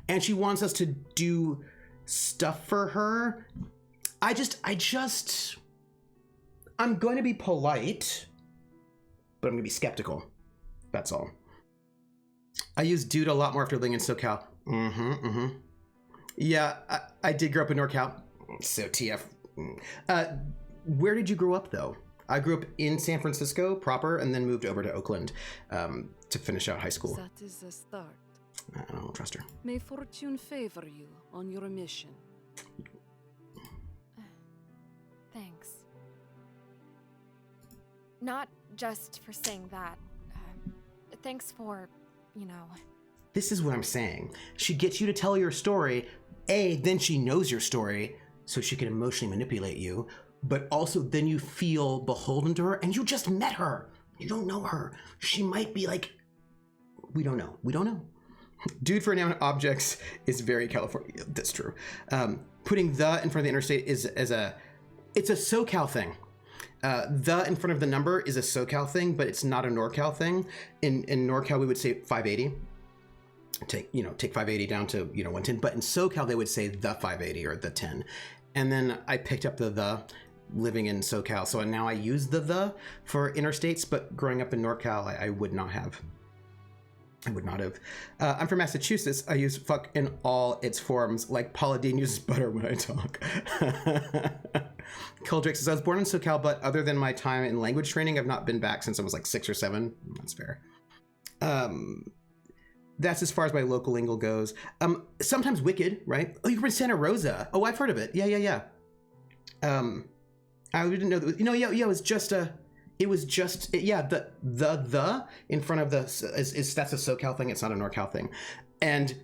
And she wants us to do stuff for her. I'm going to be polite, but I'm going to be skeptical. That's all. I use dude a lot more after living in SoCal. Yeah, I did grow up in NorCal. So TF. Where did you grow up, though? I grew up in San Francisco proper and then moved over to Oakland to finish out high school. That is a start. I don't trust her. May fortune favor you on your mission. Thanks. Not just for saying that. Thanks for, This is what I'm saying. She gets you to tell your story. Then she knows your story, so she can emotionally manipulate you. But also then you feel beholden to her, and you just met her. You don't know her. She might be like, we don't know. Dude for inanimate objects is very California. That's true. Putting the in front of the interstate it's a SoCal thing. The in front of the number is a SoCal thing, but it's not a NorCal thing. In NorCal, we would say 580. Take 580 down to 110. But in SoCal, they would say the 580 or the 10. And then I picked up the living in SoCal. So now I use the for interstates, but growing up in NorCal, I would not have. I would not have. I'm from Massachusetts. I use fuck in all its forms, like Paula Deen uses butter when I talk. Keldrick says, I was born in SoCal, but other than my time in language training, I've not been back since I was like 6 or 7. That's fair. That's as far as my local lingo goes. Sometimes Wicked, right? Oh, you're from Santa Rosa. Oh, I've heard of it. Yeah. I didn't know that. It was just the in front of the is that's a SoCal thing. It's not a NorCal thing. And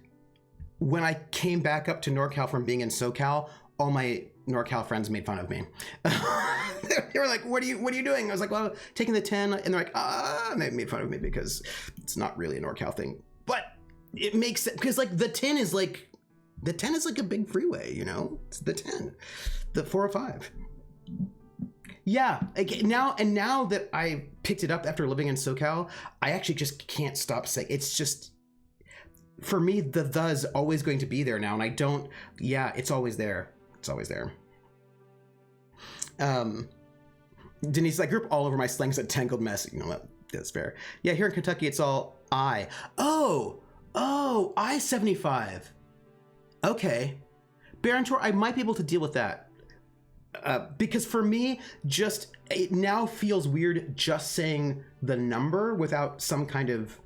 when I came back up to NorCal from being in SoCal, all my NorCal friends made fun of me. They were like, what are you doing? I was like, well, taking the 10. And they're like, and they made fun of me because it's not really a NorCal thing. But it makes sense because like the 10 is like a big freeway, It's the 10. The 405. Yeah. Now that I picked it up after living in SoCal, I actually just can't stop saying it's just, for me, the's always going to be there now. And I don't, it's always there. It's always there. Denise, I grew up all over my slang's a tangled mess. That's fair. Yeah, here in Kentucky, it's all I. Oh, I-75. Okay. Baron Tor, I might be able to deal with that. Because for me, it now feels weird just saying the number without some kind of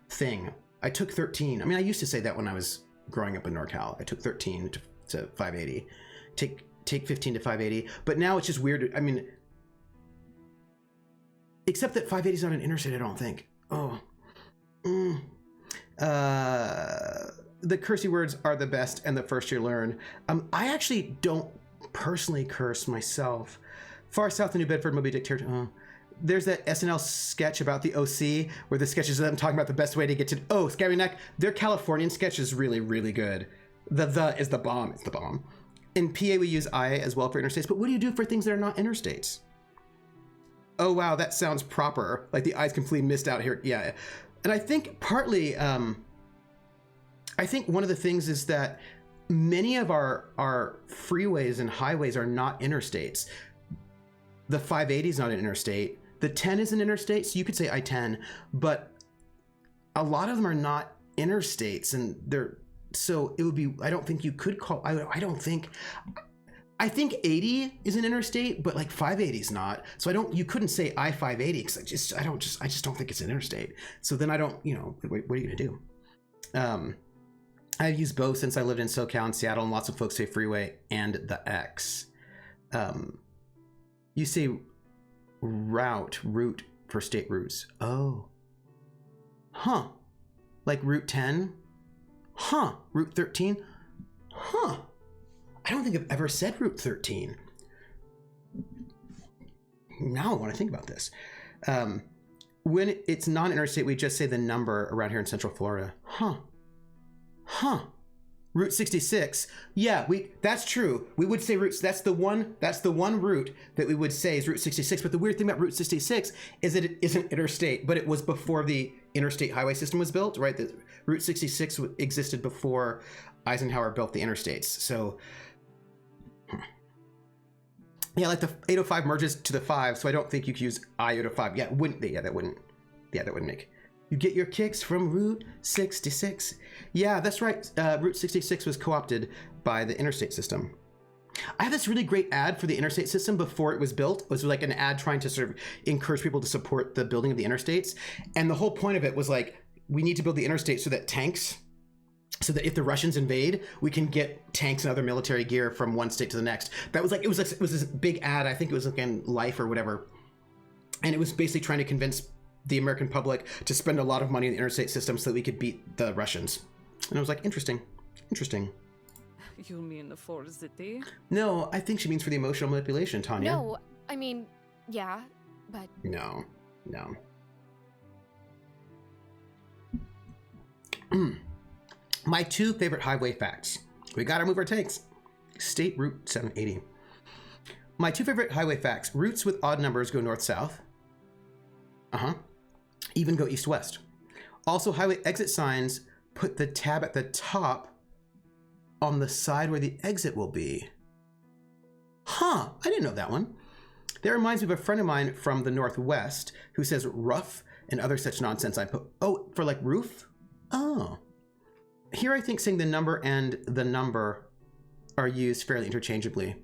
thing. I took 13. I mean, I used to say that when I was growing up in NorCal. I took 13 to 580. Take 15 to 580. But now it's just weird. I mean, except that 580 is not an interstate, I don't think. Oh. The cursey words are the best and the first you learn. I actually don't personally curse myself. Far south of New Bedford, Moby Dick Territory. There's that SNL sketch about the OC where the sketches of them talking about the best way to get to Scabby Neck. Their Californian sketch is really, really good. The is the bomb. It's the bomb. In PA, we use I as well for interstates, but what do you do for things that are not interstates? Oh, wow, that sounds proper. Like the I's completely missed out here. Yeah. And I think partly, I think one of the things is that many of our freeways and highways are not interstates. The 580 is not an interstate. The 10 is an interstate, so you could say I-10, but a lot of them are not interstates, and so it would be, I don't think you could call, I think 80 is an interstate, but like 580 is not. So you couldn't say I-580 because I just don't think it's an interstate. So then I don't, what are you gonna do? I've used both since I lived in SoCal and Seattle, and lots of folks say freeway and the X. You say route for state routes. Oh. Huh. Like Route 10? Huh. Route 13? Huh. I don't think I've ever said Route 13. Now I want to think about this. When it's non-interstate, we just say the number around here in Central Florida. Huh. Route 66. Yeah, that's true. We would say routes. That's the one route that we would say is Route 66. But the weird thing about Route 66 is that it isn't interstate, but it was before the interstate highway system was built, right? The Route 66 existed before Eisenhower built the interstates. So yeah, like the 805 merges to the 5, so I don't think you could use I-805. Yeah, wouldn't they? That wouldn't make. You get your kicks from Route 66. Yeah, that's right. Route 66 was co-opted by the interstate system. I have this really great ad for the interstate system before it was built. It was like an ad trying to sort of encourage people to support the building of the interstates. And the whole point of it was like, we need to build the interstate so that if the Russians invade, we can get tanks and other military gear from one state to the next. That was like, it was this big ad. I think it was like in Life or whatever. And it was basically trying to convince the American public to spend a lot of money in the interstate system so that we could beat the Russians. And I was like, interesting. You mean for the city? No, I think she means for the emotional manipulation, Tanya. No, I mean, yeah, but... No. My 2 favorite highway facts. We gotta move our tanks. State Route 780. My 2 favorite highway facts. Routes with odd numbers go north-south. Even go east-west. Also, highway exit signs put the tab at the top on the side where the exit will be. Huh, I didn't know that one. That reminds me of a friend of mine from the Northwest who says rough and other such nonsense. I put, oh, for like roof? Oh. Here I think saying the number and the number are used fairly interchangeably.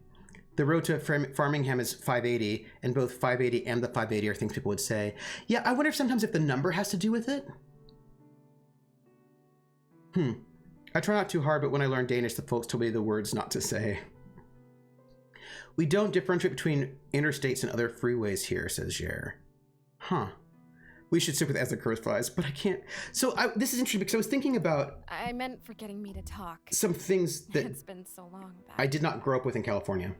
The road to Farmingham is 580, and both 580 and the 580 are things people would say. Yeah, I wonder if sometimes if the number has to do with it. I try not too hard, but when I learned Danish, the folks told me the words not to say. We don't differentiate between interstates and other freeways here, says Jer. Huh. We should stick with as the crow flies, but I can't. So this is interesting because I was thinking about... I meant for getting me to talk. Some things that... It's been so long back. I did not grow up with in California.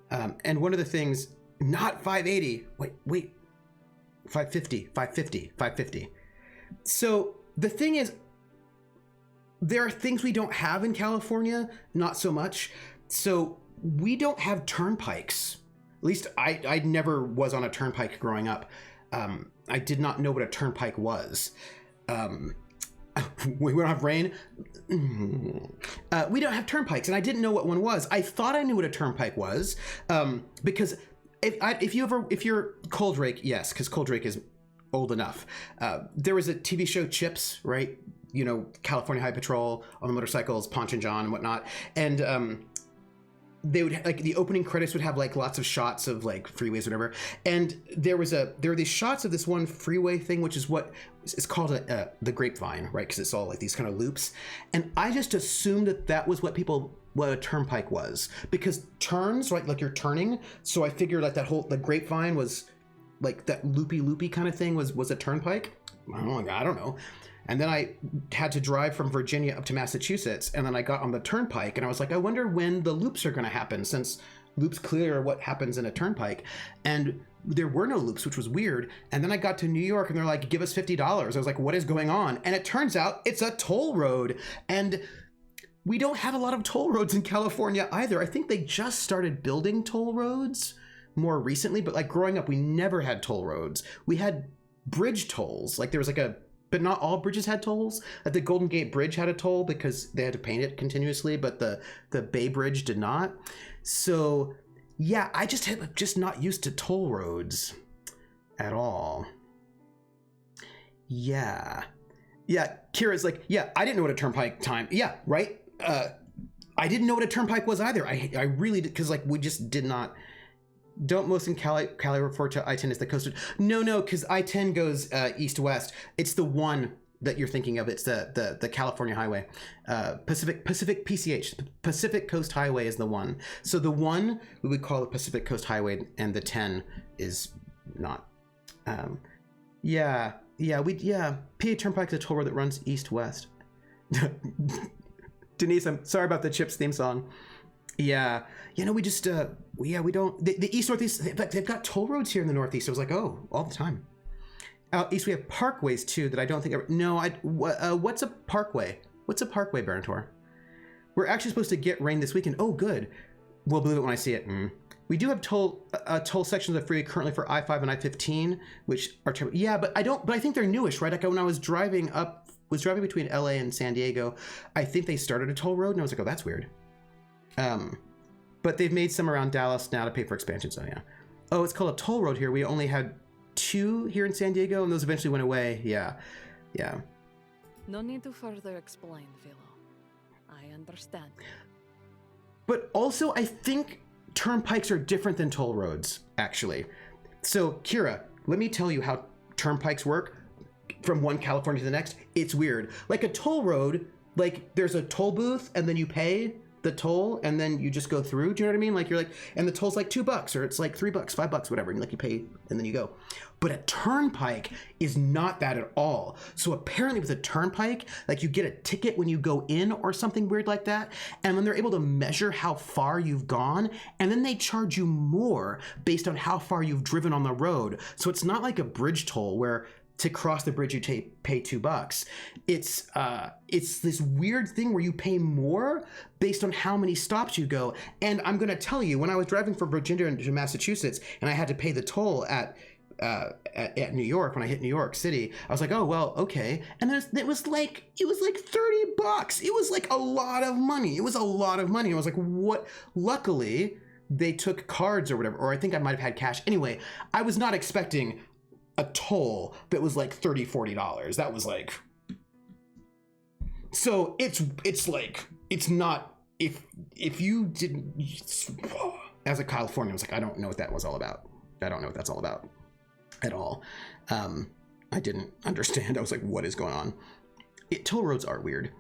And one of the things... Not 580. Wait. 550. So the thing is, there are things we don't have in California, not so much. So we don't have turnpikes. At least I never was on a turnpike growing up. I did not know what a turnpike was. We don't have rain. We don't have turnpikes, and I didn't know what one was. I thought I knew what a turnpike was, because if you're Coldrake, yes, because Coldrake is old enough. There was a TV show, Chips, right? You know, California High Patrol on the motorcycles, Ponch and John and whatnot, and they would like the opening credits would have like lots of shots of like freeways or whatever, and there were these shots of this one freeway thing, which is what is called the Grapevine, right? Because it's all like these kind of loops, and I just assumed that was what a turnpike was, because turns, right? Like you're turning, so I figured like the Grapevine was like that loopy kind of thing was a turnpike. I don't know. And then I had to drive from Virginia up to Massachusetts, and then I got on the turnpike, and I was like, I wonder when the loops are going to happen, since loops clearly are what happens in a turnpike. And there were no loops, which was weird. And then I got to New York, and they're like, give us $50. I was like, what is going on? And it turns out it's a toll road. And we don't have a lot of toll roads in California either. I think they just started building toll roads more recently, but like growing up, we never had toll roads. We had bridge tolls. Like there was like but not all bridges had tolls. Like the Golden Gate Bridge had a toll because they had to paint it continuously, but the Bay Bridge did not. So yeah, I just not used to toll roads at all. Yeah. Kira's like, yeah, I didn't know what a turnpike time. Yeah, right. I didn't know what a turnpike was either. I really did, because like we just did not. Don't most in Cali refer to I-10 as the coast? No, because I-10 goes east-west. It's the one that you're thinking of. It's the California Highway. Pacific PCH. Pacific Coast Highway is the one. So the one we would call the Pacific Coast Highway, and the 10 is not. PA Turnpike is a toll road that runs east-west. Denise, I'm sorry about the Chips theme song. Yeah, we just, we don't, the East Northeast, they've got toll roads here in the Northeast. I was like, oh, all the time. Out East, we have parkways too that I don't think, what's a parkway? What's a parkway, Barantor? We're actually supposed to get rain this weekend. Oh, good. We'll believe it when I see it. We do have toll sections of the freeway currently for I-5 and I-15, which are, but I think they're newish, right? Like when I was driving between LA and San Diego, I think they started a toll road, and I was like, oh, that's weird. But they've made some around Dallas now to pay for expansion, so yeah. Oh, it's called a toll road here. We only had 2 here in San Diego, and those eventually went away. Yeah. No need to further explain, Willow. I understand. But also, I think turnpikes are different than toll roads, actually. So, Kira, let me tell you how turnpikes work from one California to the next. It's weird. Like a toll road, like there's a toll booth, and then you pay the toll, and then you just go through. Do you know what I mean? Like you're like, and the toll's like $2, or it's like $3, $5, whatever. And like you pay, and then you go. But a turnpike is not that at all. So apparently with a turnpike, like you get a ticket when you go in or something weird like that. And then they're able to measure how far you've gone. And then they charge you more based on how far you've driven on the road. So it's not like a bridge toll where to cross the bridge you pay $2. It's this weird thing where you pay more based on how many stops you go. And I'm going to tell you, when I was driving from Virginia to Massachusetts and I had to pay the toll at New York, when I hit New York City, I was like, oh, well, okay. And then it was like $30. It was like a lot of money. And I was like, what? Luckily, they took cards or whatever, or I think I might have had cash. Anyway, I was not expecting a toll that was like $30-$40. That was like, so it's like, it's not, if you didn't, as a Californian, I was like, I don't know what that was all about. I don't know what that's all about at all. I didn't understand. I was like, what is going on? Toll roads are weird.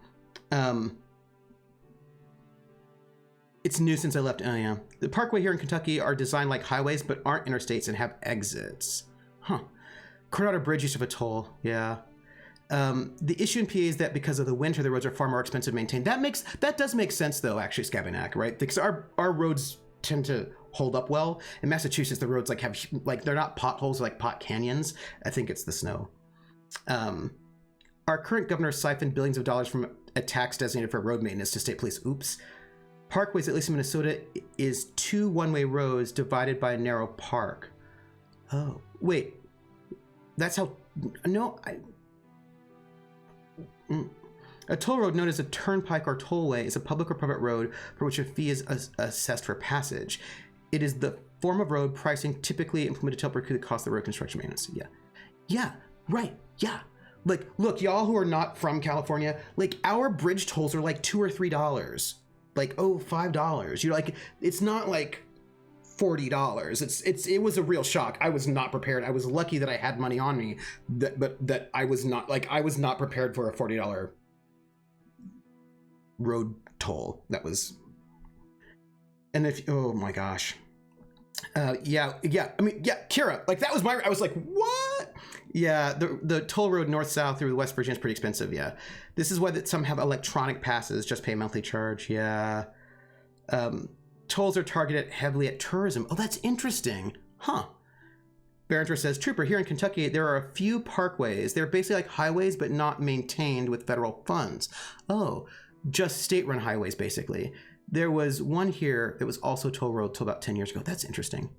It's new since I left. Oh yeah. The parkway here in Kentucky are designed like highways, but aren't interstates and have exits. Huh. Coronado Bridge used to have a toll. Yeah. The issue in PA is that because of the winter, the roads are far more expensive to maintain. That does make sense though, actually, Scabanak, right? Because our roads tend to hold up well. In Massachusetts, the roads they're not potholes, like pot canyons. I think it's the snow. Our current governor siphoned billions of dollars from a tax designated for road maintenance to state police. Oops. Parkways, at least in Minnesota, is 2 one-way roads divided by a narrow park. Oh, wait. That's how... No, A toll road known as a turnpike or tollway is a public or private road for which a fee is assessed for passage. It is the form of road pricing typically implemented to help recoup the cost of the road construction maintenance. Yeah. Yeah, right. Yeah. Like, look, y'all who are not from California, like, our bridge tolls are like $2 or $3. Like, oh, $5. You're like, it's not like $40. It was a real shock. I was not prepared. I was lucky that I had money on me, but I was not prepared for a $40 road toll. That was, and oh my gosh. Yeah. I mean, yeah, Kira, like that was I was like, what? Yeah, the toll road north-south through West Virginia is pretty expensive, yeah. This is why some have electronic passes, just pay a monthly charge, yeah. Tolls are targeted heavily at tourism. Oh, that's interesting. Huh. Barringer says, Trooper, here in Kentucky, there are a few parkways. They're basically like highways, but not maintained with federal funds. Oh, just state-run highways, basically. There was one here that was also toll road till about 10 years ago. That's interesting.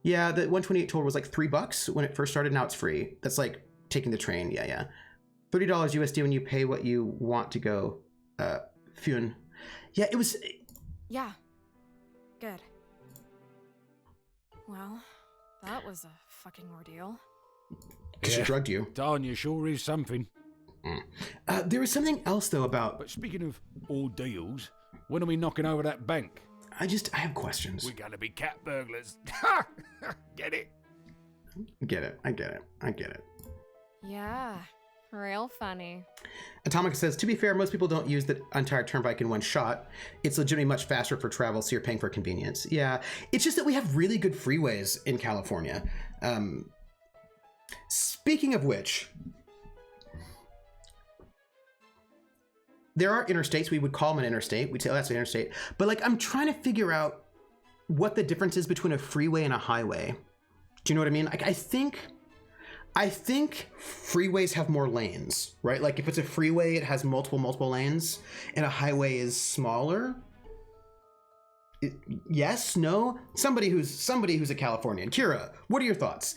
Yeah, the 128 toll was like $3 when it first started. Now it's free. That's like taking the train. Yeah. $30 USD when you pay what you want to go. Fun. Yeah, it was. Yeah. Good. Well, that was a fucking ordeal. Because she drugged you. Darn, you sure is something. There was something else though about. But speaking of ordeals, when are we knocking over that bank? I have questions. We're gonna be cat burglars. Get it? I get it. Yeah, real funny. Atomic says, to be fair, most people don't use the entire turnpike in one shot. It's legitimately much faster for travel, so you're paying for convenience. Yeah, it's just that we have really good freeways in California. Speaking of which, there are interstates. We would call them an interstate. We'd say, oh, that's an interstate. But like, I'm trying to figure out what the difference is between a freeway and a highway. Do you know what I mean? Like, I think freeways have more lanes, right? Like if it's a freeway, it has multiple lanes, and a highway is smaller. Yes, no? Somebody who's a Californian. Kira, what are your thoughts?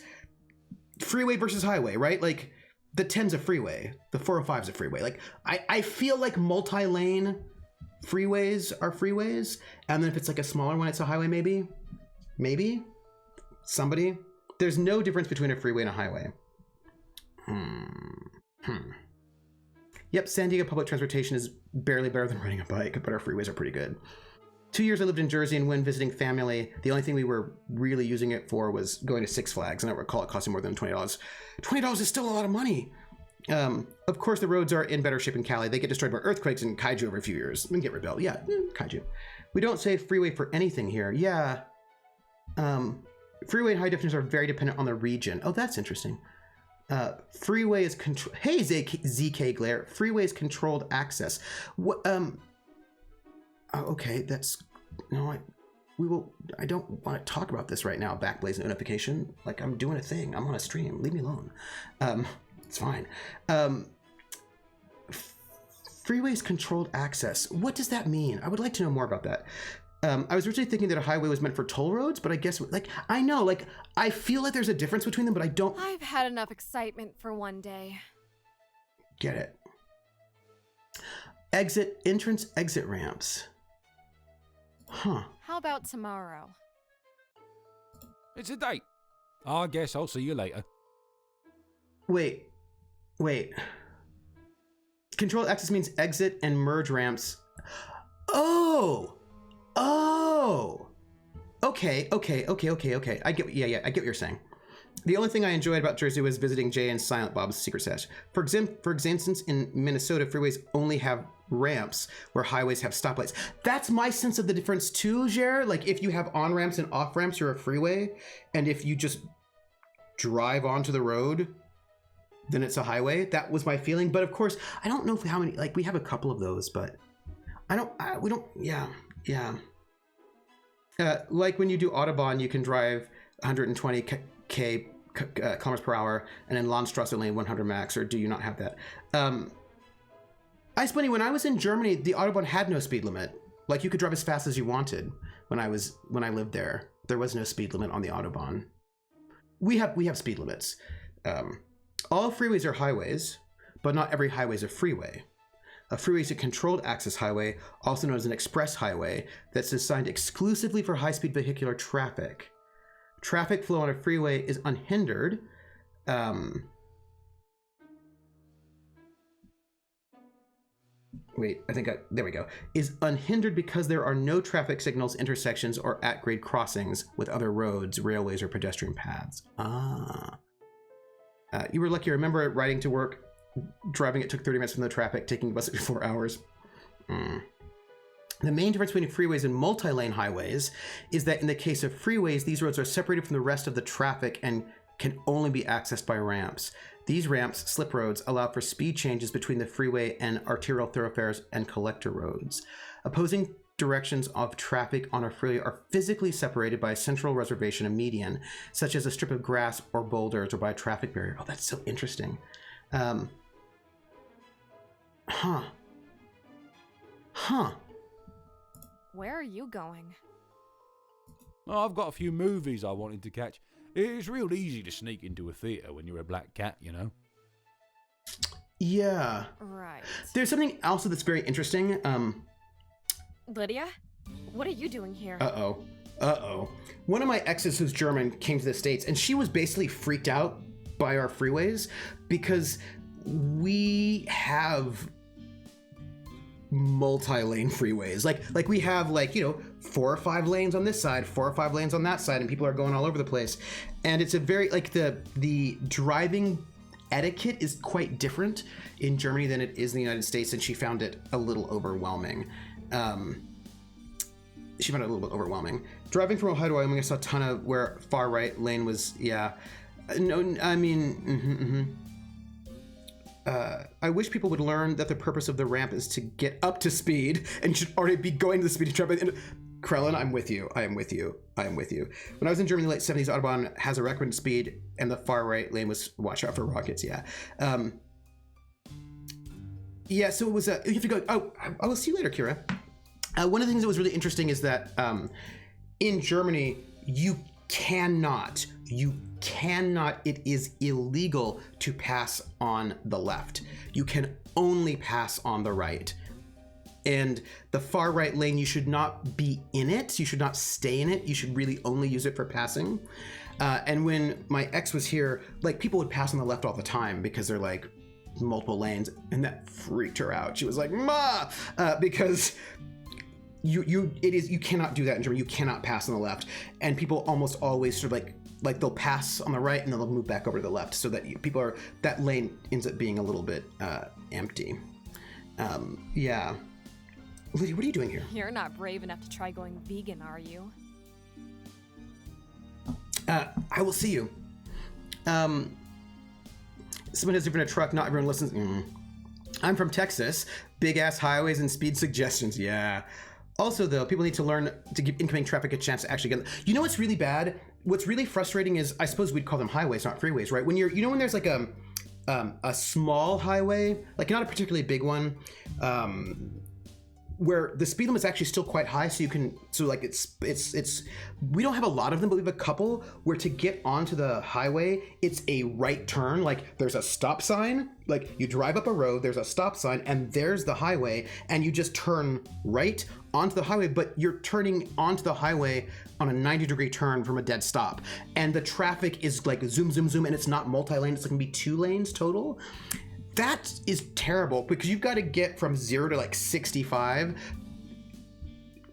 Freeway versus highway, right? Like, the 10's a freeway. The 405's a freeway. Like, I feel like multi-lane freeways are freeways. And then if it's like a smaller one, it's a highway maybe? Maybe? Somebody? There's no difference between a freeway and a highway. Yep, San Diego public transportation is barely better than riding a bike, but our freeways are pretty good. 2 years I lived in Jersey, and when visiting family, the only thing we were really using it for was going to Six Flags, and I recall it costing more than $20. $20 is still a lot of money. Of course, the roads are in better shape in Cali. They get destroyed by earthquakes and kaiju every few years. We can get rebuilt. Yeah, kaiju. We don't say freeway for anything here. Yeah. Freeway and high definition are very dependent on the region. Oh, that's interesting. Freeway is control. Hey, ZK Glare. Freeway is controlled access. What? Okay, that's no. I don't want to talk about this right now. Backblaze notification. Like, I'm doing a thing. I'm on a stream. Leave me alone. It's fine. Freeways controlled access. What does that mean? I would like to know more about that. I was originally thinking that a highway was meant for toll roads, but I guess, like, I know, like, I feel like there's a difference between them, but I don't... I've had enough excitement for one day. Get it. Entrance, exit ramps. Huh. How How about tomorrow? It's a date. I guess I'll see you later. Wait. Controlled access means exit and merge ramps. Oh. Okay. I get what you're saying. The only thing I enjoyed about Jersey was visiting Jay and Silent Bob's secret stash. For instance, in Minnesota, freeways only have ramps where highways have stoplights. That's my sense of the difference too, Jer. Like if you have on ramps and off ramps, you're a freeway, and if you just drive onto the road, then it's a highway. That was my feeling. But of course, I don't know how many. Like we have a couple of those, but we don't. Yeah. Like when you do Autobahn, you can drive 120 kilometers per hour, and in Landstrasse only 100 max, or do you not have that? Ice Bunny, when I was in Germany, the Autobahn had no speed limit. Like you could drive as fast as you wanted. When I lived there, there was no speed limit on the Autobahn. We have speed limits. All freeways are highways, but not every highway is a freeway. A freeway is a controlled access highway, also known as an express highway, that's designed exclusively for high-speed vehicular traffic. Traffic flow on a freeway is unhindered. There we go. Is unhindered because there are no traffic signals, intersections, or at-grade crossings with other roads, railways, or pedestrian paths. You were lucky. I remember riding to work, driving it took 30 minutes from the traffic, taking the bus every 4 hours. The main difference between freeways and multi-lane highways is that in the case of freeways, these roads are separated from the rest of the traffic and can only be accessed by ramps. These ramps, slip roads, allow for speed changes between the freeway and arterial thoroughfares and collector roads. Opposing directions of traffic on a freeway are physically separated by a central reservation, a median, such as a strip of grass or boulders, or by a traffic barrier. Oh, that's so interesting. Where are you going? Oh, I've got a few movies I wanted to catch. It's real easy to sneak into a theatre when you're a black cat, you know? Yeah. Right. There's something else that's very interesting. Lydia? What are you doing here? Uh-oh. One of my exes who's German came to the States, and she was basically freaked out by our freeways because we have multi-lane freeways. Like we have 4 or 5 lanes on this side, 4 or 5 lanes on that side, and people are going all over the place. And it's a very the driving etiquette is quite different in Germany than it is in the United States, and she found it a little overwhelming. Driving from Ohio to Wyoming, I saw a ton of where far right lane was, I wish people would learn that the purpose of the ramp is to get up to speed, and you should already be going to the speed trap. Krellin, I'm with you. I am with you. When I was in Germany in the late 70s, Autobahn has a recommended speed, and the far right lane was watch out for rockets. So it was you have to go. Oh, I will see you later, Kira. One of the things that was really interesting is that in Germany, you cannot, it is illegal to pass on the left. You can only pass on the right. And the far right lane, you should not be in it. You should not stay in it. You should really only use it for passing. And when my ex was here, people would pass on the left all the time because they're multiple lanes, and that freaked her out. She was like, "Ma!" Because you cannot do that in Germany. You cannot pass on the left, and people almost always sort of they'll pass on the right and then they'll move back over to the left, so that that lane ends up being a little bit empty. Lydia, what are you doing here? You're not brave enough to try going vegan, are you? I will see you. Someone has driven a truck. Not everyone listens. I'm from Texas. Big ass highways and speed suggestions. Yeah. Also, though, people need to learn to give incoming traffic a chance to actually get. You know what's really bad? What's really frustrating is, I suppose we'd call them highways, not freeways, right? When when there's a small highway, not a particularly big one, where the speed limit's actually still quite high, so it's we don't have a lot of them, but we have a couple where to get onto the highway, it's a right turn. There's a stop sign, you drive up a road, there's a stop sign, and there's the highway, and you just turn right onto the highway, but you're turning onto the highway on a 90-degree turn from a dead stop. And the traffic is like zoom, zoom, zoom, and it's not multi-lane, it's gonna be 2 lanes total. That is terrible because you've got to get from 0 to like 65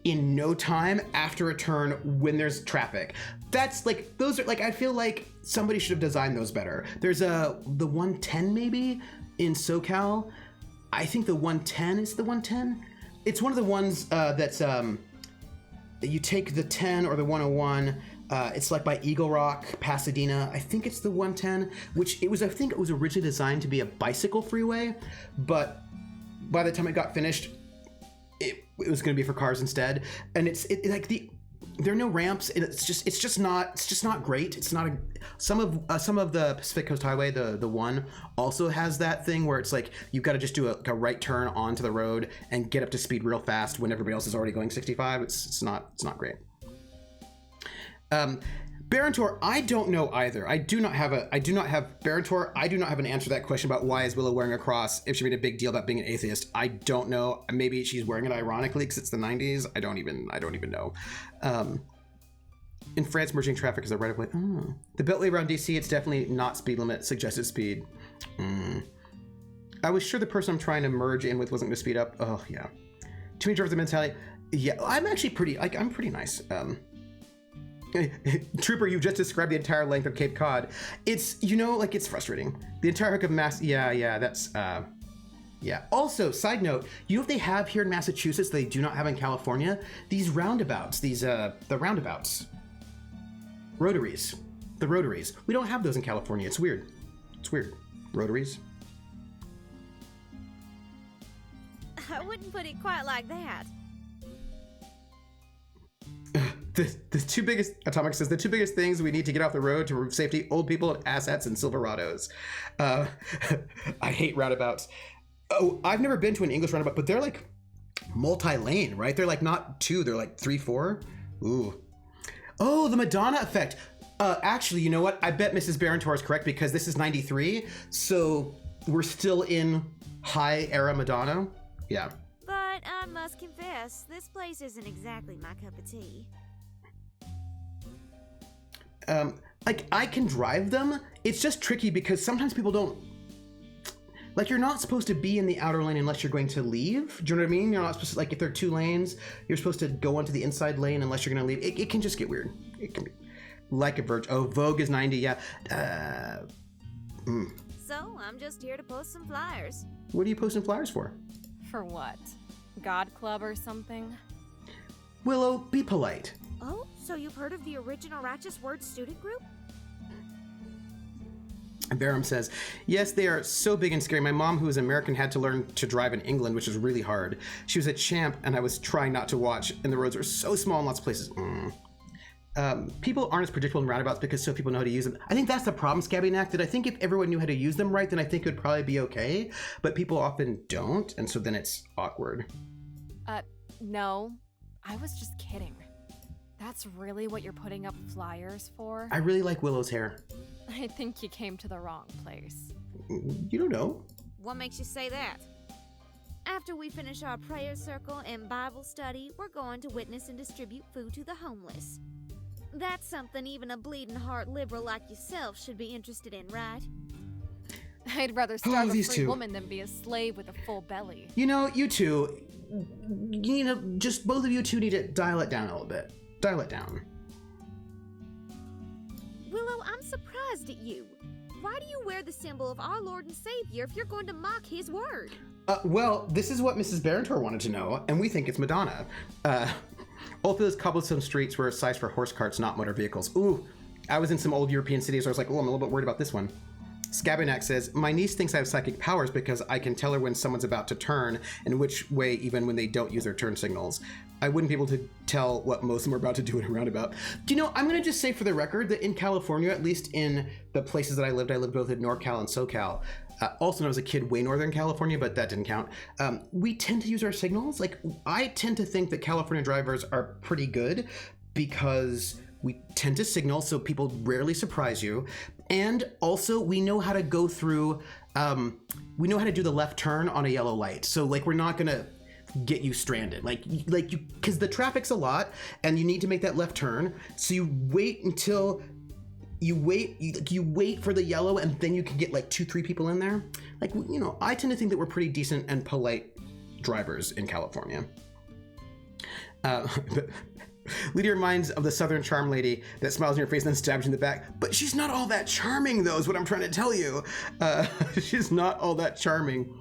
in no time after a turn when there's traffic. That's like, those are like, I feel like somebody should have designed those better. There's the 110 maybe in SoCal. I think the 110 is the 110. It's one of the ones that's, you take the 10 or the 101, it's like by Eagle Rock, Pasadena. I think it's the 110, which I think it was originally designed to be a bicycle freeway, but by the time it got finished, it was going to be for cars instead. And there are no ramps, and it's just not great. It's not some of the Pacific Coast Highway, the one, also has that thing where it's like you've got to just do a right turn onto the road and get up to speed real fast when everybody else is already going 65. It's not great. Barontor, I don't know either. I do not have Barontor. I do not have an answer to that question about why is Willow wearing a cross if she made a big deal about being an atheist. I don't know. Maybe she's wearing it ironically because it's the 90s. I don't even know. In France, merging traffic is a right of way. Oh. The beltway around DC, it's definitely not speed limit, suggested speed. I was sure the person I'm trying to merge in with wasn't going to speed up. Oh yeah. Too many drivers of mentality. Yeah, I'm actually pretty nice. Trooper, you just described the entire length of Cape Cod. It's, it's frustrating. The entire hook of that's, yeah. Also, side note, what they have here in Massachusetts they do not have in California? These roundabouts, the roundabouts. Rotaries. The rotaries. We don't have those in California. It's weird. Rotaries. I wouldn't put it quite like that. The two biggest, Atomic says, the two biggest things we need to get off the road to improve safety: old people and asshats and Silverados. I hate roundabouts. Oh, I've never been to an English roundabout, but they're like multi-lane, right? They're like not 2, they're like 3, 4. Ooh. Oh, the Madonna effect. Actually, you know what? I bet Mrs. Barontor is correct because this is 93, so we're still in high era Madonna. Yeah. But I must confess, this place isn't exactly my cup of tea. I can drive them. It's just tricky because sometimes people don't, you're not supposed to be in the outer lane unless you're going to leave. Do you know what I mean? You're not supposed to, if there are 2 lanes, you're supposed to go onto the inside lane unless you're going to leave. It can just get weird. It can be like a Verge. Oh, Vogue is 90. Yeah. So I'm just here to post some flyers. What are you posting flyers for? For what? God Club or something? Willow, be polite. Oh, so you've heard of the original Righteous Word student group? Barum says, yes, they are so big and scary. My mom, who is American, had to learn to drive in England, which is really hard. She was a champ, and I was trying not to watch, and the roads were so small in lots of places. People aren't as predictable in roundabouts because so people know how to use them. I think that's the problem, Scabby Knack, that I think if everyone knew how to use them right, then I think it would probably be okay, but people often don't, and so then it's awkward. No. I was just kidding. That's really what you're putting up flyers for? I really like Willow's hair. I think you came to the wrong place. You don't know. What makes you say that? After we finish our prayer circle and Bible study, we're going to witness and distribute food to the homeless. That's something even a bleeding heart liberal like yourself should be interested in, right? I'd rather starve a free two. woman than be a slave with a full belly. You two, just both of you two need to dial it down a little bit. Dial it down. Willow, I'm surprised at you. Why do you wear the symbol of our Lord and Savior if you're going to mock his word? Well, this is what Mrs. Barontor wanted to know, and we think it's Madonna. Both of those cobblestone streets were sized for horse carts, not motor vehicles. Ooh, I was in some old European cities where I was like, oh, I'm a little bit worried about this one. Scabanak says, my niece thinks I have psychic powers because I can tell her when someone's about to turn and which way even when they don't use their turn signals. I wouldn't be able to tell what most of them are about to do in a roundabout. Do you know, I'm going to just say for the record that in California, at least in the places that I lived both in NorCal and SoCal. Also, when I was a kid, way northern California, but that didn't count. We tend to use our signals. I tend to think that California drivers are pretty good because we tend to signal so people rarely surprise you. And also, we know how to go through, we know how to do the left turn on a yellow light. So, we're not going to, get you stranded. Like you, because the traffic's a lot, and you need to make that left turn. So you wait until you wait for the yellow, and then you can get like 2-3 people in there. Like, you know, I tend to think that we're pretty decent and polite drivers in California. Lydia reminds of the Southern charm lady that smiles in your face and then stabs you in the back. But she's not all that charming, though, is what I'm trying to tell you. She's not all that charming.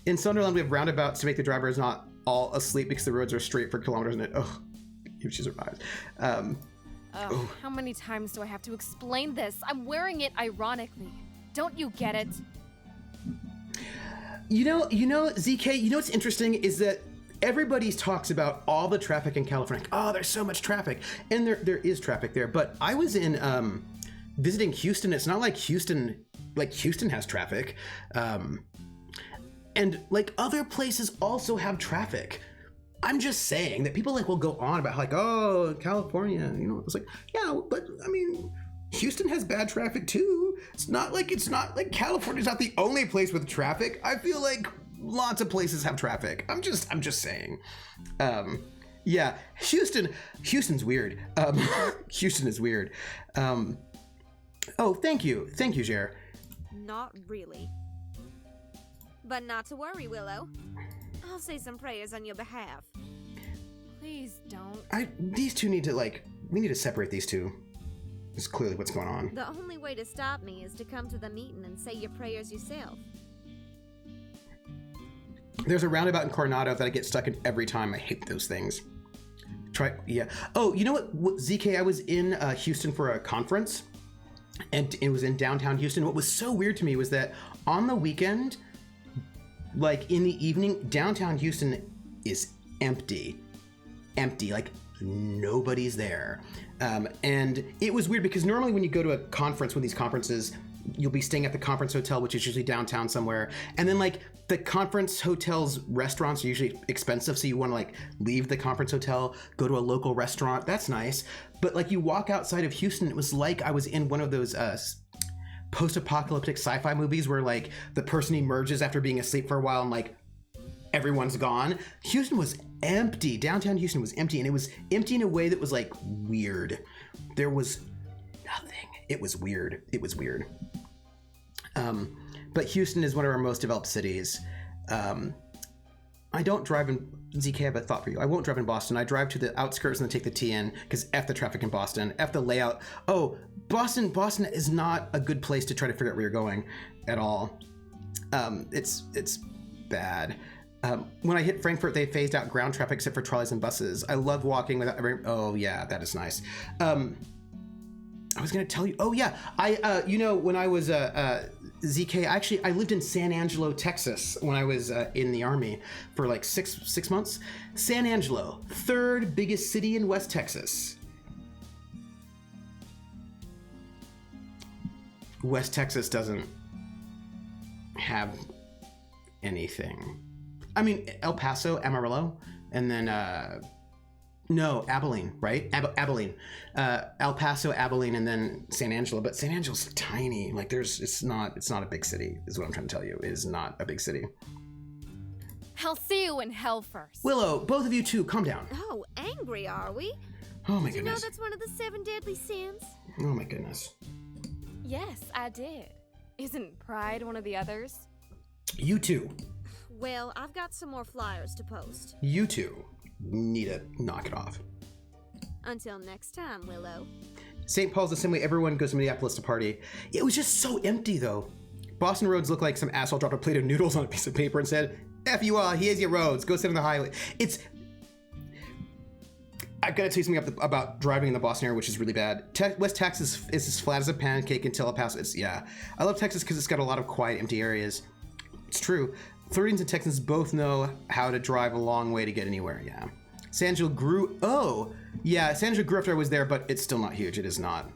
In Sunderland, we have roundabouts to make the drivers not all asleep because the roads are straight for kilometers. And she survives. How many times do I have to explain this? I'm wearing it ironically. Don't you get it? You know, ZK, you know what's interesting is that everybody talks about all the traffic in California. Oh, there's so much traffic. And there is traffic there. But I was in visiting Houston. It's not like Houston has traffic. And like other places also have traffic. I'm just saying that people like will go on about like, oh, California, you know, it's like, yeah, but I mean, Houston has bad traffic too. It's not like California's not the only place with traffic. I feel like lots of places have traffic. I'm just saying. Yeah, Houston's weird. Houston is weird. Oh, thank you, Jer. Not really. But not to worry, Willow. I'll say some prayers on your behalf. Please don't. These two need to we need to separate these two. It's clearly what's going on. The only way to stop me is to come to the meeting and say your prayers yourself. There's a roundabout in Coronado that I get stuck in every time. I hate those things. Yeah. Oh, you know what, ZK? I was in Houston for a conference, and it was in downtown Houston. What was so weird to me was that on the weekend, like in the evening, downtown Houston is empty. Like nobody's there. And it was weird because normally when you go to a conference, one of these conferences, you'll be staying at the conference hotel, which is usually downtown somewhere. And then like the conference hotel's restaurants are usually expensive. So you want to like leave the conference hotel, go to a local restaurant. That's nice. But like you walk outside of Houston, it was like I was in one of those post-apocalyptic sci-fi movies where like the person emerges after being asleep for a while and like everyone's gone. Houston was empty. Downtown Houston was empty, and it was empty in a way that was like weird. There was nothing. It was weird. But Houston is one of our most developed cities. I don't drive in ZK. I have a thought for you. I won't drive in Boston. I drive to the outskirts and then take the TN because F the traffic in Boston. F the layout. Oh, Boston is not a good place to try to figure out where you're going at all. It's bad. When I hit Frankfurt, they phased out ground traffic except for trolleys and buses. I love walking without oh yeah, that is nice. I was gonna tell you, oh yeah, when I was ZK, I lived in San Angelo, Texas when I was in the Army for like six months. San Angelo, third biggest city in West Texas. West Texas doesn't have anything. I mean, El Paso, Amarillo, and then no, Abilene, right? Abilene, El Paso, Abilene, and then San Angelo. But San Angelo's tiny. Like, it's not a big city. Is what I'm trying to tell you. It is not a big city. I'll see you in hell first. Willow, both of you too, calm down. Oh, angry are we? Oh my Did you know goodness. that's one of the 7 deadly sins? Oh my goodness. Yes, I did. Isn't pride one of the others? You two. Well, I've got some more flyers to post. You two need to knock it off. Until next time, Willow. St. Paul's Assembly, everyone goes to Minneapolis to party. It was just so empty, though. Boston roads look like some asshole dropped a plate of noodles on a piece of paper and said, F you all, here's your roads, go sit on the highway. I've got to tell you something about driving in the Boston area, which is really bad. West Texas is as flat as a pancake until El Paso. I love Texas because it's got a lot of quiet, empty areas. It's true. Floridians and Texans both know how to drive a long way to get anywhere, yeah. San Angelo grew after I was there, but it's still not huge. It is not.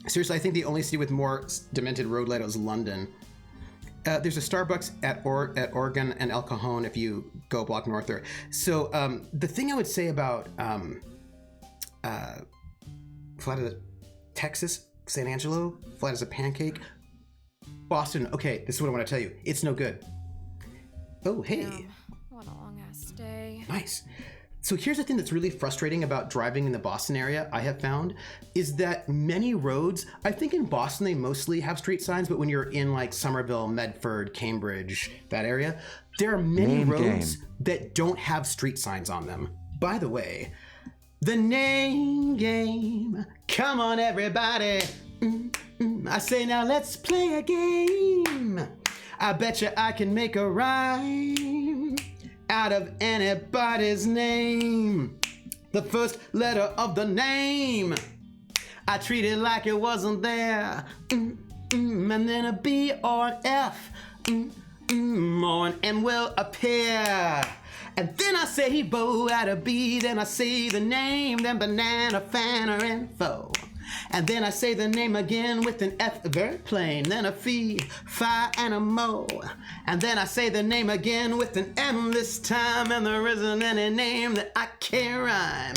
Seriously, I think the only city with more demented road layout is London. There's a Starbucks at Oregon and El Cajon if you go a block north there. So the thing I would say about flat as Texas, San Angelo, flat as a pancake, Boston, okay, this is what I want to tell you. It's no good. Oh, hey. What a long ass day. Nice. So here's the thing that's really frustrating about driving in the Boston area, I have found, is that many roads, I think in Boston they mostly have street signs, but when you're in like Somerville, Medford, Cambridge, that area, there are many roads that don't have street signs on them. By the way, the name game. Come on, everybody. I say now let's play a game. I bet you I can make a rhyme out of anybody's name. The first letter of the name, I treat it like it wasn't there. And then a B or an F, or an M will appear. And then I say bo at a B, then I say the name, then banana, fan, or info. And then I say the name again with an F, very plain, then a fee, fi, and a mo. And then I say the name again with an M this time, and there isn't any name that I can't rhyme.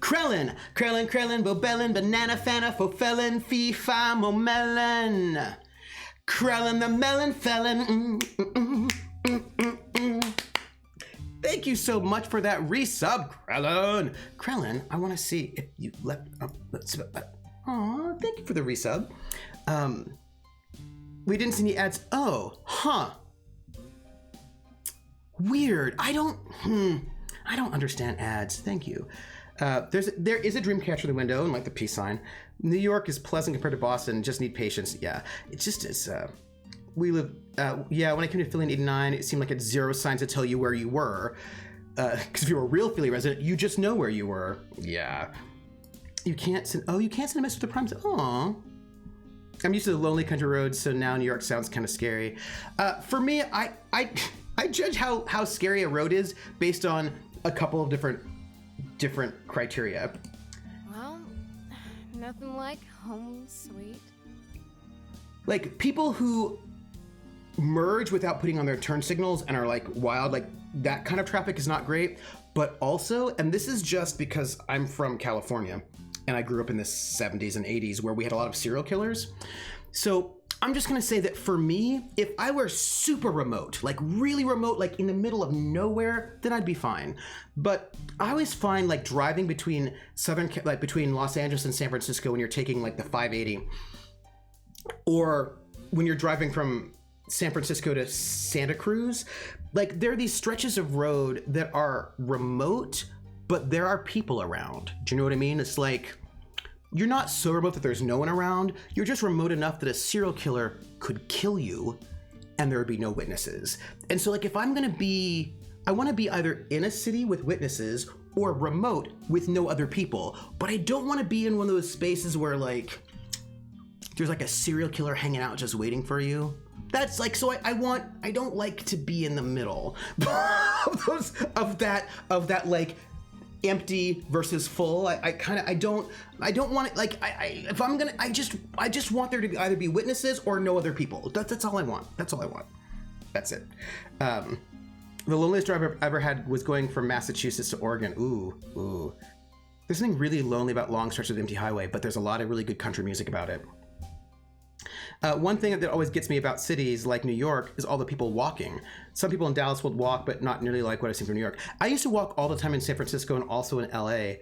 Krellin, Krellin, Krellin, Bobellin, banana, fana, fofelin, fee, fi, mo, melon. Krellin, the melon felon. Thank you so much for that resub, Krellin. Krellin, I want to see if you left. Aw, thank you for the resub. We didn't see any ads. Oh, huh. Weird. I don't understand ads. Thank you. There is a dream catcher in the window and like the peace sign. New York is pleasant compared to Boston. Just need patience. Yeah, it just is. We live, when I came to Philly in 89, it seemed like it had zero signs to tell you where you were. Because if you were a real Philly resident, you just know where you were. Yeah. You can't send a message with the primes. Aw. I'm used to the lonely country roads, so now New York sounds kind of scary. For me, I judge how scary a road is based on a couple of different criteria. Well, nothing like home sweet. Like people who merge without putting on their turn signals and are like wild, like that kind of traffic is not great. But also, and this is just because I'm from California and I grew up in the 70s and 80s where we had a lot of serial killers. So I'm just gonna say that for me, if I were super remote, like really remote, like in the middle of nowhere, then I'd be fine. But I always find like driving between between Los Angeles and San Francisco when you're taking like the 580, or when you're driving from San Francisco to Santa Cruz, like there are these stretches of road that are remote, but there are people around. Do you know what I mean? It's like, you're not so remote that there's no one around. You're just remote enough that a serial killer could kill you and there would be no witnesses. And so like if I'm gonna be, I wanna be either in a city with witnesses or remote with no other people. But I don't wanna be in one of those spaces where like, there's like a serial killer hanging out just waiting for you. That's like, so I don't like to be in the middle of that like empty versus full. I don't want it, like if I'm gonna, I just want there to either be witnesses or no other people. That's all I want. That's all I want. That's it. The loneliest drive I've ever had was going from Massachusetts to Oregon. Ooh. There's something really lonely about long stretches of empty highway, but there's a lot of really good country music about it. One thing that always gets me about cities like New York is all the people walking. Some people in Dallas will walk, but not nearly like what I've seen from New York. I used to walk all the time in San Francisco and also in LA.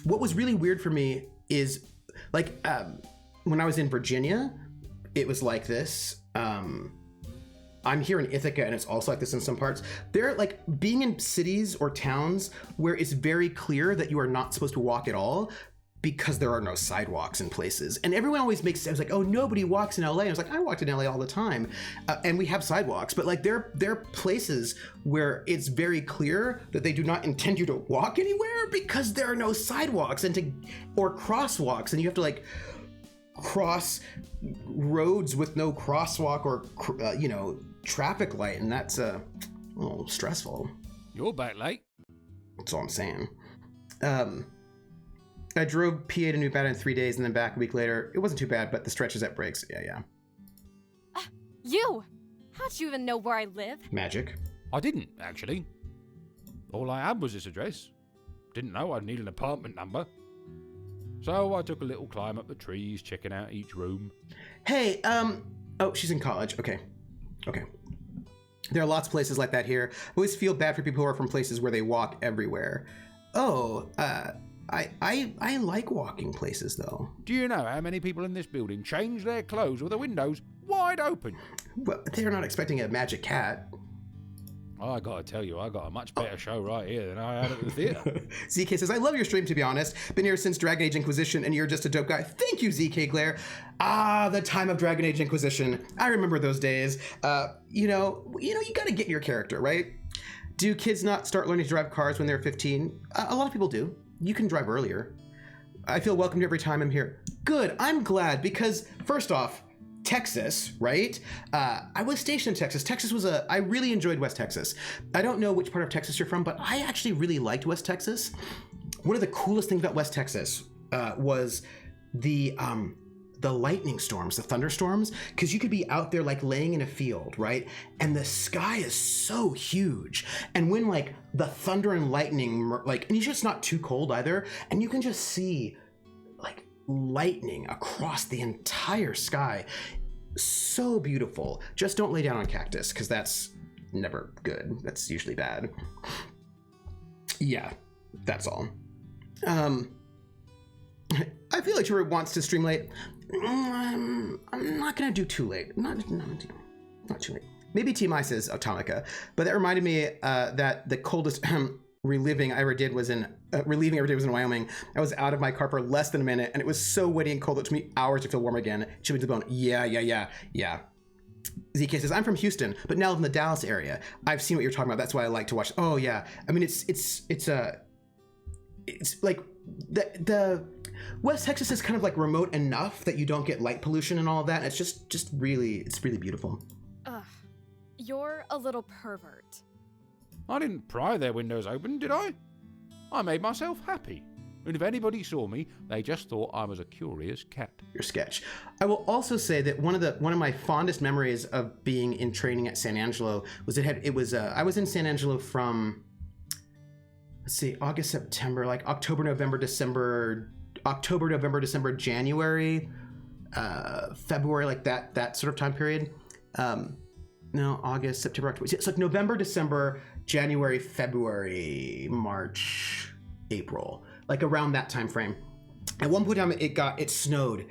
What was really weird for me is like when I was in Virginia, it was like this. I'm here in Ithaca and it's also like this in some parts. They're like being in cities or towns where it's very clear that you are not supposed to walk at all, because there are no sidewalks in places. And everyone always makes sense, like, oh, nobody walks in LA. I was like, I walked in LA all the time. And we have sidewalks, but like there are places where it's very clear that they do not intend you to walk anywhere because there are no sidewalks or crosswalks. And you have to like cross roads with no crosswalk or, traffic light. And that's a little stressful. You're back late. That's all I'm saying. I drove PA to Nevada in 3 days and then back a week later. It wasn't too bad, but the stretches at breaks. Yeah. You! How'd you even know where I live? Magic. I didn't, actually. All I had was this address. Didn't know I'd need an apartment number. So I took a little climb up the trees, checking out each room. Hey, oh, she's in college. Okay. There are lots of places like that here. I always feel bad for people who are from places where they walk everywhere. Oh, I like walking places, though. Do you know how many people in this building change their clothes with the windows wide open? Well, they're not expecting a magic cat. I gotta tell you, I got a much better show right here than I had at the theatre. ZK says, I love your stream, to be honest. Been here since Dragon Age Inquisition, and you're just a dope guy. Thank you, ZK Glare. Ah, the time of Dragon Age Inquisition. I remember those days. You gotta get your character, right? Do kids not start learning to drive cars when they're 15? A lot of people do. You can drive earlier. I feel welcomed every time I'm here. Good, I'm glad, because first off, Texas, right? I was stationed in Texas. I really enjoyed West Texas. I don't know which part of Texas you're from, but I actually really liked West Texas. One of the coolest things about West Texas was the lightning storms, the thunderstorms, because you could be out there like laying in a field, right? And the sky is so huge. And when like the thunder and lightning, and it's just not too cold either, and you can just see like lightning across the entire sky. So beautiful. Just don't lay down on cactus, because that's never good. That's usually bad. Yeah, that's all. I feel like Trevor wants to stream late. I'm not gonna do too late. Not too late. Maybe TMI says Atomica, but that reminded me that the coldest relieving I ever did was in Wyoming. I was out of my car for less than a minute, and it was so wetty and cold it took me hours to feel warm again. Chipping to the bone. Yeah. ZK says, I'm from Houston, but now in the Dallas area. I've seen what you're talking about. That's why I like to watch. Oh yeah. I mean, it's like the West Texas is kind of like remote enough that you don't get light pollution and all of that. It's just really beautiful. Ugh, you're a little pervert. I didn't pry their windows open, did I? I made myself happy. And if anybody saw me, they just thought I was a curious cat. Your sketch. I will also say that one of my fondest memories of being in training at San Angelo was I was in San Angelo from, let's see, August, September, like October, November, December, January, February, like that sort of time period. No, August, September, October. It's like November, December, January, February, March, April, like around that time frame. At one point in time, it snowed,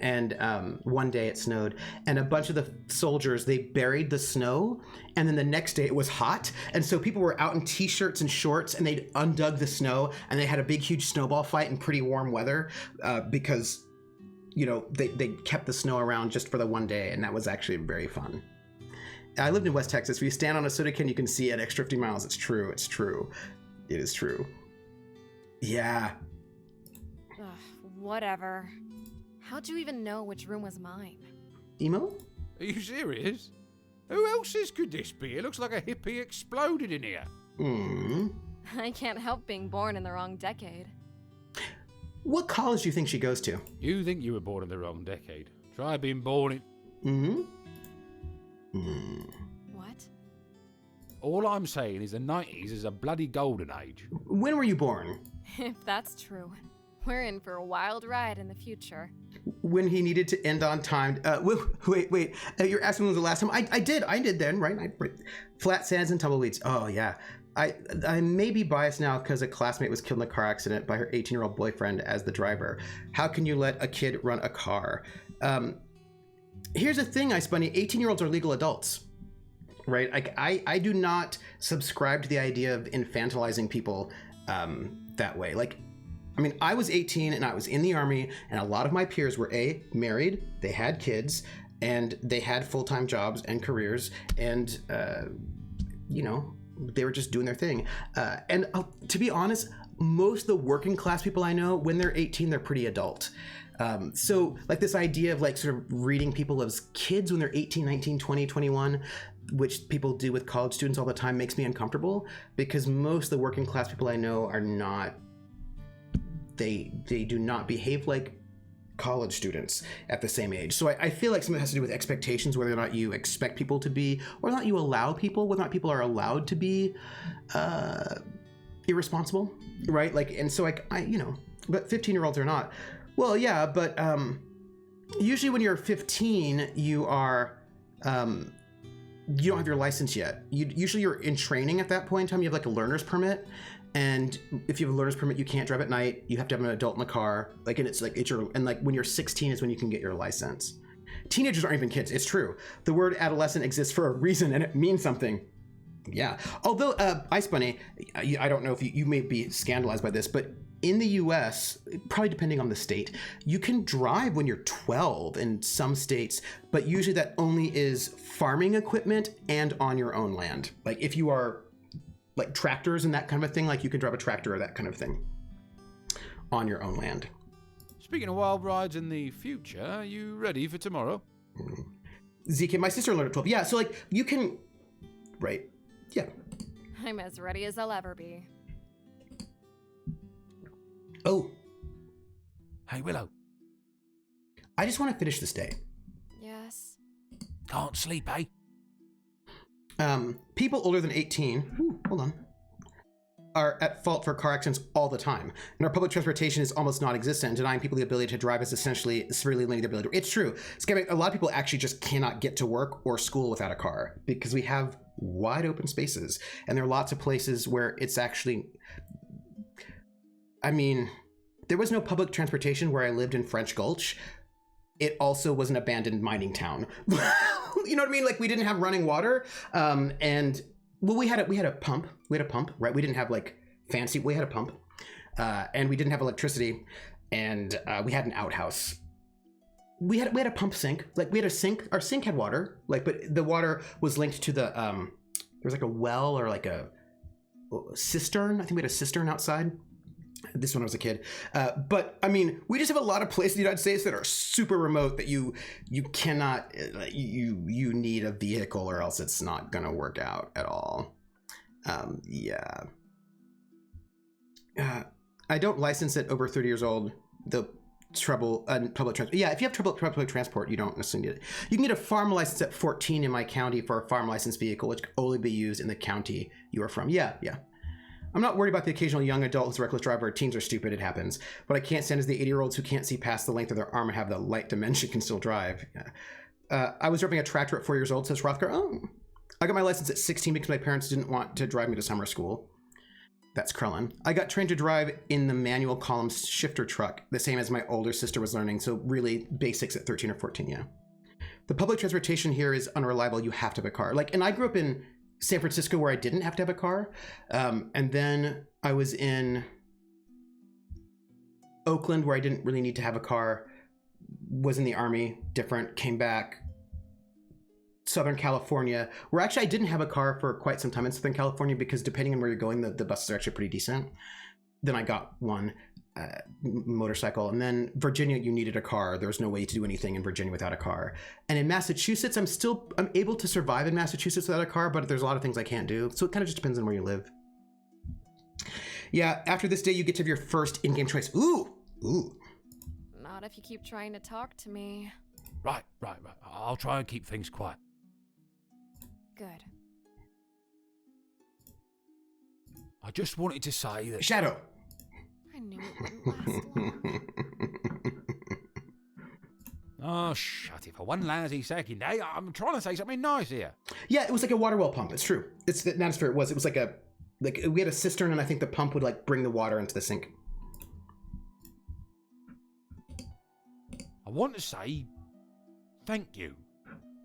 and one day it snowed, and a bunch of the soldiers, they buried the snow, and then the next day it was hot, and so people were out in t-shirts and shorts, and they'd undug the snow, and they had a big, huge snowball fight in pretty warm weather, because, they kept the snow around just for the one day, and that was actually very fun. I lived in West Texas. If you stand on a soda can, you can see an extra 50 miles. It's true. It is true. Yeah. Ugh, whatever. How'd you even know which room was mine? Emo? Are you serious? Who else's could this be? It looks like a hippie exploded in here. I can't help being born in the wrong decade. What college do you think she goes to? You think you were born in the wrong decade. Try being born in... What? All I'm saying is the 90s is a bloody golden age. When were you born? If that's true, we're in for a wild ride in the future. When he needed to end on time. Wait. You're asking when was the last time? I did then, right? Flat sands and tumbleweeds. Oh, yeah. I may be biased now because a classmate was killed in a car accident by her 18-year-old boyfriend as the driver. How can you let a kid run a car? Here's the thing, Ice Bunny. 18-year-olds are legal adults, right? I do not subscribe to the idea of infantilizing people that way. I was 18 and I was in the Army, and a lot of my peers were married, they had kids, and they had full-time jobs and careers, and they were just doing their thing. And to be honest, most of the working class people I know, when they're 18, they're pretty adult. So like this idea of like sort of reading people as kids when they're 18, 19, 20, 21, which people do with college students all the time, makes me uncomfortable, because most of the working class people I know are not, they do not behave like college students at the same age. So I feel like something has to do with expectations, whether or not you expect people to be, or not you allow people, whether or not people are allowed to be irresponsible, right? And so but 15-year-olds are not. Well, yeah, but usually when you're 15, you are you don't have your license yet. Usually you're in training at that point in time. You have like a learner's permit. And if you have a learner's permit, you can't drive at night. You have to have an adult in the car. Like, and when you're 16 is when you can get your license. Teenagers aren't even kids. It's true. The word adolescent exists for a reason, and it means something. Yeah. Although, Ice Bunny, I don't know if you may be scandalized by this, but in the US, probably depending on the state, you can drive when you're 12 in some states, but usually that only is farming equipment and on your own land. Like if you are like tractors and that kind of a thing, like you can drive a tractor or that kind of thing on your own land. Speaking of wild rides in the future, are you ready for tomorrow? ZK, my sister learned at 12. Yeah, so like you can, right? Yeah. I'm as ready as I'll ever be. Oh. Hey, Willow. I just want to finish this day. Yes. Can't sleep, eh? People older than 18, hold on, are at fault for car accidents all the time. And our public transportation is almost non-existent. Denying people the ability to drive is essentially severely limiting their ability. It's true. A lot of people actually just cannot get to work or school without a car because we have wide open spaces. And there are lots of places where it's actually, I mean, there was no public transportation where I lived in French Gulch. It also was an abandoned mining town. You know what I mean? Like we didn't have running water. And well, we had a pump. We had a pump, right? We didn't have like fancy, we had a pump. And we didn't have electricity. And we had an outhouse. We had a pump sink. Like we had a sink. Our sink had water. Like, but the water was linked to the there was like a well or like a cistern. I think we had a cistern outside. This when I was a kid. But I mean, we just have a lot of places in the United States that are super remote that you cannot, you need a vehicle or else it's not going to work out at all. Yeah. I don't license at over 30 years old. The trouble public transport. Yeah, if you have trouble public transport, you don't necessarily need it. You can get a farm license at 14 in my county for a farm license vehicle, which can only be used in the county you are from. Yeah. I'm not worried about the occasional young adult who's a reckless driver. Teens are stupid. It happens. What I can't stand is the 80-year-olds who can't see past the length of their arm and have the light dementia can still drive. Yeah. I was driving a tractor at 4 years old, says Rothgar. Oh, I got my license at 16 because my parents didn't want to drive me to summer school. That's Krellin. I got trained to drive in the manual column shifter truck, the same as my older sister was learning. So really basics at 13 or 14, yeah. The public transportation here is unreliable. You have to have a car. Like, and I grew up in San Francisco where I didn't have to have a car. And then I was in Oakland where I didn't really need to have a car, was in the Army, different, came back. Southern California, where actually I didn't have a car for quite some time in Southern California because depending on where you're going, the buses are actually pretty decent. Then I got one motorcycle. And then Virginia, you needed a car. There was no way to do anything in Virginia without a car. And in Massachusetts, I'm able to survive in Massachusetts without a car, but there's a lot of things I can't do. So it kind of just depends on where you live. Yeah, after this day, you get to have your first in-game choice. Ooh. Not if you keep trying to talk to me. Right. I'll try and keep things quiet. Good. I just wanted to say that... Shadow! I knew it wouldn't last long. Oh, shut it for one lousy second, eh? I'm trying to say something nice here. Yeah, it was like a water well pump. It's true. It's not as fair. It was like we had a cistern, and I think the pump would like bring the water into the sink. I want to say thank you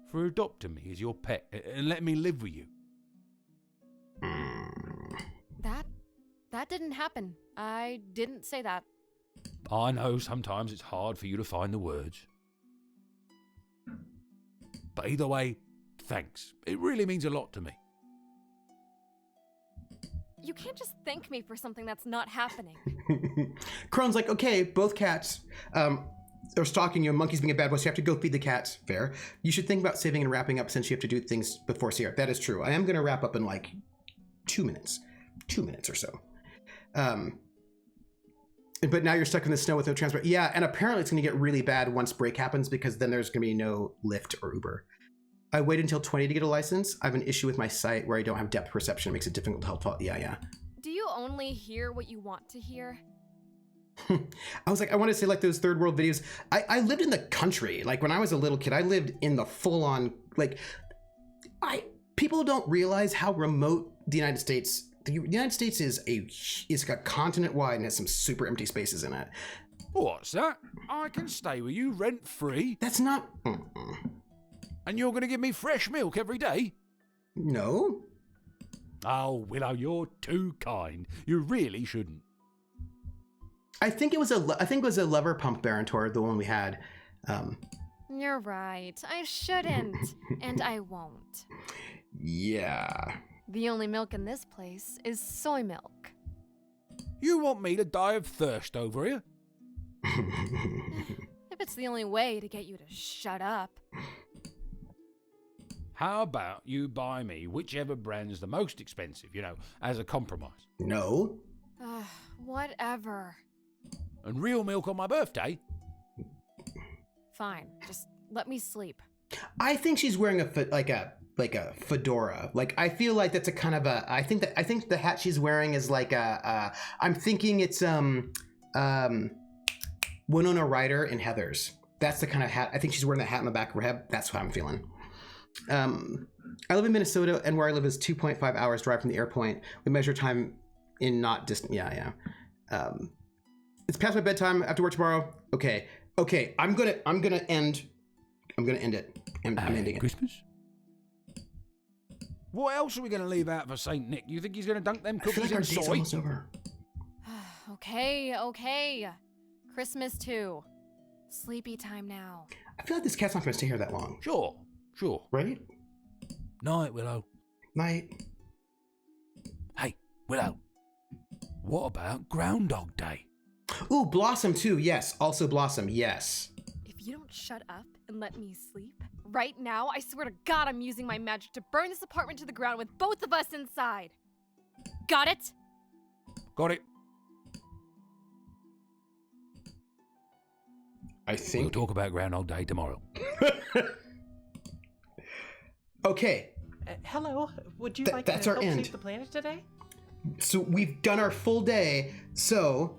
for adopting me as your pet and letting me live with you. That didn't happen. I didn't say that. I know sometimes it's hard for you to find the words. But either way, thanks. It really means a lot to me. You can't just thank me for something that's not happening. Crone's like, okay, both cats are stalking you, and Monkey's being a bad boy, so you have to go feed the cats. Fair. You should think about saving and wrapping up since you have to do things before Sierra. That is true. I am going to wrap up in like 2 minutes. 2 minutes or so. But now you're stuck in the snow with no transport. Yeah, and apparently it's going to get really bad once break happens because then there's going to be no Lyft or Uber. I waited until 20 to get a license. I have an issue with my sight where I don't have depth perception. It makes it difficult to help. Yeah. Do you only hear what you want to hear? I was like, I want to say like those third world videos. I lived in the country. Like when I was a little kid, I lived in the full on, like, people don't realize how remote the United States. The United States is like a continent wide and has some super empty spaces in it. What's that? I can stay with you rent free, That's not. and you're going to give me fresh milk every day? No. Oh, Willow, you're too kind. You really shouldn't. I think it was a lever pump Barontor, the one we had. You're right. I shouldn't. And I won't. Yeah. The only milk in this place is soy milk. You want me to die of thirst over here? If it's the only way to get you to shut up. How about you buy me whichever brand's the most expensive, as a compromise? No. Whatever. And real milk on my birthday? Fine. Just let me sleep. I think she's wearing a fedora. Like, I feel like that's a kind of a. I think the hat she's wearing is like a. I'm thinking it's Winona Ryder in Heathers. That's the kind of hat. I think she's wearing the hat in the back of her head. That's what I'm feeling. I live in Minnesota, and where I live is 2.5 hours drive from the airport. We measure time in not distant. Yeah. It's past my bedtime. I have to work tomorrow. Okay. I'm gonna end it. I'm ending it. Christmas? What else are we going to leave out for Saint Nick? You think he's going to dunk them I feel cookies like our in date's soy? almost over. Okay. Christmas too. Sleepy time now. I feel like this cat's not gonna stay here that long. Sure. Right? Night, Willow. Night. Hey, Willow. What about Groundhog Day? Ooh, Blossom too. Yes. Also Blossom. Yes. If you don't shut up and let me sleep, right now, I swear to God I'm using my magic to burn this apartment to the ground with both of us inside. Got it? Got it. I think. We'll talk about Groundhog Day tomorrow. Okay. Hello, would you like that's to our help end. save the planet today? So we've done our full day. So,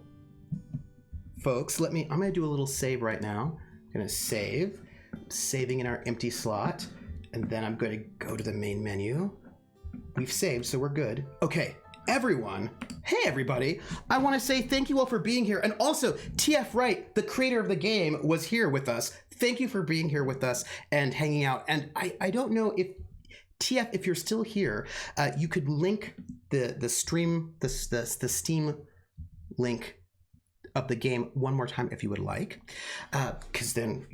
folks, I'm going to do a little save right now. I'm going to saving in our empty slot, and then I'm going to go to the main menu. We've saved, so we're good. Okay, everyone. Hey, everybody. I want to say thank you all for being here. And also, TF Wright, the creator of the game, was here with us. Thank you for being here with us and hanging out. And I don't know if TF, if you're still here, you could link the stream, the Steam link of the game one more time if you would like, because then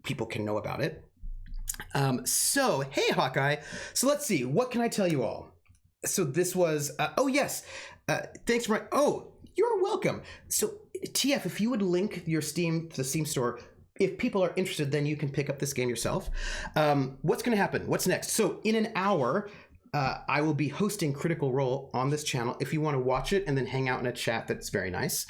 people can know about it. So hey, Hawkeye. So let's see, what can I tell you all? So this was thanks for you're welcome. So TF, if you would link your Steam to the Steam store. If people are interested, then you can pick up this game yourself. What's going to happen? What's next? So in an hour, I will be hosting Critical Role on this channel. If you want to watch it and then hang out in a chat that's very nice,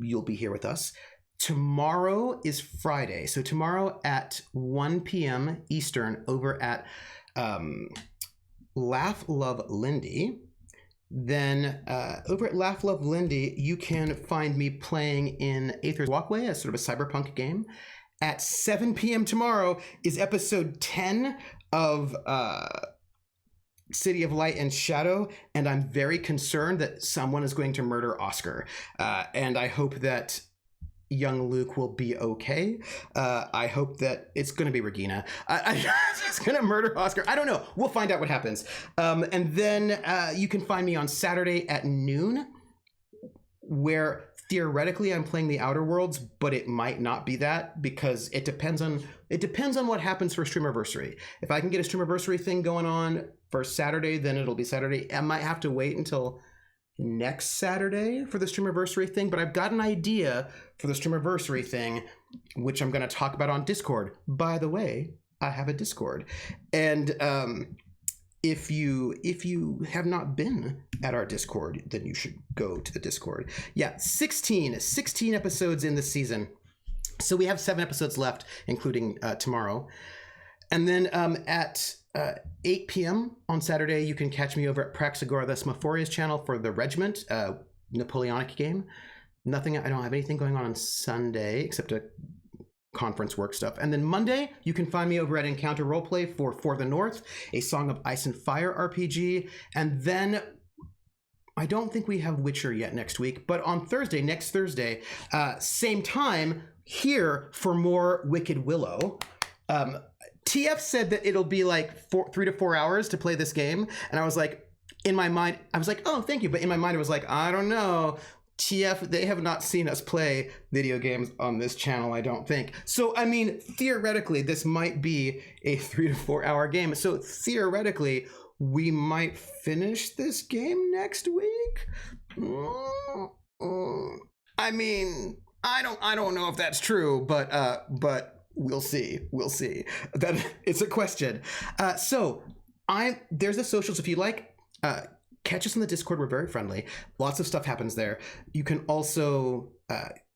you'll be here with us. Tomorrow is Friday. So tomorrow at 1 p.m. Eastern over at Laugh Love Lindy. Then over at Laugh Love Lindy, you can find me playing in Aether's Walkway, a sort of a cyberpunk game. At 7 p.m. tomorrow is episode 10 of City of Light and Shadow, and I'm very concerned that someone is going to murder Oscar. And I hope that young Luke will be okay. I hope that it's going to be Regina. It's going to murder Oscar. I don't know. We'll find out what happens. And then you can find me on Saturday at noon, where theoretically I'm playing the Outer Worlds, but it might not be that because it depends on what happens for Streamiversary. If I can get a Streamiversary thing going on for Saturday, then it'll be Saturday. I might have to wait until next Saturday for the Streamiversary thing, but I've got an idea for the Streamiversary thing, which I'm going to talk about on Discord. By the way, I have a Discord, and if you have not been at our Discord, then you should go to the Discord. Yeah, 16 episodes in this season, so we have 7 episodes left, including tomorrow, and then at 8 p.m. on Saturday, you can catch me over at Praxagora, the Smaphoria's channel for the Regiment, Napoleonic game. I don't have anything going on Sunday except a conference work stuff. And then Monday, you can find me over at Encounter Roleplay for the North, a Song of Ice and Fire RPG. And then I don't think we have Witcher yet next week, but on next Thursday, same time, here for more Wicked Willow. TF said that it'll be like 3 to 4 hours to play this game. And I was like, in my mind, I was like, oh, thank you. But in my mind, it was like, I don't know. TF, they have not seen us play video games on this channel, I don't think. So, I mean, theoretically, this might be a 3 to 4 hour game. So theoretically, we might finish this game next week. I mean, I don't know if that's true, but we'll see. We'll see. That it's a question. So there's the socials if you like. Catch us in the Discord. We're very friendly. Lots of stuff happens there. You can also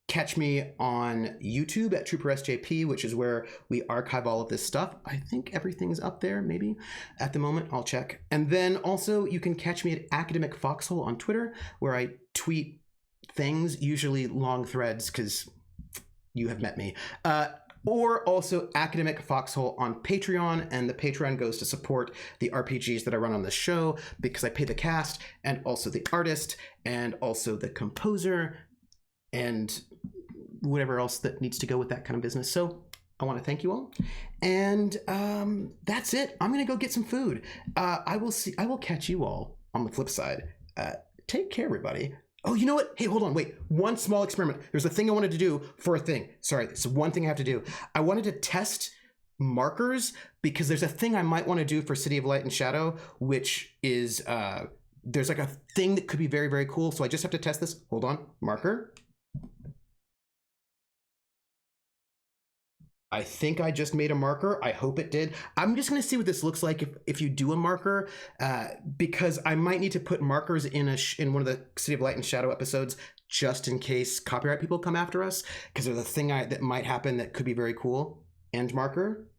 catch me on YouTube at TrooperSJP, which is where we archive all of this stuff. I think everything's up there, maybe. At the moment, I'll check. And then also, you can catch me at Academic Foxhole on Twitter, where I tweet things, usually long threads, because you have met me. Or also Academic Foxhole on Patreon, and the Patreon goes to support the RPGs that I run on the show, because I pay the cast, and also the artist, and also the composer, and whatever else that needs to go with that kind of business. So I want to thank you all, and that's it. I'm gonna go get some food. I will catch you all on the flip side. Take care, everybody. Oh, you know what? Hey, hold on. Wait. One small experiment. There's a thing I wanted to do for a thing. Sorry, it's one thing I have to do. I wanted to test markers because there's a thing I might want to do for City of Light and Shadow, which is there's like a thing that could be very, very cool. So I just have to test this. Hold on. Marker. I think I just made a marker. I hope it did. I'm just going to see what this looks like if you do a marker, because I might need to put markers in one of the City of Light and Shadow episodes just in case copyright people come after us, because there's a thing that might happen that could be very cool. End marker.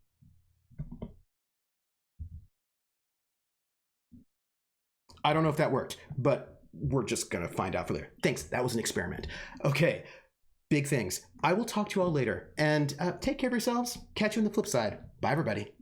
I don't know if that worked, but we're just going to find out for there. Thanks. That was an experiment. Okay. Big things. I will talk to you all later, and take care of yourselves. Catch you on the flip side. Bye, everybody.